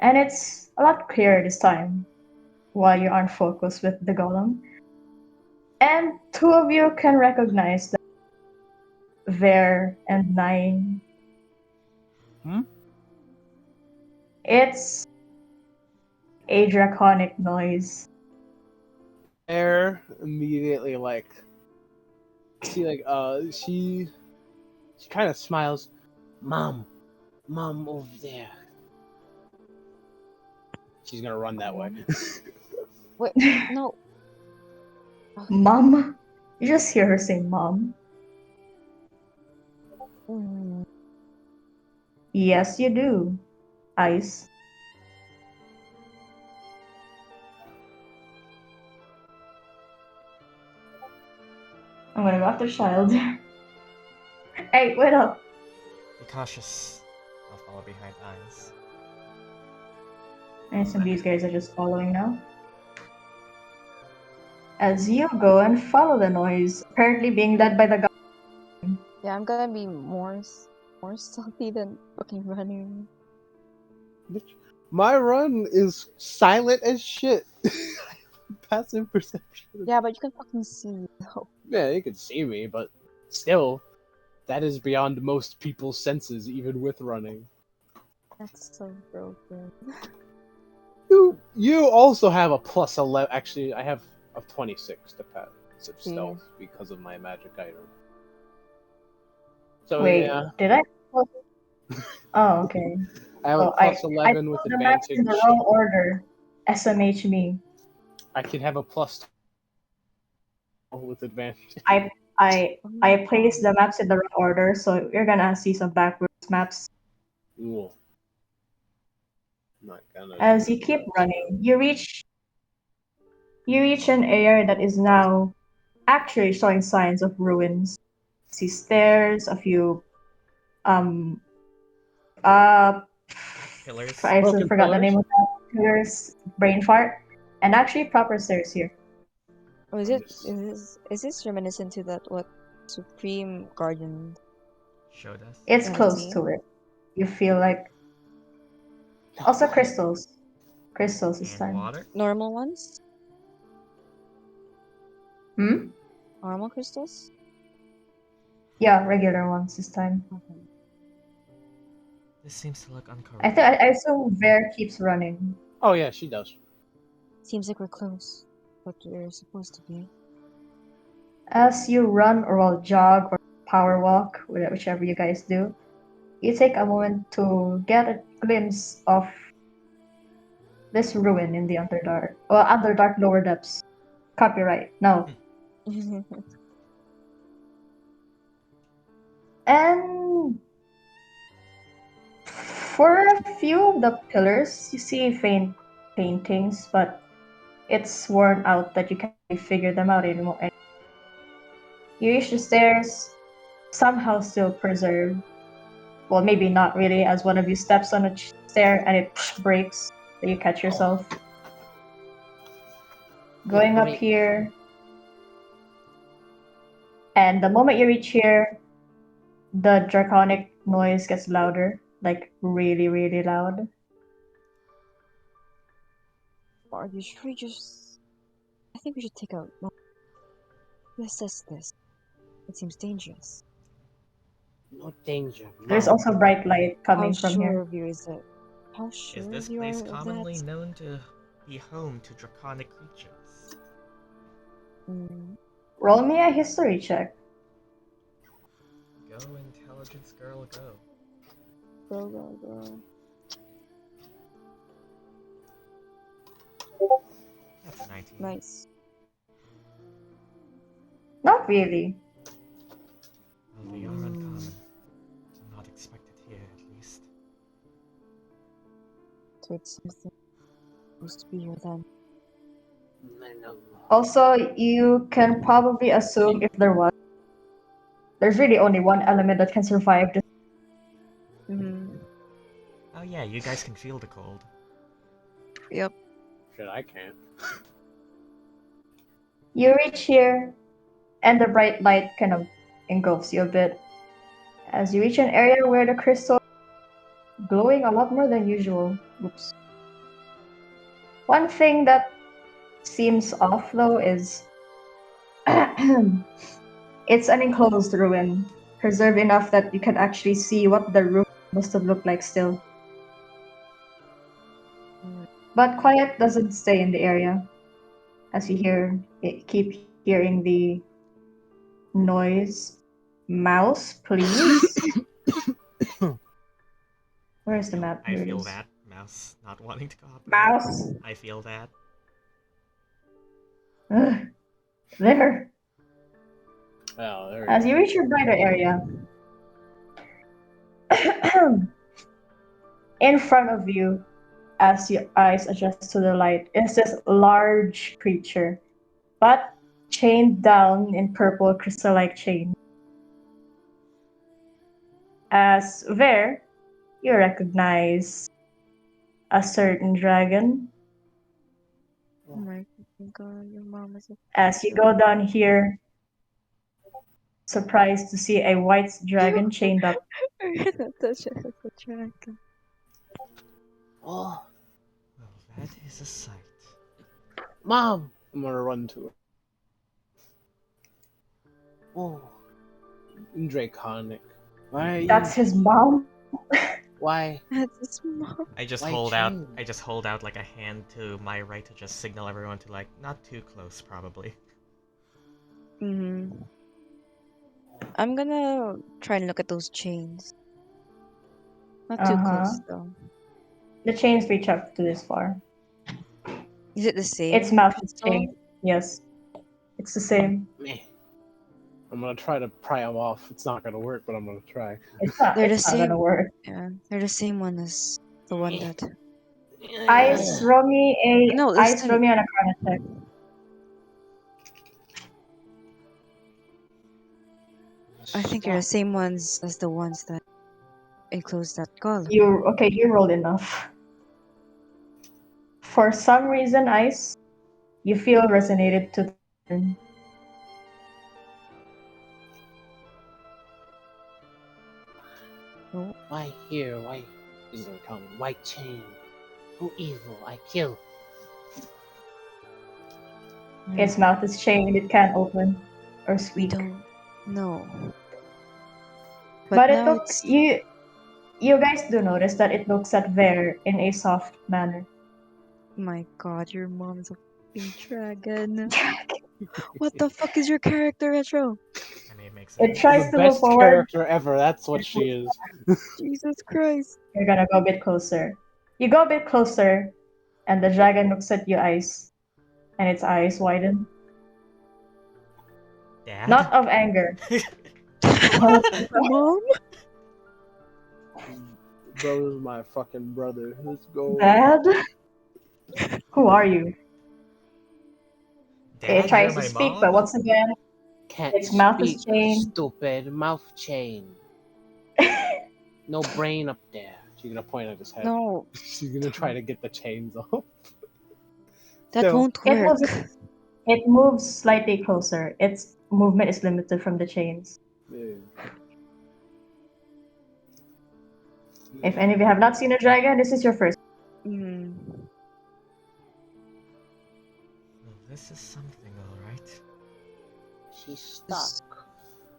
And it's a lot clearer this time, while you aren't focused with the golem. And two of you can recognize the Veir and Nine. Hmm? It's a draconic noise. Air immediately she kind of smiles. Mom over there. She's gonna run that way. Wait, no. Mom? You just hear her say mom. Mm. Yes, you do. Ice. I'm gonna go after child. Hey, wait up. Be cautious. I'll follow behind Aize. And some of these guys are just following now. As you go and follow the noise, apparently being led by the guy. Yeah, I'm gonna be more stealthy than fucking running. My run is silent as shit. Passive perception. Yeah, but you can fucking see though. Yeah, you can see me, but still, that is beyond most people's senses, even with running. That's so broken. You also have a plus 11. Actually, I have a 26 to passive stealth because of my magic item. So Wait, yeah, did I? Oh, okay. I have a Oh, plus I 11 with put the maps in the advantage. wrong order. SMH me. I can have a plus with advantage. I placed the maps in the wrong order, so you're gonna see some backwards maps. Ooh. Not gonna. As you keep running, you reach an area that is now actually showing signs of ruins. See stairs, a few uh Pillars. I still Broken forgot the pillars? name of that. Pillars, brain fart, and actually proper stairs here. Oh, is I'm it? just- Is this reminiscent to that what Supreme Guardian? Showed us. It's Yeah, close see? to it. You feel like also crystals. Crystals this And time. water. Normal ones? Hmm? Normal crystals? Yeah, regular ones this time. Okay. This seems to look I uncorrupted. think I assume Ver keeps running. Oh yeah, she does. Seems like we're close, but we're supposed to be. As you run or well jog or power walk, whichever you guys do, you take a moment to get a glimpse of this ruin in the Underdark. Well, Underdark lower depths. Copyright. No. And for a few of the pillars, you see faint paintings, but it's worn out that you can't really figure them out anymore. You reach the stairs, somehow still preserved. Well, maybe not really, as one of you steps on a stair and it breaks, so you catch yourself. Going up Great. here, and the moment you reach here, the draconic noise gets louder, like really, really loud. Are you sure we just... I think we should take a moment to assess this. It seems dangerous. No danger. There's Mom. also bright light coming How from sure here. of you is it? How sure Is this you place are of commonly that? known to be home to draconic creatures? Mm. Roll me a history check. Go, intelligence girl, go. Go. That's a 19. Nice. Not really. like something supposed to be here then. No. Also, you can probably assume if there's really only one element that can survive this. Mm-hmm. Oh yeah, you guys can feel the cold. Yep. Shit, I can't. You reach here, and the bright light kind of engulfs you a bit. As you reach an area where the crystal is glowing a lot more than usual. Oops. One thing that seems off though is it's an enclosed ruin, preserved enough that you can actually see what the roof must have looked like still. But quiet doesn't stay in the area, as you keep hearing the noise. Mouse, please. Where's the map? I Here it feel is. that. Mouse not wanting to cooperate. Mouse. I feel that. Ugh. There. Oh, there As we you go. reach your brighter area, in front of you, as your eyes adjust to the light, is this large creature, but chained down in purple crystal-like chain. As there, you recognize a certain dragon. Oh my god, your mom is a As you go down here, surprised to see a white dragon chained up. such a dragon. Oh, Well, that is a sight. Mom! I'm gonna run to Oh, it. Draconic. Why are you? That's his mom. why? That's his mom. I just Why hold chain? out. I just hold out like a hand to my right to just signal everyone to like not too close, probably. Mm-hmm. I'm gonna try and look at those chains. Not too close though. The chains reach up to this far. Is it the same? Its mouth is crystal? chained. Yes. It's the same. Meh. I'm gonna try to pry them off. It's not gonna work, but I'm gonna try. It's not, They're the it's not gonna same. work. Yeah, they're the same one as the one that. Ice, roll me No, Ice, roll listen. me an Arcana check. I think you're the same ones as the ones that enclosed that gully. You rolled enough. For some reason, Ice, you feel resonated to them. Oh, Why here? Why is there coming? White chain. Who evil? I kill. Its mouth is chained, it can't open or we speak. don't know. But it now looks you guys do notice that it looks at Ver in a soft manner. My god, your mom's a fucking dragon. What the fuck is your character, Retro? I mean, it makes It sense. tries The to move best forward. character ever. That's what she is. Jesus Christ. You're gonna go a bit closer. You go a bit closer, and the dragon looks at you, Ice, and its eyes widen. Dad. Not of anger. Mom? Brother's my fucking brother. Let's go. Dad? Who are you? Dad, It you're tries to my speak, mom. but once again, Can't its mouth is speak, chained. stupid mouth chain. No brain up there. She's gonna point at his head. No, She's gonna try to get the chains off. that Still. won't It work. moves slightly closer. Its movement is limited from the chains. Yeah. If any of you have not seen a dragon, this is your first. Mm. Well, this is something, all right. She's stuck.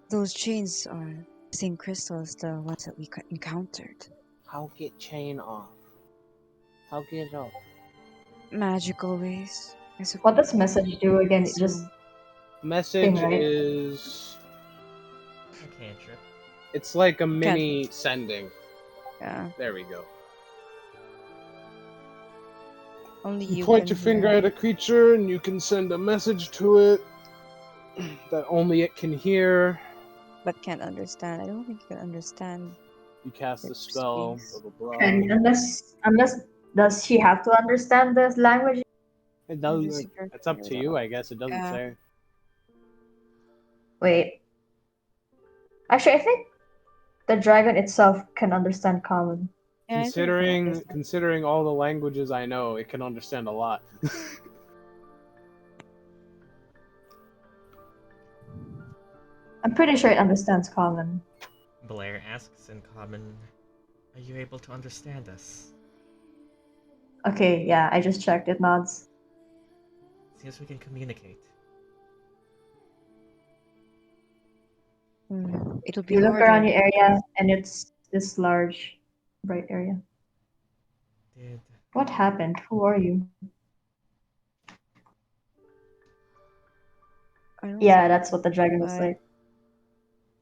Those chains are the same crystal as the ones that we encountered. How get chain off? How get it off? Magical ways. I suppose. What does message do again? It So- just Message Thing, right? is. A cantrip. It's like a mini sending. Yeah, There we go. only You you point can your finger hear. at a creature and you can send a message to it that only it can hear. But can't understand. I don't think you can understand. You cast the It spell. speaks. Blah, blah, blah. and unless Does she have to understand this language? It I'm doesn't. just secure It's up to figure it you, out. I guess. It doesn't Yeah. say. Wait. Actually, I think the dragon itself can understand common. Yeah, I think it can understand. Considering all the languages I know, it can understand a lot. I'm pretty sure it understands common. Blair asks in common, "Are you able to understand us?" Okay, yeah, I just checked. It nods. Seems we can communicate. It'll be You look around harder. your area, and it's this large, bright area. Did What happened? Who are you? I don't Yeah, think that's what the dragon looks I. like.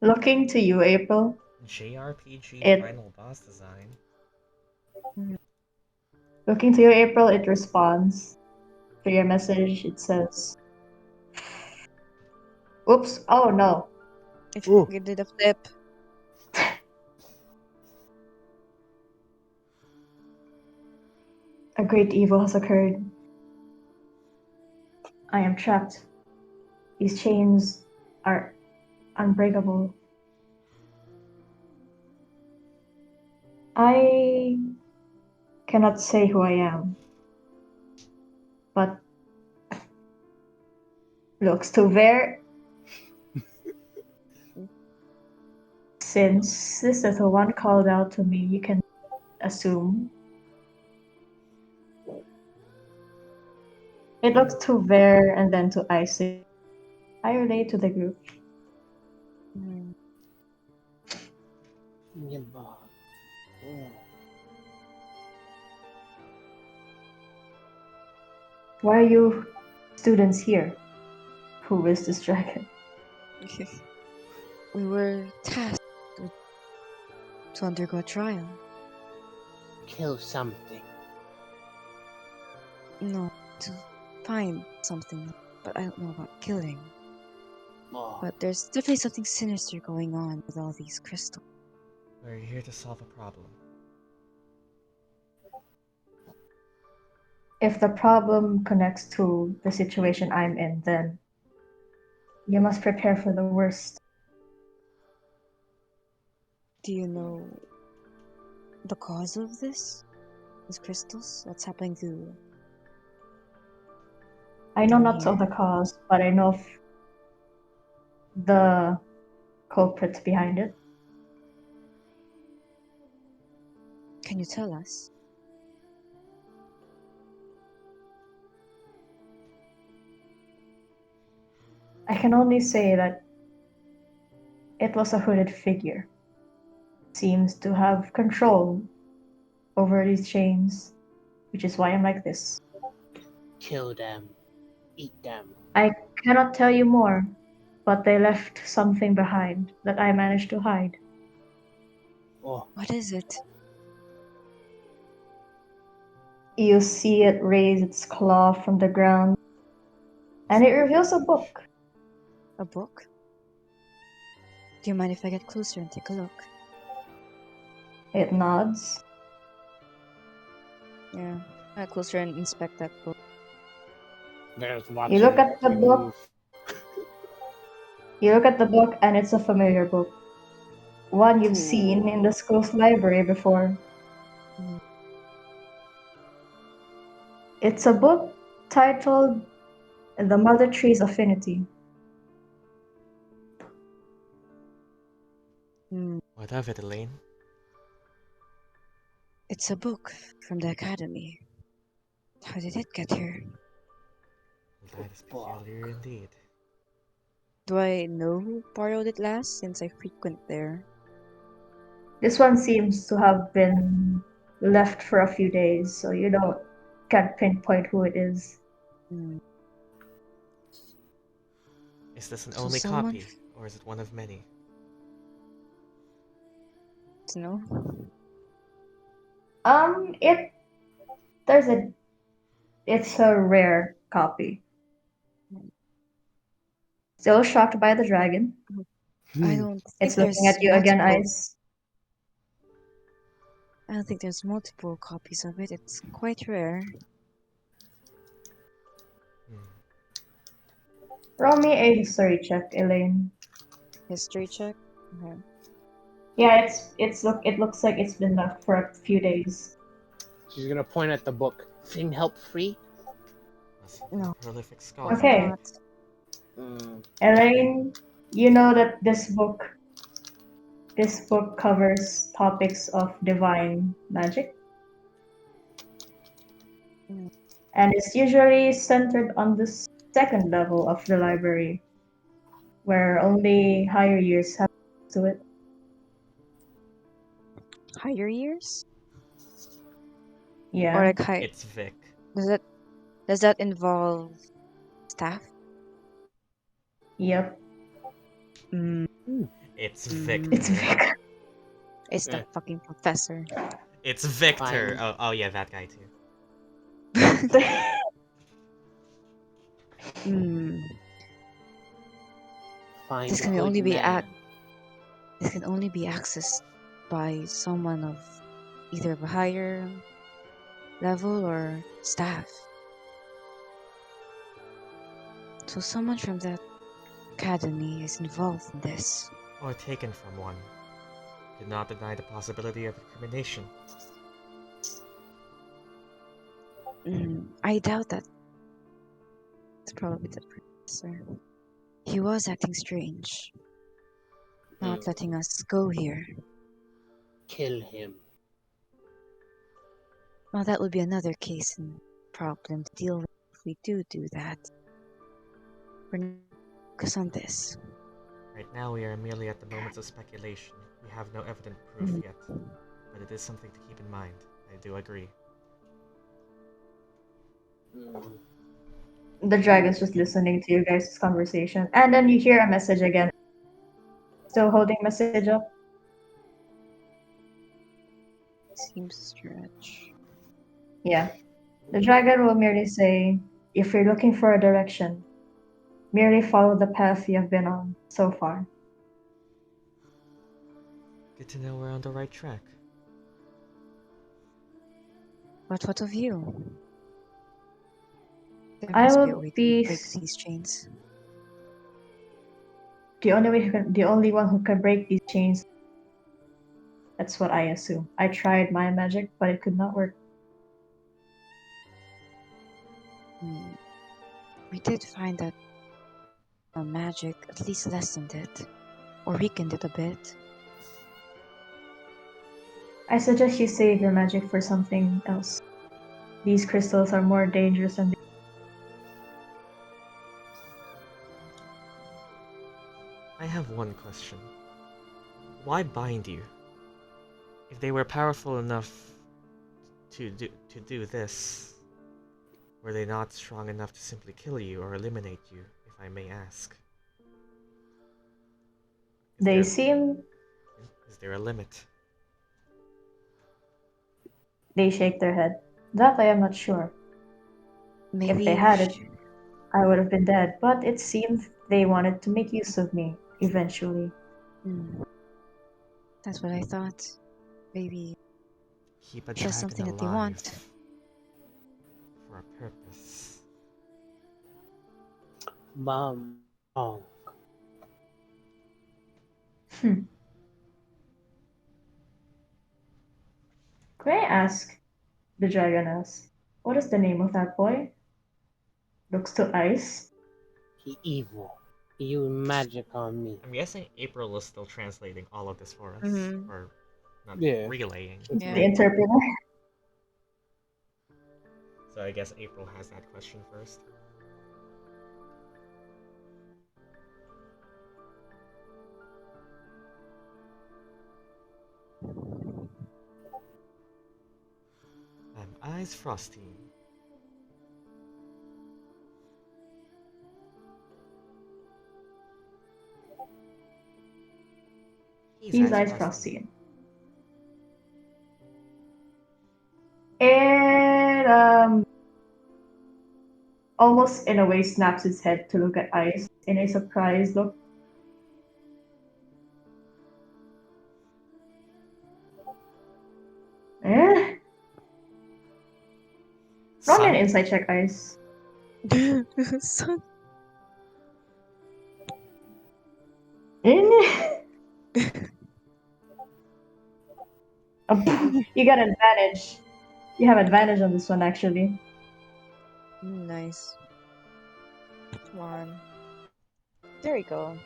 Looking to you, April. JRPG It final boss design? looking to you, April. It responds to your message. It says, "Oops! Oh no! Ooh. It did a flip. A great evil has occurred. I am trapped. These chains are unbreakable. I cannot say who I am, but looks to Ver. Since this little one called out to me, you can assume. It looks to Ver and then to Aize. I relate to the group. Why are you students here? Who is this dragon? We were tasked to undergo a trial. Kill something. No, to find something, but I don't know about killing. Oh, But there's definitely something sinister going on with all these crystals. We're here to solve a problem. If the problem connects to the situation I'm in, then you must prepare for the worst. Do you know the cause of this? These crystals? What's happening to I know them not of here? the cause, but I know of the culprit behind it. Can you tell us? I can only say that it was a hooded figure. Seems to have control over these chains, which is why I'm like this. kill them. Eat them. I cannot tell you more, but they left something behind that I managed to hide. Oh, What is it? You see it raise its claw from the ground, and it reveals a book. A book? Do you mind if I get closer and take a look? It nods. Yeah. I get closer and inspect that book. there's You watching. look at the You book. move. You look at the book, and it's a familiar book. One you've seen in the school's library before. Mm. It's a book titled The Mother Tree's Affinity. What of it, Elaine? It's a book from the Academy. How did it get here? That is peculiar indeed. Do I know who borrowed it last since I frequent there? This one seems to have been left for a few days, so you can't pinpoint who it is. Is this an So only someone copy, or is it one of many? to know? It there's a it's a rare copy. Still shocked by the dragon. I don't think It's looking there's at you again, multiple. Ice. I don't think there's multiple copies of it. It's quite rare. Roll me a history check, Elaine. History check. Okay. Yeah, it looks like it's been left for a few days. She's gonna point at the book. Thing help free? Was he No. a prolific I scholar? Okay. forgot. Elaine, you know that this book covers topics of divine magic, Mm. and it's usually centered on the second level of the library, where only higher years have access to it. Higher years? Yeah. Or like high? It's Vic. Does that involve staff? Yep. Mm. It's Mm. Victor. It's Vic. It's the Yeah. fucking professor. It's Victor. Fine. Oh yeah, that guy too. Hmm. Find This a can good only be man. This can only be accessed by someone of either of a higher level or staff. So someone from that academy is involved in this. Or taken from one. Did not deny the possibility of incrimination. I doubt that. It's probably the professor. He was acting strange, not letting us go here. Kill him. Well, that would be another case and problem to deal with if we do that. We're not focus on this. Right now we are merely at the moments of speculation. We have no evident proof yet. But it is something to keep in mind. I do agree. The dragon's just listening to you guys' conversation, and then you hear a message again. Still holding message up. Seems stretch. Yeah. The dragon will merely say, if you're looking for a direction, merely follow the path you have been on so far. Good to know we're on the right track. But what of you? There I must be a will way to be break these chains. the only one who can break these chains. That's what I assume. I tried my magic, but it could not work. We did find that magic at least lessened it, or weakened it a bit. I suggest you save your magic for something else. These crystals are more dangerous than I have one question. Why bind you? If they were powerful enough to do this, were they not strong enough to simply kill you or eliminate you, if I may ask? They seem. Is there a limit? They shake their head. That I am not sure. Maybe If they had it, I would have been dead, but it seemed they wanted to make use of me, eventually. That's what I thought. Maybe Keep a it's just dragon something that they alive want. for a purpose. Mom. Oh. Can I ask? The dragon asks. What is the name of that boy? Looks to Aize. He evil. He used magic on me. I'm guessing April is still translating all of this for us. Mhm. Or not Yeah. relaying. Yeah. The interpreter. So I guess April has that question first. Aize Frostine. He's Aize Frostine. And almost in a way snaps his head to look at Aize in a surprised look. Roll me an Son? insight check, guys. Son. You got advantage. You have advantage on this one, actually. Nice. Come on. There we go.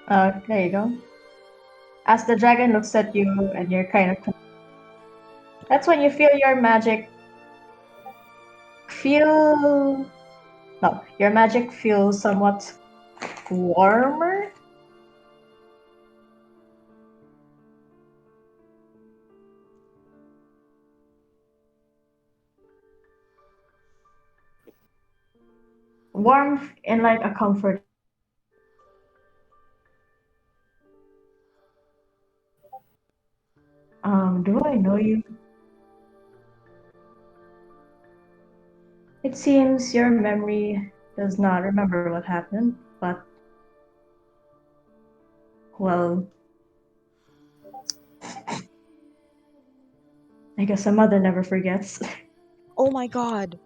There you go. As the dragon looks at you and you're kind of... That's when you feel your magic feel... No, your magic feels somewhat warmer. Warmth in like a comfort. Do I know you? It seems your memory does not remember what happened, but well, I guess a mother never forgets. Oh my god.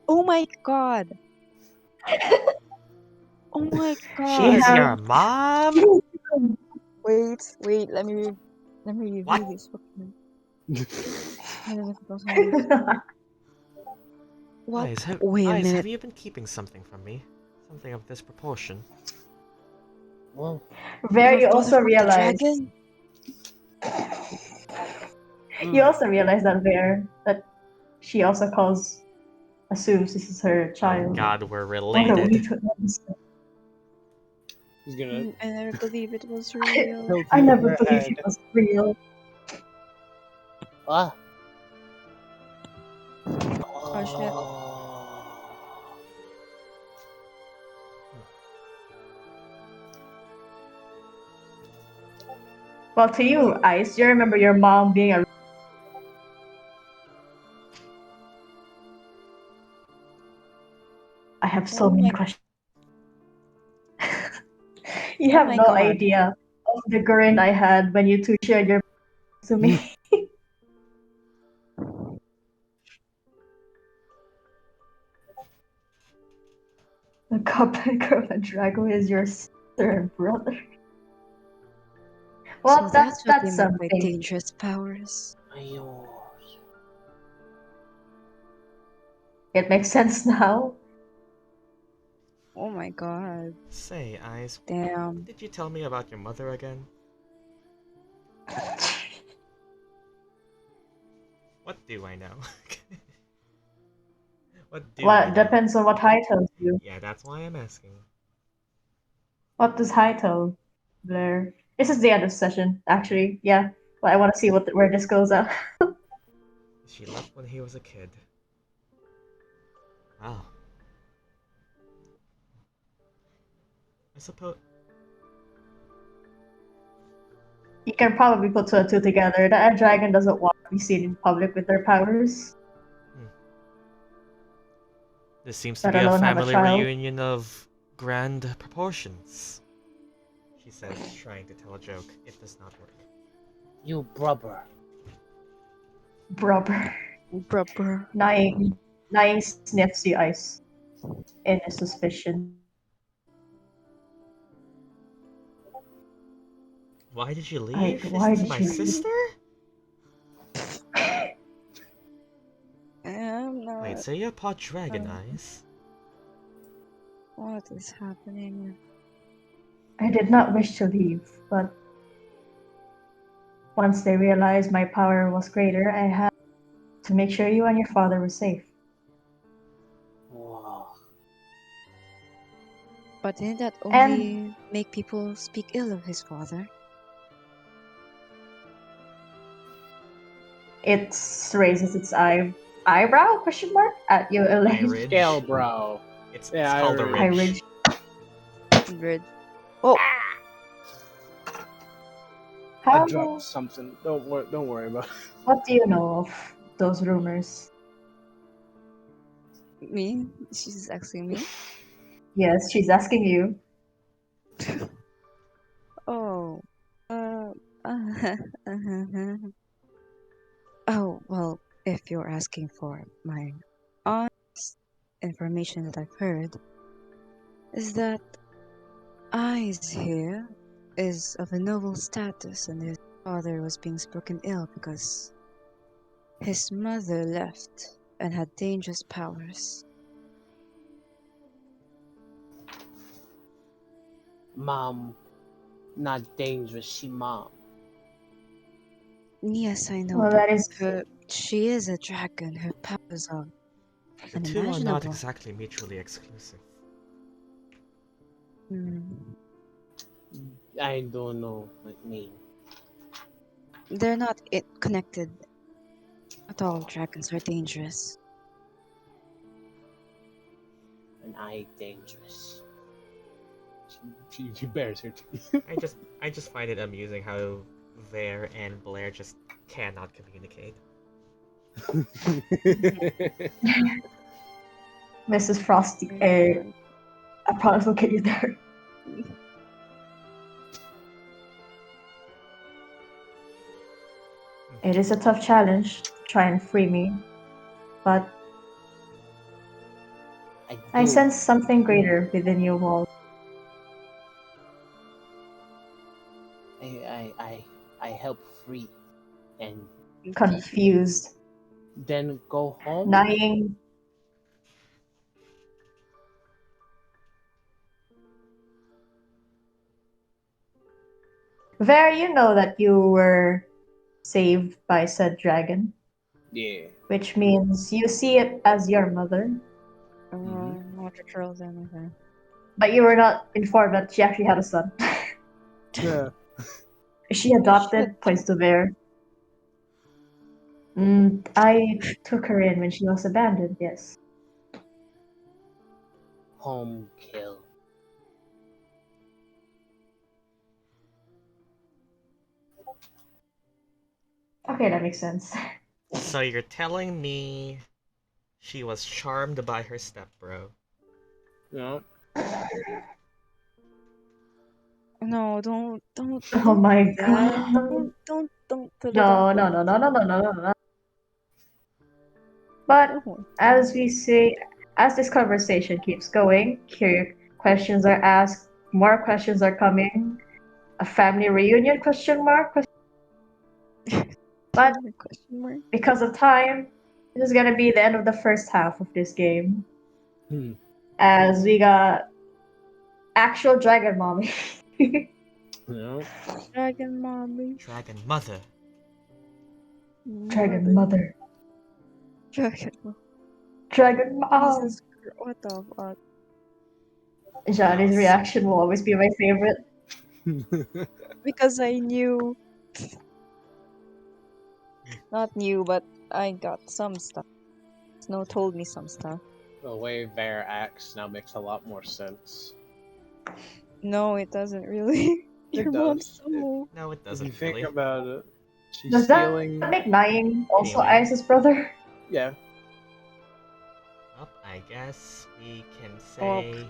Oh my god. Oh my She We is god. have- your mom? Wait, let me review What? this. What? Wait a Aize, minute. have you been keeping something from me? Something of this proportion? Well, Very Your also father fought the realized. dragon? You also realize that that she also assumes this is her Oh child. god, we're What a way related. to answer. He's gonna I never believe it was real. tilt I you never in her believed head. it was real. ah. Oh shit. Well, to you, Ice, you remember your mom being a... I have so Oh many my- questions. You Oh have my no God. idea of the grin I had when you two shared your to me. The Goblin Girl and Drago is your sister and brother. Well, So that's what they that's meant by something. dangerous powers. Ayos. It makes sense now. Oh my god. Say, Aize, Damn. did you tell me about your mother again? What do I know? What do Well, I it know? depends on what High tells you. Yeah, that's why I'm asking. What does High tell Blair? This is the end of the session, actually. Yeah. Well, I want to see where this goes at. She left when he was a kid. Wow. I suppose... You can probably put two and two together. That a dragon doesn't want to be seen in public with their powers. This seems to Let be a alone have a family child. reunion of grand proportions. She says, trying to tell a joke. It does not work. You brother. Brother. Brother. Nine sniffs you, Ice. In a suspicion. Why did you leave? why Is this did my you leave? sister? I'm not. Wait, say you're part dragon, Aize. What is happening? I did not wish to leave, but once they realized my power was greater, I had to make sure you and your father were safe. Wow. But didn't that And- only make people speak ill of his father? It raises its eyebrow question mark at you, Elaine. Eye ridge. Scale brow. It's Yeah, eye called a ridge. Eye ridge. ridge. Red. Oh, I How? dropped something. Don't worry about it. What do you know of those rumors? me? She's asking me? Yes, she's asking you. Oh, oh, well, if you're asking for my honest information that I've heard, is that Aize here is of a noble status, and his father was being spoken ill because his mother left and had dangerous powers. Mom, not dangerous, she mom. Yes, I know, Well, but that is she is a dragon. Her powers are The two are not unimaginable. exactly mutually exclusive. Hmm. I don't know what mean. They're not connected at all. Dragons are dangerous. And I dangerous. She bares her teeth. I just find it amusing how Veir and Blair just cannot communicate. Mrs. Frosty. I promise we'll get you there. It is a tough challenge to try and free me, but I do. sense something greater within you all. I help free. And Confused, then go home. lying. Ver, you know that you were saved by said dragon, Yeah. which means you see it as your mother, Not a troll then. Okay. but you were not informed that she actually had a son. Yeah. Is she adopted? Points to Ver. I took her in when she was abandoned, yes. Home kill. Okay, that makes sense. So you're telling me she was charmed by her stepbro? Yeah. No, don't Oh my do that. god. Don't put it No, on no, no, no, no, no, no, no, no. But No. as we say, as this conversation keeps going, here questions are asked, more questions are coming. A family reunion question mark? But Question mark. because of time, this is gonna be the end of the first half of this game. Hmm. As we got actual dragon mommy. Yeah. Dragon mommy. Dragon mother. Dragon mother. Dragon mom. Dragon mom. Jesus Christ, what the fuck? Johnny's Yes. reaction will always be my favorite. Because I knew. Not knew, but I got some stuff. Snow told me some stuff. The way Ver acts now makes a lot more sense. No, it doesn't really. It Your mom's does. so. No, it If doesn't you think really. about it, she's Does that stealing. make Nying also Anyway. Aize's brother? Yeah. Well, I guess we can say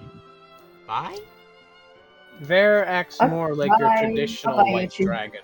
bye? Ver acts Okay, more like your bye. traditional Bye-bye, white YouTube. dragon.